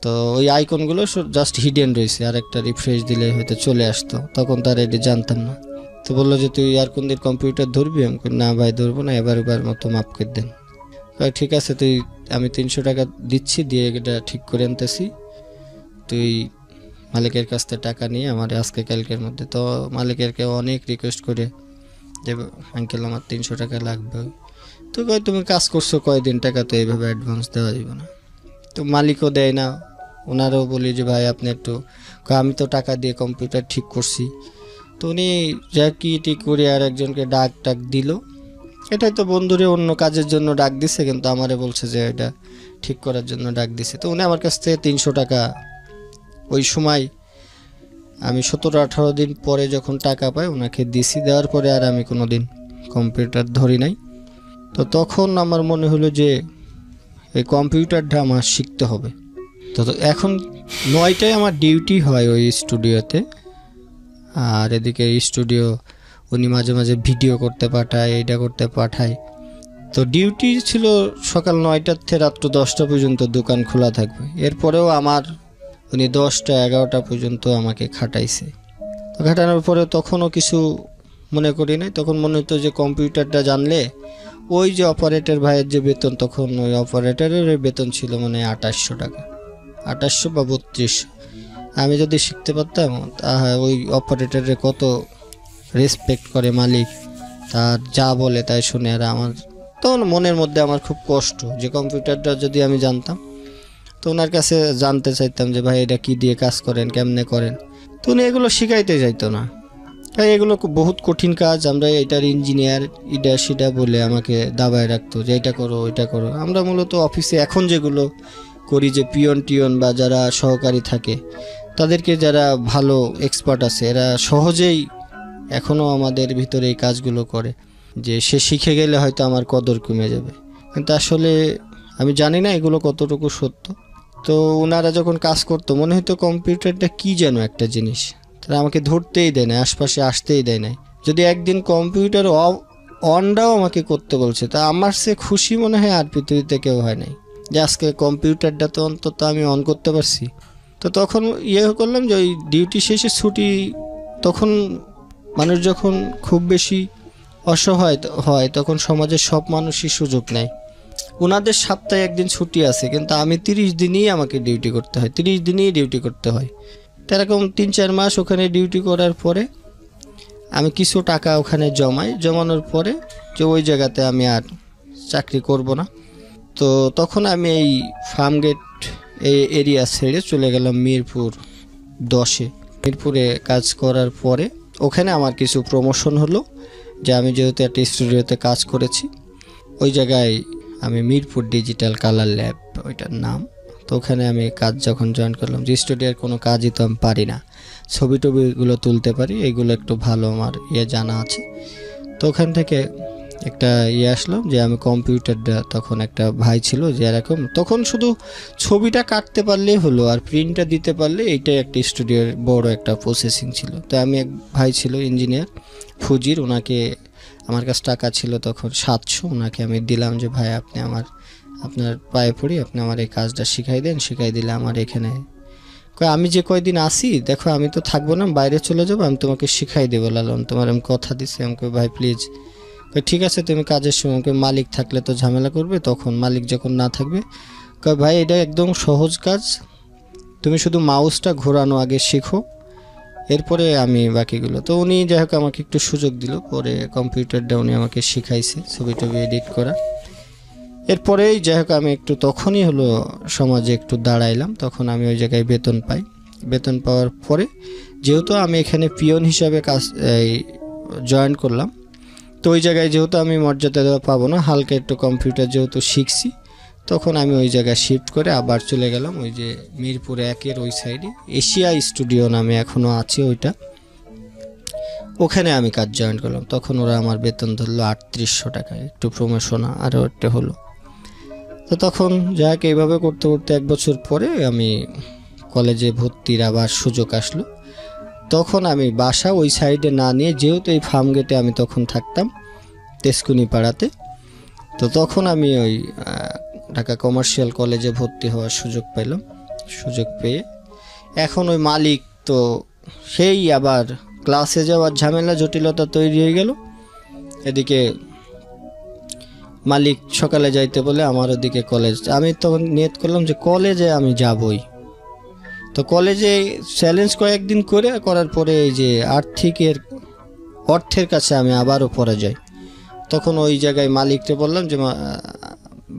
তো ওই আইকনগুলো জাস্ট হিডেন রয়েছে, আর একটা রিফ্রেশ দিলে হয়তো চলে আসতো, তখন তার এটি জানতাম না। তো বললো যে তুই আর কোন দিন কম্পিউটার ধরবি? আমি না ভাই ধরবো না, এবার মতো মাফ করে দেন। ঠিক আছে আমি 300 টাকা দিচ্ছি, দিয়ে এটা ঠিক করে আনতেছি, তুই মালিকের কাছ থেকে টাকা নিয়ে আমার আজকে কালকের মধ্যে। তো মালিকেরকে অনেক রিকোয়েস্ট করে যে আঙ্কেল আমার 300 টাকা লাগবে। তো কয় তুমি কাজ করছো কয়দিন, টাকা তো এইভাবে অ্যাডভান্স দেওয়া যাবে না। তো মালিকও দেয় না, ওনারও বলি যে ভাই আপনি একটু, আমি তো টাকা দিয়ে কম্পিউটার ঠিক করছি। তো উনি যা কি ঠিক করে আর একজনকে ডাক দিল, এটাই তো বন্ধুরে অন্য কাজের জন্য ডাক দিছে, কিন্তু আমারে বলছে যে এটা ঠিক করার জন্য ডাক দিছে। তো উনি আমার কাছ থেকে 300 টাকা ওই সময়, আমি 17-18 দিন পরে যখন টাকা পাই ওনাকে দিছি। দেওয়ার পরে আর আমি কোনো দিন কম্পিউটার ধরি নাই। তো তখন আমার মনে হলো যে এই কম্পিউটারটা আমার শিখতে হবে। তো এখন 9টায় আমার ডিউটি হয় ওই স্টুডিওতে, আর এদিকে স্টুডিও উনি মাঝে মাঝে ভিডিও করতে পাঠায়, এটা করতে পাঠায়। তো ডিউটি ছিল সকাল 9টার থেকে রাত্র 10টা পর্যন্ত দোকান খোলা থাকবে। এরপরেও আমার উনি 10টা-11টা পর্যন্ত আমাকে খাটাইছে। তো খাটানোর পরে তখনও কিছু মনে করি নাই। তখন মনে হতো যে কম্পিউটারটা জানলে ওই যে অপারেটর ভাইয়ের যে বেতন, তখন ওই অপারেটরের বেতন ছিল মানে 2800 টাকা, 2800 বা 3200। আমি যদি শিখতে পারতাম, ওই অপারেটরে কত রেসপেক্ট করে মালিক, তার যা বলে তাই শুনে। আর আমার তখন মনের মধ্যে আমার খুব কষ্ট যে কম্পিউটারটা যদি আমি জানতাম। তো ওনার কাছে জানতে চাইতাম যে ভাই এটা কী দিয়ে কাজ করেন, কেমনে করেন। তো উনি এগুলো শিখাইতে চাইতো না, তাই এগুলো বহুত কঠিন কাজ, আমরা এটার ইঞ্জিনিয়ার ইডা সিডা বলে আমাকে দাবায় রাখতো যে এটা করো ওইটা করো। আমরা মূলত অফিসে এখন যেগুলো করি, যে পিয়ন বা যারা সহকারী থাকে তাদেরকে, যারা ভালো এক্সপার্ট আছে এরা সহজেই এখনও আমাদের ভিতরে এই কাজগুলো করে, যে সে শিখে গেলে হয়তো আমার কদর কমে যাবে। কিন্তু আসলে আমি জানি না এগুলো কতটুকু সত্য। তো ওনারা যখন কাজ করতো মনে হতো কম্পিউটারটা কি যেন একটা জিনিস, তারা আমাকে ধরতেই দেয় না, আশপাশে আসতেই দেয় না। যদি একদিন কম্পিউটার অনটাও আমাকে করতে বলছে, তা আমার সে খুশি মনে হয় আর পৃথিবীতে কেউ হয় নাই, যে আজকে কম্পিউটারটা তো অন্তত আমি অন করতে পারছি। তো তখন করলাম যে ওই ডিউটি শেষে ছুটি, তখন মানুষ যখন খুব বেশি অসহায় হয় তখন সমাজের সব মানুষই সুযোগ নেয়। ওনাদের সপ্তাহে একদিন ছুটি আছে, কিন্তু আমি 30 দিনই আমাকে ডিউটি করতে হয়, 30 দিনই ডিউটি করতে হয়। তো এরকম 3-4 মাস ওখানে ডিউটি করার পরে আমি কিছু টাকা ওখানে জমানোর পরে যে ওই জায়গাতে আমি আর চাকরি করব না। তো তখন আমি এই ফার্মগেট এই এরিয়া ছেড়ে চলে গেলাম মিরপুর 10-এ। মিরপুরে কাজ করার পরে ওখানে আমার কিছু প্রমোশন হলো, যে আমি যেহেতু একটা স্টুডিওতে কাজ করেছি, ওই জায়গায় আমি মিরপুর ডিজিটাল কালার ল্যাব ওইটার নাম। তো ওখানে আমি কাজ যখন জয়েন করলাম, যে স্টুডিওর কোনো কাজই তো আমি পারি না, ছবি টবিগুলো তুলতে পারি, এগুলো একটু ভালো আমার জানা আছে। তো ওখান থেকে একটা আসলো যে আমি কম্পিউটারটা, তখন একটা ভাই ছিল যে এরকম, তখন শুধু ছবিটা কাটতে পারলেই হলো আর প্রিন্টটা দিতে পারলে এইটাই একটা স্টুডিওর বড় একটা প্রসেসিং ছিল। তো আমি এক ভাই ছিল ইঞ্জিনিয়ার ফুজির, ওনাকে আমার কাছে টাকা ছিল তখন 700, ওনাকে আমি দিলাম যে ভাই আপনি আপনার পায়ে পড়ি, আপনি আমার এই কাজটা শিখাই দেন। শিখাই দিলে আমার এখানে আমি যে কয়দিন আসি, দেখো আমি তো থাকবো না, বাইরে চলে যাবো, আমি তোমাকে শিখাই দেবো লালন, তোমার আমি কথা দিচ্ছি। আমাকে ভাই প্লিজ, ঠিক আছে তুমি কাজের সময়, মালিক থাকলে তো ঝামেলা করবে, তখন মালিক যখন না থাকবে, ভাই এটা একদম সহজ কাজ, তুমি শুধু মাউসটা ঘোরানো আগে শিখো, এরপরে আমি বাকিগুলো। তো উনি যাই হোক আমাকে একটু সুযোগ দিল, পরে কম্পিউটারটা উনি আমাকে শিখাইছে ছবি টবি এডিট করা। এরপরেই যাই হোক আমি একটু তখনই হলো সমাজে একটু দাঁড়াইলাম, তখন আমি ওই জায়গায় বেতন পাই। বেতন পাওয়ার পরে যেহেতু আমি এখানে পিয়ন হিসাবে কাজ জয়েন করলাম, তো ওই জায়গায় যেহেতু আমি মর্যাদা পাবো না, হালকা একটু কম্পিউটার যেহেতু শিখছি, তখন আমি ওই জায়গায় শিফট করে আবার চলে গেলাম ওই যে মিরপুর 1-এর ওই সাইডে এশিয়া স্টুডিও নামে এখনও আছে ওইটা, ওখানে আমি কাজ জয়েন করলাম। তখন ওরা আমার বেতন ধরলো 3800 টাকা, একটু প্রমোশন আরও একটা হলো। তো তখন যাক এইভাবে করতে করতে 1 বছর পরে আমি কলেজে ভর্তির আবার সুযোগ আসলো। তখন আমি বাসা ওই সাইডে না নিয়ে, যেহেতু এই ফার্ম গেটে আমি তখন থাকতাম তেজকুনি পাড়াতে, তো তখন আমি ওই ঢাকা কমার্শিয়াল কলেজে ভর্তি হওয়ার সুযোগ পেলাম। সুযোগ পেয়ে এখন ওই মালিক তো সেই আবার ক্লাসে যাওয়ার ঝামেলা জটিলতা তৈরি হয়ে গেল। এদিকে মালিক সকালে যাইতে বলে আমার ওদিকে কলেজ, আমি তখন নিয়ত করলাম যে কলেজে আমি যাবই। তো কলেজে চ্যালেঞ্জ কয়েকদিন করার পরে এই যে অর্থের কাছে আমি আবারও পরাজয়। তখন ওই জায়গায় মালিককে বললাম যে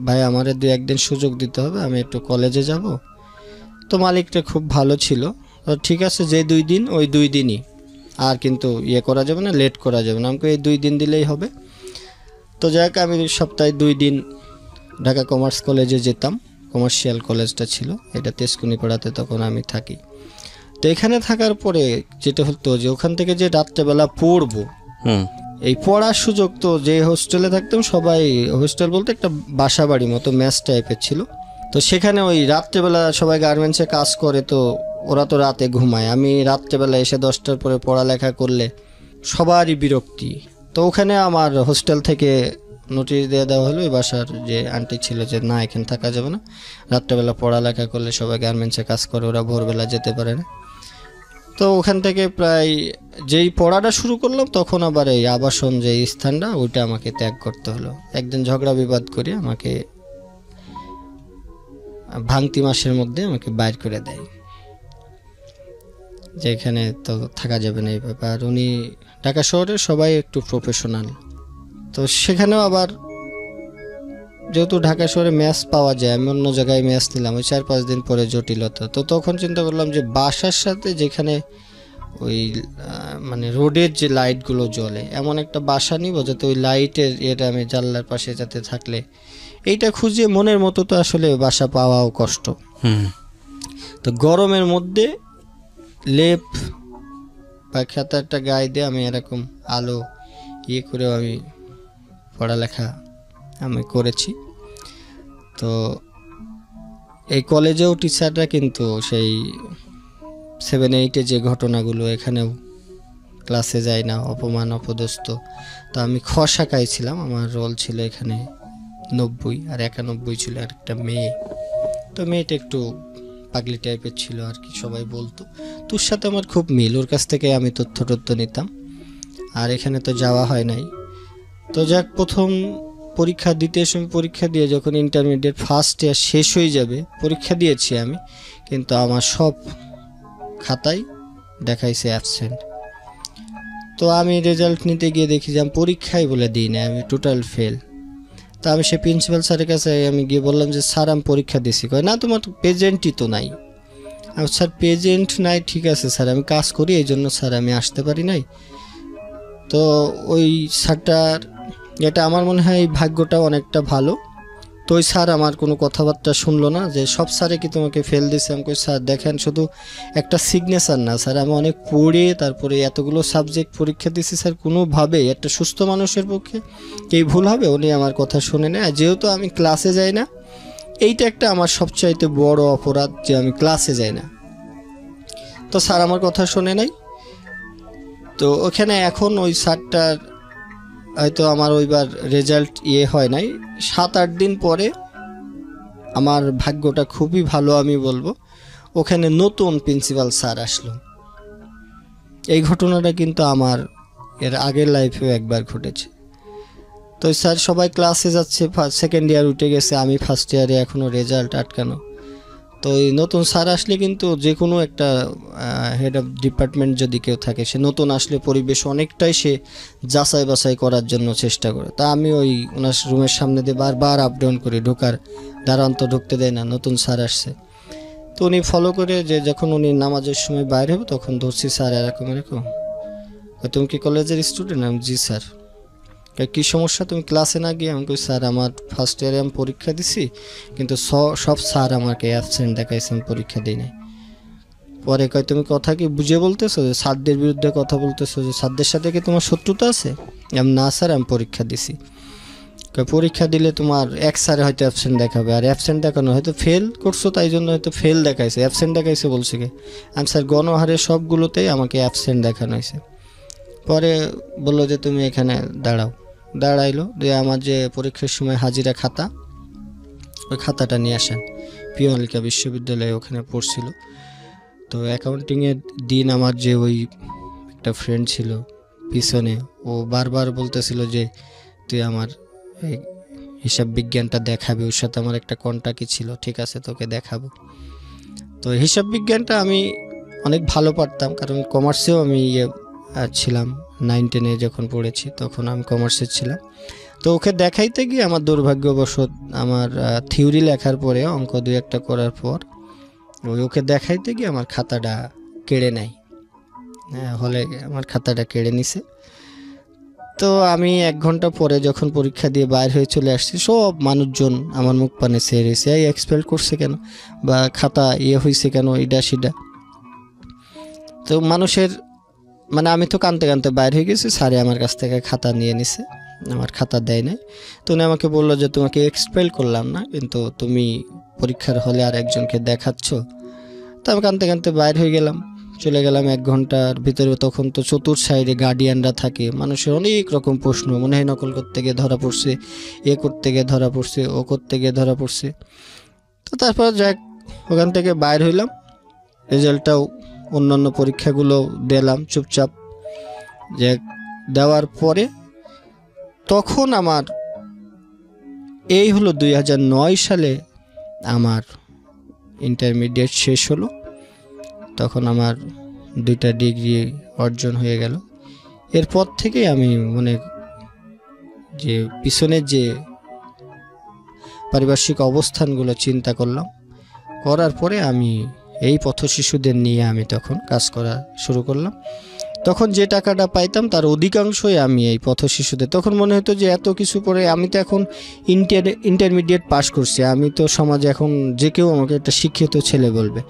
ভাই আমারে 2-1 দিন সুযোগ দিতে হবে, আমি একটু কলেজে যাব। তো মালিকটা খুব ভালো ছিল, ঠিক আছে যে 2 দিন ওই 2 দিনই, আর কিন্তু করা যাবে না, লেট করা যাবে না, আমাকে এই 2 দিন দিলেই হবে। তো যাক আমি সপ্তাহে 2 দিন ঢাকা কমার্স কলেজে যেতাম, কমার্শিয়াল কলেজটা ছিল এটা তেজকুনি পাড়াতে, তখন আমি থাকি। তো এখানে থাকার পরে যেটা হতো যে ওখান থেকে যে রাত্রেবেলা পড়বো, এই পড়ার সুযোগ, তো যে হোস্টেলে থাকতাম সবাই, হোস্টেল বলতে একটা বাসা বাড়ি মতো ম্যাচ টাইপের ছিল, তো সেখানে ওই রাত্রেবেলা সবাই গার্মেন্টসে কাজ করে, তো ওরা তো রাতে ঘুমায়, আমি রাত্রেবেলা এসে 10টার পরে পড়ালেখা করলে সবারই বিরক্তি। তো ওখানে আমার হোস্টেল থেকে নোটিশ দিয়ে দেওয়া হলো ওই বাসার যে আন্টি ছিল যে না এখানে থাকা যাবে না, রাত্রেবেলা পড়ালেখা করলে সবাই গার্মেন্টসে কাজ করে, ওরা ভোরবেলা যেতে পারে না। তো ওখান থেকে প্রায় যেই পড়াটা শুরু করলাম, তখন আবার এই আবাসন যে স্থানটা ওইটা আমাকে ত্যাগ করতে হলো। একদিন ঝগড়া বিবাদ করে আমাকে ভাঙতি মাসের মধ্যে আমাকে বাইর করে দেয়, যে এখানে তো থাকা যাবে না এই ব্যাপার। উনি ঢাকা শহরে সবাই একটু প্রফেশনাল, তো সেখানেও আবার যেহেতু ঢাকা শহরে ম্যাচ পাওয়া যায়, আমি অন্য জায়গায় ম্যাচ নিলাম ওই 4-5 দিন পরে জটিলতা। তো তখন চিন্তা করলাম যে বাসার সাথে যেখানে ওই মানে রোডের যে লাইটগুলো জ্বলে এমন একটা বাসা নিব, যাতে ওই লাইটের এটা আমি জানলার পাশে যাতে থাকলে, এইটা খুঁজে মনের মতো তো আসলে বাসা পাওয়াও কষ্ট। তো গরমের মধ্যে লেপ বা খাতা একটা গায়ে দিয়ে আমি এরকম আলো করেও আমি পড়ালেখা আমি করেছি। তো এই কলেজেও টিচাররা কিন্তু সেই 7-8 যে ঘটনাগুলো এখানেও ক্লাসে যায় না, অপমান অপদস্থ। তো আমি খ শাখায় ছিলাম, আমার রোল ছিল এখানে 90 আর 91 ছিল আর একটা মেয়ে। তো মেয়েটা একটু পাগলি টাইপের ছিল আর কি, সবাই বলতো। তোর সাথে আমার খুব মিল, ওর কাছ থেকে আমি তথ্য নিতাম। আর এখানে তো যাওয়া হয় নাই। তো যাক, প্রথম পরীক্ষা দিতে সময় পরীক্ষা দিয়ে যখন ইন্টারমিডিয়েট ফার্স্ট ইয়ার শেষ হয়ে যাবে, পরীক্ষা দিয়েছি আমি, কিন্তু আমার সব খাতায় দেখাইছে অ্যাবসেন্ট। তো আমি রেজাল্ট নিতে গিয়ে দেখি যে আমি পরীক্ষাই বলে দিই না, আমি টোটাল ফেল। তো আমি সে প্রিন্সিপাল স্যারের কাছে আমি গিয়ে বললাম যে স্যার আমি পরীক্ষা দিছি। কয় না, তোমার প্রেজেন্টই তো নাই। আমি স্যার প্রেজেন্ট নাই, ঠিক আছে স্যার আমি কাজ করি এই জন্য স্যার আমি আসতে পারি নাই। তো ওই স্যারটার, এটা আমার মনে হয় ভাগ্যটা অনেকটা ভালো। তো ওই স্যার আমার কোনো কথাবার্তা শুনলো না, যে সব স্যারে কি তোমাকে ফেল দিছে। আমি কই স্যার দেখেন, শুধু একটা সিগনেচার না স্যার, আমি অনেক পড়ে তারপরে এতগুলো সাবজেক্ট পরীক্ষা দিছি স্যার, কোনোভাবে একটা সুস্থ মানুষের পক্ষে এই ভুল হবে। উনি আমার কথা শুনে নেয়, যেহেতু আমি ক্লাসে যাই না, এইটা একটা আমার সবচাইতে বড় অপরাধ যে আমি ক্লাসে যাই না। তো স্যার আমার কথা শুনে নাই। তো ওখানে এখন ওই স্যারটার হয়তো আমার ওইবার রেজাল্ট হয় নাই, 7-8 দিন পরে আমার ভাগ্যটা খুবই ভালো আমি বলবো, ওখানে নতুন প্রিন্সিপাল স্যার আসলো। এই ঘটনাটা কিন্তু আমার এর আগের লাইফেও একবার ঘটেছে। তো স্যার সবাই ক্লাসে যাচ্ছে, সেকেন্ড ইয়ার উঠে গেছে, আমি ফার্স্ট ইয়ারে এখনও রেজাল্ট আটকানো। তো এই নতুন স্যার আসলে কিন্তু যে কোনো একটা হেড অফ ডিপার্টমেন্ট যদি কেউ থাকে, সে নতুন আসলে পরিবেশ অনেকটাই সে যাচাই বাছাই করার জন্য চেষ্টা করে। তা আমি ওই ওনার রুমের সামনে দিয়ে বারবার আপ ডাউন করি, ঢোকার দ্বারান্ত ঢুকতে দেয় না, নতুন স্যার আসছে। তো উনি ফলো করে, যে যখন উনি নামাজের সময় বাইরে হবে তখন ধরছি, স্যার এরকম এরকম, তুমি কি কলেজের স্টুডেন্ট? আমি জি স্যার। কী সমস্যা, তুমি ক্লাসে না গিয়ে? আমি কই স্যার আমার ফার্স্ট ইয়ারে আমি পরীক্ষা দিছি, কিন্তু সব স্যার আমাকে অ্যাবসেন্ট দেখাইছে, আমি পরীক্ষা দিই নাই। পরে কয় তুমি কথা কি বুঝে বলতেছো, যে স্যারদের বিরুদ্ধে কথা বলতেছো, যে স্যারদের সাথে কি তোমার শত্রুতা আছে? আমি না স্যার আমি পরীক্ষা দিছি। পরীক্ষা দিলে তোমার এক স্যারে হয়তো অ্যাবসেন্ট দেখাবে, আর অ্যাবসেন্ট দেখানো হয়তো ফেল করছো তাই জন্য হয়তো ফেল দেখাইছে, অ্যাবসেন্ট দেখাইছে বলছে কি? আমি স্যার গণহারে সবগুলোতেই আমাকে অ্যাবসেন্ট দেখানো হয়েছে। পরে বললো যে তুমি এখানে দাঁড়াইলো, দিয়ে আমার যে পরীক্ষার সময় হাজিরা খাতা, ওই খাতাটা নিয়ে আসেন। পিওনালিকা বিশ্ববিদ্যালয়ে ওখানে পড়ছিল। তো অ্যাকাউন্টিংয়ের দিন আমার যে ওই একটা ফ্রেন্ড ছিল পিছনে, ও বারবার বলতেছিল যে তুই আমার এই হিসাব বিজ্ঞানটা দেখাবি, ওর সাথে আমার একটা কন্টাক্টই ছিল, ঠিক আছে তোকে দেখাবো। তো হিসাব বিজ্ঞানটা আমি অনেক ভালো পারতাম, কারণ কমার্সেও আমি ছিলাম। 9-10 যখন পড়েছি তখন আমি কমার্সে ছিলাম। তো ওকে দেখাইতে গিয়ে আমার দুর্ভাগ্যবশত আমার থিওরি লেখার পরে, অঙ্ক 2-1টা করার পর, ওকে দেখাইতে গিয়ে আমার খাতাটা কেড়ে নেয়। হ্যাঁ, হলে আমার খাতাটা কেড়ে নিছে। তো আমি 1 ঘন্টা পরে যখন পরীক্ষা দিয়ে বাইর হয়ে চলে আসছি, সব মানুষজন আমার মুখ পানে চেয়ে রয়েছে, এই এক্সপেল করছে কেন, বা খাতা হয়েছে কেন, ইডা সিডা। তো মানুষের মানে আমি তো কানতে কানতে বাইর হয়ে গেছি, স্যারে আমার কাছ থেকে খাতা নিয়ে নিছে, আমার খাতা দেয় নাই। তো উনি আমাকে বললো যে তোমাকে এক্সপেল করলাম না, কিন্তু তুমি পরীক্ষার হলে আর একজনকে দেখাচ্ছ। তো আমি কানতে কানতে বাইর হয়ে গেলাম, চলে গেলাম 1 ঘন্টার ভিতরে। তখন তো চতুর সাইডে গার্ডিয়ানরা থাকে, মানুষের অনেক রকম প্রশ্ন, মনে হয় নকল করতে গিয়ে ধরা পড়ছে, করতে গিয়ে ধরা পড়ছে, ও করতে গিয়ে ধরা পড়ছে। তো তারপর যাক, ওখান থেকে বাইর হইলাম, রেজাল্টটাও অন্যান্য পরীক্ষাগুলো দিলাম চুপচাপ। যে দেওয়ার পরে তখন আমার এই হলো 2009 সালে আমার ইন্টারমিডিয়েট শেষ হলো। তখন আমার 2টা ডিগ্রি অর্জন হয়ে গেল। এরপর থেকে আমি মানে যে পিছনের যে পারিপার্শ্বিক অবস্থানগুলো চিন্তা করলাম, করার পরে আমি এই পথ শিশুদের নিয়ে আমি তখন কাজ করা শুরু করলাম। তখন যে টাকাটা পাইতাম তার অধিকাংশই আমি এই পথ শিশুদের, তখন মনে হতো যে এত কিছু করে, আমি তো এখন ইন্টারমিডিয়েট পাস করছি, আমি তো সমাজে এখন যে কেউ আমাকে একটা শিক্ষিত ছেলে বলবে,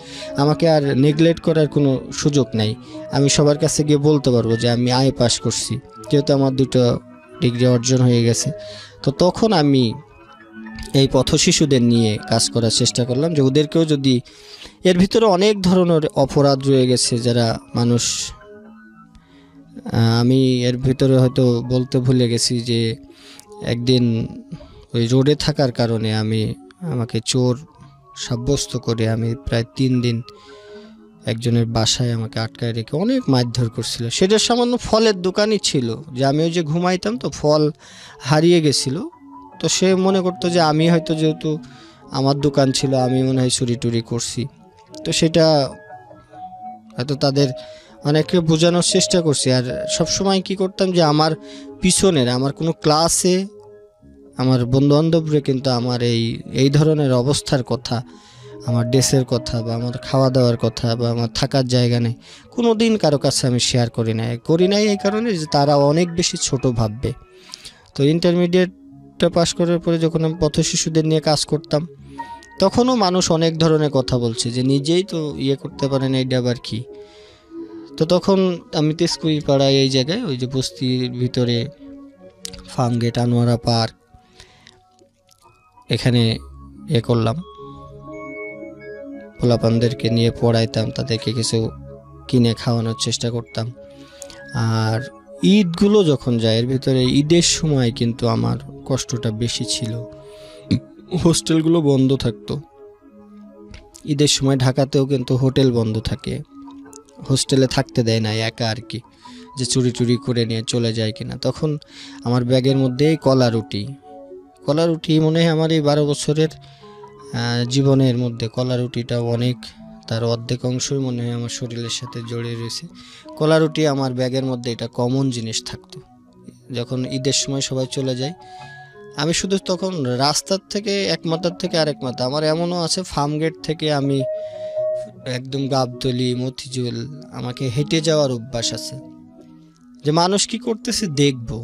আমাকে আর নেগলেক্ট করার কোনো সুযোগ নাই। আমি সবার কাছে গিয়ে বলতে পারবো যে আমি পাস করছি, যেহেতু আমার 2টা ডিগ্রি অর্জন হয়ে গেছে। তো তখন আমি এই পথশিশুদের নিয়ে কাজ করার চেষ্টা করলাম, যে ওদেরকেও যদি, এর ভিতরে অনেক ধরনের অপরাধ রয়ে গেছে যারা মানুষ, আমি এর ভিতরে হয়তো বলতে ভুলে গেছি যে একদিন ওই রোডে থাকার কারণে আমাকে চোর সাব্যস্ত করে আমি প্রায় 3 দিন একজনের বাসায় আমাকে আটকায় রেখে অনেক মারধর করছিল। সেটা সামান্য ফলের দোকানই ছিল, যে আমি ওই যে ঘুমাইতাম তো ফল হারিয়ে গেছিল, তো সে মনে করতো যে আমি হয়তো, যেহেতু আমার দোকান ছিল, আমি মনে হয় চুরি টুরি করছি। তো সেটা হয়তো তাদের অনেকে বোঝানোর চেষ্টা করছি। আর সবসময় কি করতাম, যে আমার পিছনের আমার কোনো ক্লাসে আমার বন্ধুবান্ধবরা কিন্তু আমার এই ধরনের অবস্থার কথা, আমার ড্রেসের কথা বা আমার খাওয়া দাওয়ার কথা বা আমার থাকার জায়গা নেই, কোনো দিন কারো কাছে আমি শেয়ার করি নাই এই কারণে যে তারা অনেক বেশি ছোট ভাববে। তো ইন্টারমিডিয়েটটা পাশ করার পরে যখন আমি পথশিশুদের নিয়ে কাজ করতাম, তখনও মানুষ অনেক ধরনের কথা বলছে, যে নিজেই তো করতে পারেন, এইটা আবার কি। তো তখন আমি তেজকুই পাড়ায় এই জায়গায়, ওই যে বস্তির ভিতরে ফার্মগেট, আনোয়ারা পার্ক, এখানে করলাম, পোলাপানদেরকে নিয়ে পড়াইতাম, তাদেরকে কিছু কিনে খাওয়ানোর চেষ্টা করতাম। আর ঈদগুলো যখন যায়, এর ভিতরে ঈদের সময় কিন্তু আমার কষ্টটা বেশি ছিল। হোস্টেলগুলো বন্ধ থাকতো ঈদের সময়, ঢাকাতেও কিন্তু হোটেল বন্ধ থাকে, হোস্টেলে থাকতে দেয় না, একা আর কি, যে চুরি টুরি করে নিয়ে চলে যায় কিনা। তখন আমার ব্যাগের মধ্যে কলা রুটি মনে হয় আমার এই 12 বছরের জীবনের মধ্যে কলা রুটিটা অনেক, তার অর্ধেক অংশই মনে হয় আমার শরীরের সাথে জড়িয়ে রয়েছে। কলা রুটি আমার ব্যাগের মধ্যে এটা কমন জিনিস থাকতো। যখন ঈদের সময় সবাই চলে যায়, আমি শুধু তখন রাস্তার থেকে এক মাথার থেকে আরেক মাথা, আমার এমনও আছে ফার্মগেট থেকে আমি একদম গাবতলী, মতিঝিল, আমাকে হেঁটে যাওয়ার অভ্যাস আছে, যে মানুষ কি করতেছে দেখবো,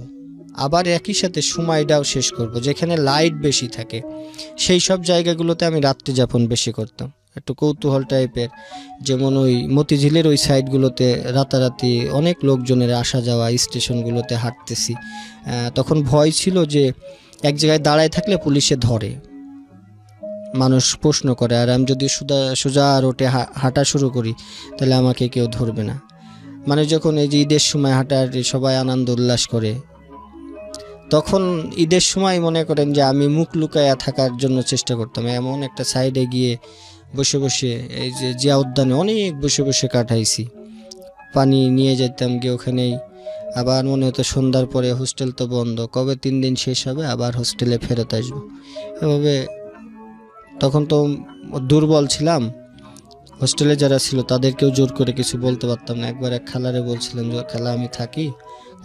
আবার একই সাথে সময়টাও শেষ করব। যেখানে লাইট বেশি থাকে সেই সব জায়গাগুলোতে আমি রাত্রি যাপন বেশি করতাম, একটু কৌতূহল টাইপের। যেমন ওই মতিঝিলের ওই সাইডগুলোতে রাতারাতি অনেক লোকজনের আসা যাওয়া, স্টেশনগুলোতে হাঁটতেছি, তখন ভয় ছিল যে এক জায়গায় দাঁড়ায় থাকলে পুলিশে ধরে, মানুষ প্রশ্ন করে, আর আমি যদি সোজা রোটে হাঁটা শুরু করি তাহলে আমাকে কেউ ধরবে না। মানে যখন এই যে ঈদের সময় হাঁটাহাঁটি সবাই আনন্দ উল্লাস করে, তখন ঈদের সময় মনে করেন যে আমি মুখ লুকায়া থাকার জন্য চেষ্টা করতাম। এমন একটা সাইডে গিয়ে বসে বসে, এই যে জিয়া উদ্যানে অনেক বসে বসে কাটাইছি, পানি নিয়ে যেতাম গিয়ে ওখানেই, আবার মনে হতো সন্ধ্যার পরে হোস্টেল তো বন্ধ, কবে 3 দিন শেষ হবে আবার হোস্টেলে ফেরত আসবো। এভাবে তখন তো দুর্বল ছিলাম, হোস্টেলে যারা ছিল তাদেরকেও জোর করে কিছু বলতে পারতাম না। একবার এক খালারে বলছিলাম যে খালা আমি থাকি,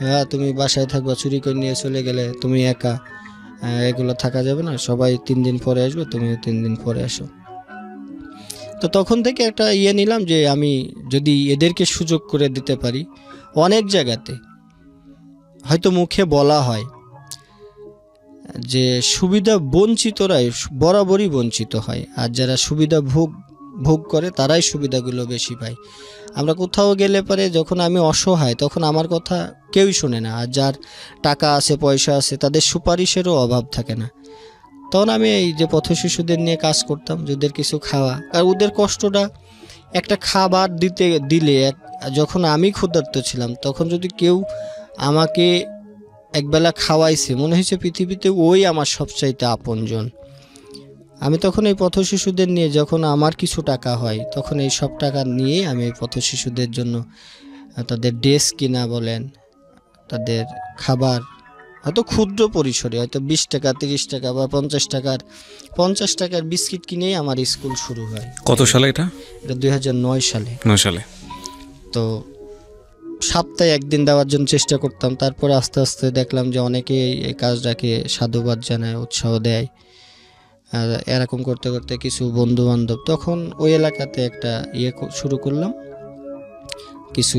হ্যাঁ তুমি বাসায় থাকবা, চুরি করে নিয়ে চলে গেলে তুমি একা, এগুলো থাকা যাবে না, সবাই 3 দিন পরে আসবে, তুমিও 3 দিন পরে আসো। তো তখন থেকে একটা নিলাম যে আমি যদি এদেরকে সুযোগ করে দিতে পারি, অনেক জায়গাতে হয়তো মুখে বলা হয় যে সুবিধা বঞ্চিতরাই বরাবরই বঞ্চিত হয়, আর যারা সুবিধা ভোগ করে তারাই সুবিধাগুলো বেশি পায়। আমরা কোথাও গেলে পরে যখন আমি অসহায়, তখন আমার কথা কেউই শোনে না, আর যার টাকা আছে পয়সা আছে তাদের সুপারিশেরও অভাব থাকে না। তখন আমি এই যে পথশিশুদের নিয়ে কাজ করতাম, ওদের কিছু খাওয়া, আর ওদের কষ্টটা একটা খাবার দিলে যখন আমি ক্ষুধার্ত ছিলাম, তখন যদি কেউ আমাকে একবেলা খাওয়াইছে, মনে হয়েছে পৃথিবীতে ওই আমার সবচাইতে আপনজন। আমি তখন এই পথশিশুদের নিয়ে, যখন আমার কিছু টাকা হয়, তখন এই সব টাকা নিয়ে আমি এই পথশিশুদের জন্য তাদের ড্রেস কিনা বলেন, তাদের খাবার, হয়তো ক্ষুদ্র পরিসরে, হয়তো 20 টাকা 30 টাকা বা 50 টাকার বিস্কিট কিনেই আমার স্কুল শুরু হয়। কত সালে এটা? এটা 2009 সালে। 9 সালে। তো সপ্তাহে একদিন দেওয়ার জন্য চেষ্টা করতাম। তারপরে আস্তে আস্তে দেখলাম যে অনেকে এই কাজটাকে সাধুবাদ জানায়, উৎসাহ দেয়। আর এরকম করতে করতে কিছু বন্ধু বান্ধব, তখন ওই এলাকাতে একটা শুরু করলাম কিছু,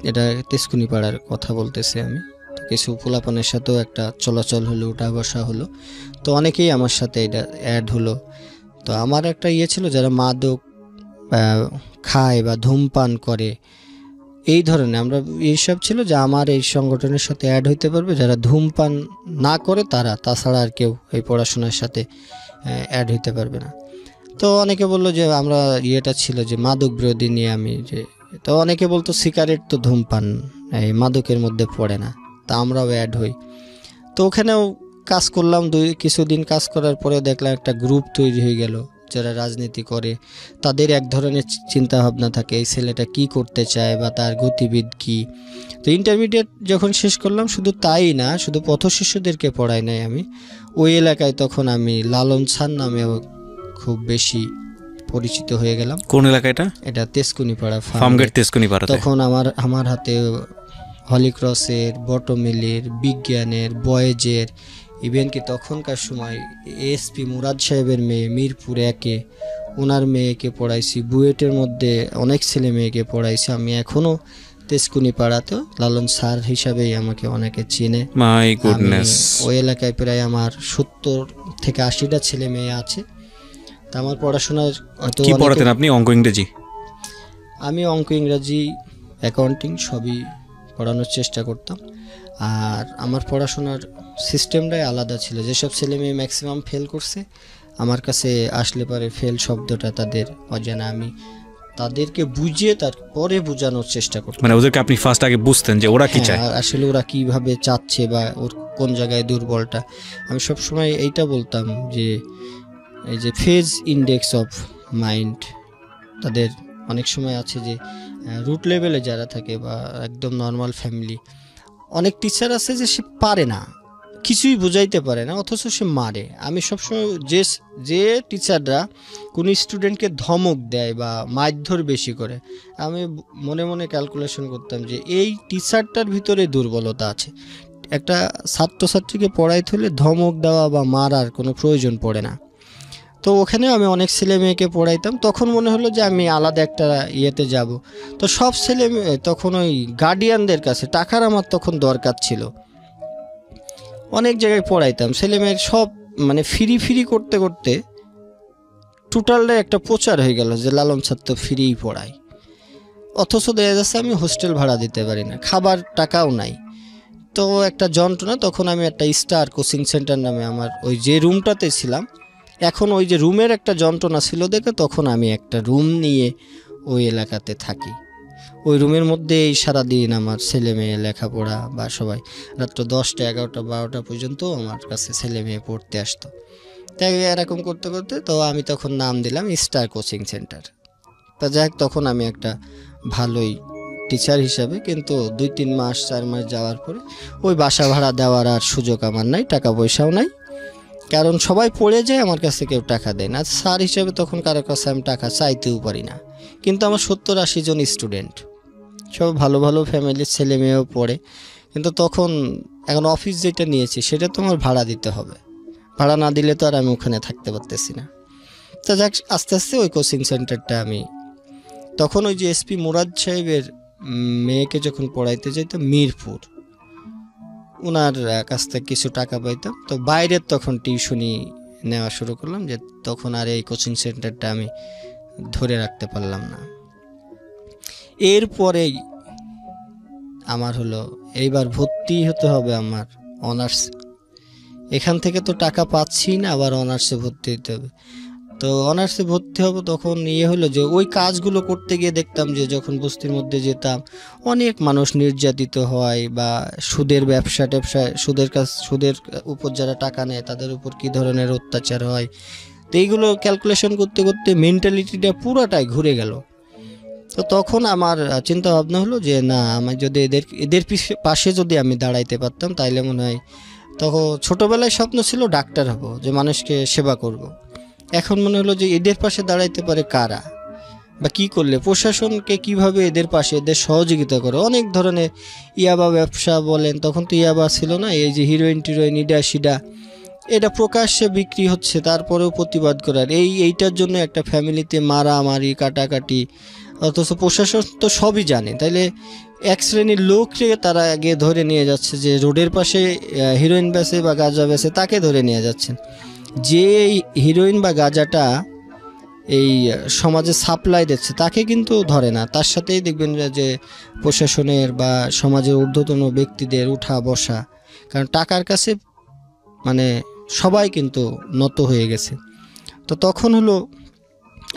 এটা তেজকুনি পাড়ার কথা বলতেছি আমি, কিছু পোলাপানের সাথেও একটা চলাচল হলো, উঠা বসা হলো, তো অনেকেই আমার সাথে এটা অ্যাড হলো। তো আমার একটা ছিল, যারা মাদক খায় বা ধূমপান করে এই ধরনের আমরা এইসব ছিল যে আমার এই সংগঠনের সাথে অ্যাড হইতে পারবে যারা ধূমপান না করে তারা, তাছাড়া আর কেউ এই পড়াশোনার সাথে অ্যাড হইতে পারবে না। তো অনেকে বললো যে আমরা ইয়েটা ছিল যে মাদক বিরোধী নিয়ে আমি যে, তো অনেকে বলতো সিগারেট তো ধূমপান এই মাদকের মধ্যে পড়ে না, তা আমরাও অ্যাড হই। তো ওখানেও কাজ করলাম, কিছুদিন কাজ করার পরে দেখলাম একটা গ্রুপ তৈরি হয়ে গেল যারা রাজনীতি করে, তাদের এক ধরনের চিন্তা ভাবনা থাকে এই ছেলেটা কি করতে চায় বা তার গতিবিধ কি। তো ইন্টারমিডিয়েট যখন শেষ করলাম, শুধু তাই না, শুধু পথশিশুদেরকে পড়াই নাই আমি, ওই এলাকায় তখন আমি লালন স্যার নামেও খুব বেশি পরিচিত হয়ে গেলাম। কোন এলাকাটা? এটা তেজকুনিপাড়া, ফার্মগেট তেজকুনিপাড়া। তখন আমার হাতে হলিক্রসের, বটমিলের, বিজ্ঞানের, বয়েজের, ইভেন কি তখনকার সময় এসপি মুরাদ সাহেবের মেয়ে মিরপুর 1-এ, ওনার মেয়েকে পড়াইছি, বুয়েটের মধ্যে অনেক ছেলে মেয়েকে পড়াইছি। আমি এখনও তেজকুনিপাড়াতে লালন স্যার হিসাবেই আমাকে অনেকে চিনে। My goodness. ওই এলাকায় প্রায় আমার 70 থেকে 80টা ছেলে মেয়ে আছে। তা আমার পড়াশোনার হয়তো কি পড়াতেন আপনি? অঙ্ক, ইংরেজি? আমি অঙ্ক, ইংরাজি, অ্যাকাউন্টিং সবই পড়ানোর চেষ্টা করতাম। আর আমার পড়াশোনার সিস্টেমটাই আলাদা ছিল। যেসব ছেলে মেয়ে ম্যাক্সিমাম ফেল করছে, আমার কাছে আসলে পরে ফেল শব্দটা তাদের অজানা, আমি তাদেরকে বুঝিয়ে তারপরে বোঝানোর চেষ্টা করতাম। মানে ওদেরকে আপনি ফার্স্ট আগে বুঝতেন যে ওরা কি চায়, আসলে ওরা কিভাবে চাচ্ছে বা ওর কোন জায়গায় দুর্বলটা। আমি সবসময় এইটা বলতাম যে এই যে ফেজ ইন্ডেক্স অফ মাইন্ড, তাদের অনেক সময় আছে যে রুট লেভেলে যারা থাকে বা একদম নর্মাল ফ্যামিলি, অনেক টিচার আছে যে সে পারে না, কিছুই বোঝাইতে পারে না, অথচ সে মারে। আমি সবসময় যে টিচাররা কোনো স্টুডেন্টকে ধমক দেয় বা মারধর বেশি করে, আমি মনে মনে ক্যালকুলেশন করতাম যে এই টিচারটার ভিতরে দুর্বলতা আছে। একটা ছাত্রছাত্রীকে পড়াইতে হলে ধমক দেওয়া বা মারার কোনো প্রয়োজন পড়ে না। তো ওখানে আমি অনেক ছেলে মেয়েকে পড়াইতাম। তখন মনে হলো যে আমি আলাদা একটা ইয়েতে যাব। তো সব ছেলে মেয়ে তখন ওই গার্ডিয়ানদের কাছে টাকার আমার তখন দরকার ছিল, অনেক জায়গায় পড়াইতাম ছেলে মেয়ের সব, মানে ফ্রি করতে করতে টোটালটা একটা প্রচার হয়ে গেল যে লালন স্যার তো ফ্রিই পড়ায়। অথচ দেখা যাচ্ছে আমি হোস্টেল ভাড়া দিতে পারি না, খাবার টাকাও নাই। তো একটা যন্ত্রণা। তখন আমি একটা স্টার কোচিং সেন্টার নামে আমার ওই যে রুমটাতে ছিলাম, এখন ওই যে রুমের একটা যন্ত্রণা ছিল দেখে তখন আমি একটা রুম নিয়ে ওই এলাকাতে থাকি। ওই রুমের মধ্যেই সারাদিন আমার ছেলে মেয়ে লেখাপড়া বা সবাই রাত্র 10টা 11টা 12টা পর্যন্ত আমার কাছে ছেলে মেয়ে পড়তে আসতো। তাই এরকম করতে করতে তো আমি তখন নাম দিলাম স্টার কোচিং সেন্টার। তা যাই হোক, তখন আমি একটা ভালোই টিচার হিসাবে, কিন্তু 2-3 মাস 4 মাস যাওয়ার পরে ওই বাসা ভাড়া দেওয়ার আর সুযোগ আমার নাই, টাকা পয়সাও নাই, কারণ সবাই পড়ে যায়, আমার কাছে কেউ টাকা দেয় না। স্যার হিসেবে তখন কারো কাছে আমি টাকা চাইতেও পারি না। কিন্তু আমার 70-80 জন স্টুডেন্ট, সব ভালো ভালো ফ্যামিলির ছেলে মেয়েও পড়ে, কিন্তু তখন এখন অফিস যেটা নিয়েছি সেটা তো আমার ভাড়া দিতে হবে, ভাড়া না দিলে তো আর আমি ওখানে থাকতে পারতেছি না। তা যাক, আস্তে আস্তে ওই কোচিং সেন্টারটা আমি তখন ওই যে এসপি মুরাদ সাহেবের মেয়েকে যখন পড়াইতে যাইতাম মিরপুর, ওনার কাছ থেকে কিছু টাকা পাইতাম। তো বাইরের তখন টিউশনি নেওয়া শুরু করলাম, যে তখন আর এই কোচিং সেন্টারটা আমি ধরে রাখতে পারলাম না। এরপরেই আমার হলো এইবার ভর্তি হতে হবে আমার অনার্স। এখান থেকে তো টাকা পাচ্ছি না, আবার অনার্সে ভর্তি হতে হবে। তো অনার্সে ভর্তি হব, তখন হলো যে ওই কাজগুলো করতে গিয়ে দেখতাম যে যখন বস্তির মধ্যে যেতাম অনেক মানুষ নির্যাতিত হয়, বা সুদের ব্যবসা সুদের উপর যারা টাকা নেয় তাদের উপর কী ধরনের অত্যাচার হয়। তো এইগুলো ক্যালকুলেশন করতে করতে মেন্টালিটিটা পুরোটাই ঘুরে গেল। তো তখন আমার চিন্তা ভাবনা হলো যে না, আমি যদি এদের পাশে যদি আমি দাঁড়াইতে পারতাম তাইলে মনে হয়, তখন ছোটোবেলায় স্বপ্ন ছিল ডাক্তার হব, যে মানুষকে সেবা করব। এখন মনে হলো যে এদের পাশে দাঁড়াইতে পারে কারা, বা কি করলে প্রশাসনকে কিভাবে এদের পাশে এদের সহযোগিতা করে। অনেক ধরনের ইয়াবা ব্যবসা বলেন, তখন তো ইয়াবা ছিল না, এই যে হিরোইন টিরোইন ইডা সিডা এটা প্রকাশ্যে বিক্রি হচ্ছে, তারপরেও প্রতিবাদ করার, এইটার জন্য একটা ফ্যামিলিতে মারামারি কাটাকাটি, অথচ প্রশাসন তো সবই জানে। তাইলে এক শ্রেণীর লোককে তারা আগে ধরে নিয়ে যাচ্ছে, যে রোডের পাশে হিরোইন বেচে বা গাঁজা বেচে তাকে ধরে নিয়ে যাচ্ছেন। যে হিরোইন বা গাঁজাটা এই সমাজে সাপ্লাই দিচ্ছে তাকে কিন্তু ধরে না, তার সাথেই দেখবেন যে প্রশাসনের বা সমাজের ঊর্ধ্বতন ব্যক্তিদের উঠা বসা, কারণ টাকার কাছে মানে সবাই কিন্তু নত হয়ে গেছে। তো তখন হলো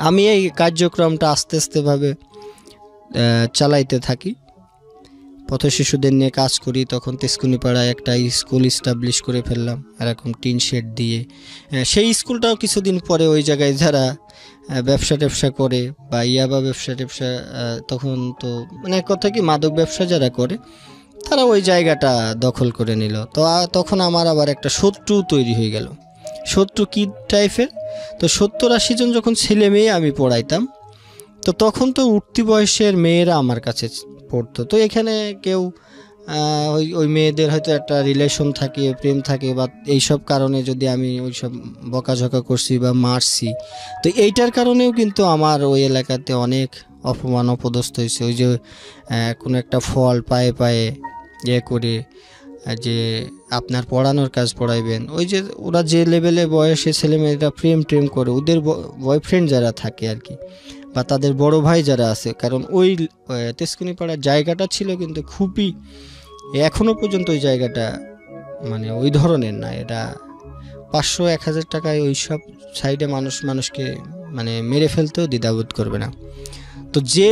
আমি এই কার্যক্রমটা আস্তে আস্তেভাবে চালাইতে থাকি, পথ শিশুদের নিয়ে কাজ করি। তখন তেজকুনিপাড়ায় একটা স্কুল ইস্টাবলিশ করে ফেললাম এরকম টিন শেড দিয়ে। সেই স্কুলটাও কিছুদিন পরে ওই জায়গায় যারা ব্যবসা ট্যাবসা করে বা ইয়াবা ব্যবসা ট্যাবসা, তখন তো মানে কথা কি মাদক ব্যবসা যারা করে তারা ওই জায়গাটা দখল করে নিল। তো তখন আমার আবার একটা শত্রু তৈরি হয়ে গেল। শত্রু কী টাইপের? তো 70-80 জন যখন ছেলে মেয়ে আমি পড়াইতাম, তো তখন তো উঠতি বয়সের মেয়েরা আমার কাছে পড়তো। তো এখানে কেউ ওই মেয়েদের হয়তো একটা রিলেশন থাকে, প্রেম থাকে, বা এইসব কারণে যদি আমি ওইসব বকাঝকা করছি বা মারছি, তো এইটার কারণেও কিন্তু আমার ওই এলাকাতে অনেক অপমান অপদস্থ হয়েছে। ওই যে কোনো একটা ফল পায়ে পায়ে ইয়ে করে যে আপনার পড়ানোর কাজ পড়াইবেন, ওই যে ওরা যে লেভেলে বয়সে ছেলেমেয়েরা প্রেম করে, ওদের বয়ফ্রেন্ড যারা থাকে আর কি, বা তাদের বড় ভাই যারা আছে, কারণ ওই তেজকুনিপাড়ার জায়গাটা ছিল কিন্তু খুবই, এখনও পর্যন্ত ওই জায়গাটা মানে ওই ধরনের না। এটা 500-1000 টাকায় ওই সব সাইডে মানুষকে মানে মেরে ফেলতেও দ্বিধাবোধ করবে না। তো যে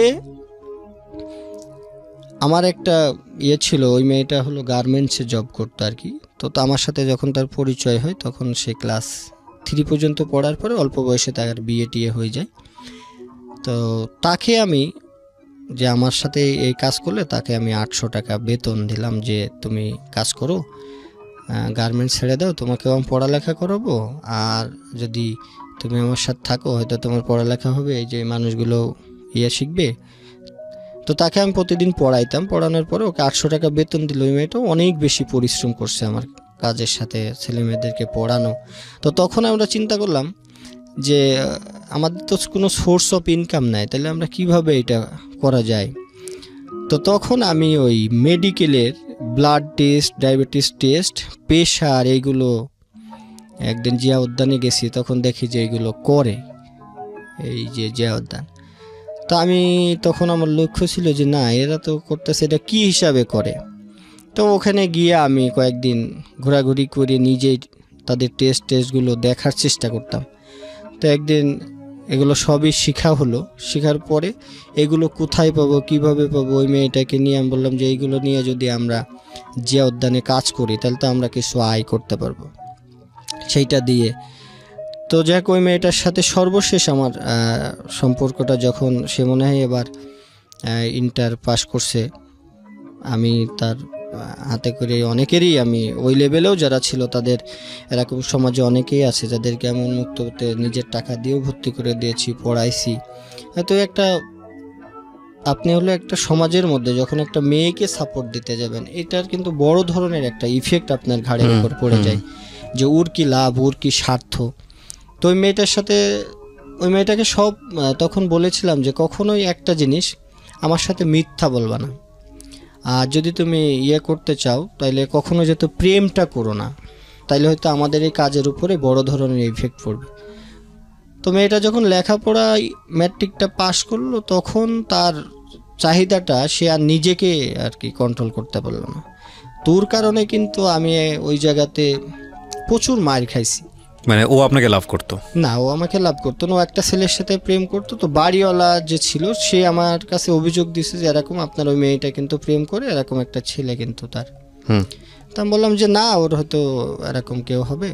আমার একটা ইয়ে ছিল, ওই মেয়েটা হলো গার্মেন্টসে জব করতো আর কি। তো আমার সাথে যখন তার পরিচয় হয়, তখন সে ক্লাস 3 পর্যন্ত পড়ার পরে অল্প বয়সে তার বিয়ে টিয়ে হয়ে যায়। তো তাকে আমি, যে আমার সাথে এই কাজ করলে তাকে আমি 800 টাকা বেতন দিলাম, যে তুমি কাজ করো, গার্মেন্টস ছেড়ে দাও, তোমাকে আমি পড়ালেখা করাবো, আর যদি তুমি আমার সাথে থাকো হয়তো তোমার পড়ালেখা হবে, এই যে মানুষগুলো ইয়ে শিখবে। তো তাকে আমি প্রতিদিন পড়াইতাম, পড়ানোর পরে ওকে 800 টাকা বেতন দিল। ওই মেয়েটাও অনেক বেশি পরিশ্রম করছে আমার কাজের সাথে, ছেলে মেয়েদেরকে পড়ানো। তো তখন আমরা চিন্তা করলাম যে আমাদের তো কোনো সোর্স অফ ইনকাম নাই, তাহলে আমরা কিভাবে এটা করা যায়। তো তখন আমি ওই মেডিকেলের blood test, diabetes test, pressure, এইগুলো একদিন জিয়া উদ্যানে গেছি, তখন দেখি যে এইগুলো করে এই যে জিয়া উদ্যান। তো আমি তখন আমার লক্ষ্য ছিল যে না, এরা তো করতেছে, এটা কী হিসাবে করে। তো ওখানে গিয়ে আমি কয়েকদিন ঘোরাঘুরি করে নিজেই তাদের টেস্টগুলো দেখার চেষ্টা করতাম। তো একদিন এগুলো সবই শেখা হলো। শেখার পরে এগুলো কোথায় পাবো, কিভাবে পাবো, ওই মেয়েটাকে নিয়ে আমি বললাম যে এইগুলো নিয়ে যদি আমরা জিয়া উদ্যানে কাজ করি তাহলে তো আমরা কিছু আয় করতে পারবো সেইটা দিয়ে। তো যাক, ওই মেয়েটার সাথে সর্বশেষ আমার সম্পর্কটা যখন সে মনে হয় এবার ইন্টার পাস করছে, আমি তার হাতে করে অনেকেরই, আমি ওই লেভেলেও যারা ছিল তাদের, এরকম সমাজে অনেকেই আছে যাদেরকে এমন মুক্ত হতে নিজের টাকা দিয়েও ভর্তি করে দিয়েছি, পড়াইছি। তো একটা আপনি হলো একটা সমাজের মধ্যে যখন একটা মেয়েকে সাপোর্ট দিতে যাবেন, এটার কিন্তু বড় ধরনের একটা ইফেক্ট আপনার ঘাড়ের উপর পড়ে যায়, যে ওর কি লাভ, ওর কি স্বার্থ। তো ওই মেয়েটার সাথে, ওই মেয়েটাকে সব তখন বলেছিলাম যে কখনোই একটা জিনিস আমার সাথে মিথ্যা বলবা না, আর যদি তুমি ইয়ে করতে চাও তাইলে কখনো যেহেতু প্রেমটা করো না, তাইলে হয়তো আমাদের এই কাজের উপরে বড় ধরনের ইফেক্ট পড়বে। তো মেয়েটা যখন লেখাপড়া ম্যাট্রিকটা পাস করলো, তখন তার চাহিদাটা সে আর নিজেকে আর কি কন্ট্রোল করতে পারলো না। তোর কারণে কিন্তু আমি ওই জায়গাতে প্রচুর মার খাইছি। মানে ও আপনাকে লাভ করতো না, ও আমাকে লাভ করতো না, ও একটা ছেলের সাথে প্রেম করতো। তো বাড়িওয়ালা যে ছিল সে আমার কাছে অভিযোগ দিছে যে এরকম আপনার ওই মেয়েটা কিন্তু প্রেম করে, এরকম একটা ছেলে কিন্তু তার। তো আমি বললাম যে না, ওর হয়তো এরকম কেউ হবে।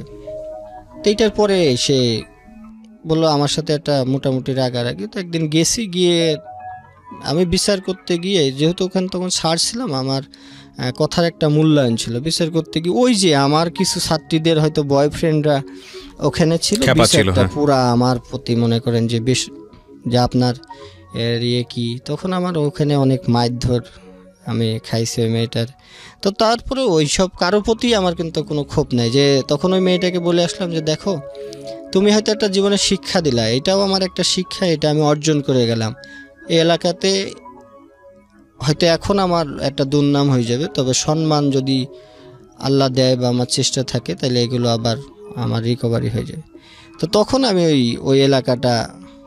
তো এইটার পরে সে বললো আমার সাথে একটা মোটামুটি রাগারাগি। তো একদিন গেছি, গিয়ে আমি বিচার করতে গিয়ে, যেহেতু ওখানে তখন ছাড়ছিলাম, আমার কথার একটা মূল্যায়ন ছিল। বিচার করতে গিয়ে ওই যে আমার কিছু ছাত্রীদের হয়তো বয়ফ্রেন্ডরা ওখানে ছিল, বিচারটা পুরা আমার প্রতি মনে করেন যে বেশ, যে আপনার ইয়ে কি, তখন আমার ওখানে অনেক মারধর আমি খাইছি ওই মেয়েটার। তো তারপরে ওই সব কারোর প্রতি আমার কিন্তু কোনো ক্ষোভ নাই। যে তখন ওই মেয়েটাকে বলে আসলাম যে দেখো, তুমি হয়তো একটা জীবনে শিক্ষা দিলা, এটাও আমার একটা শিক্ষা, এটা আমি অর্জন করে গেলাম। এই এলাকাতে হয়তো এখন আমার একটা দুর্নাম হয়ে যাবে, তবে সম্মান যদি আল্লাহ দেয় বা আমার চেষ্টা থাকে, তাহলে এগুলো আবার আমার রিকভারি হয়ে যাবে। তো তখন আমি ওই এলাকাটা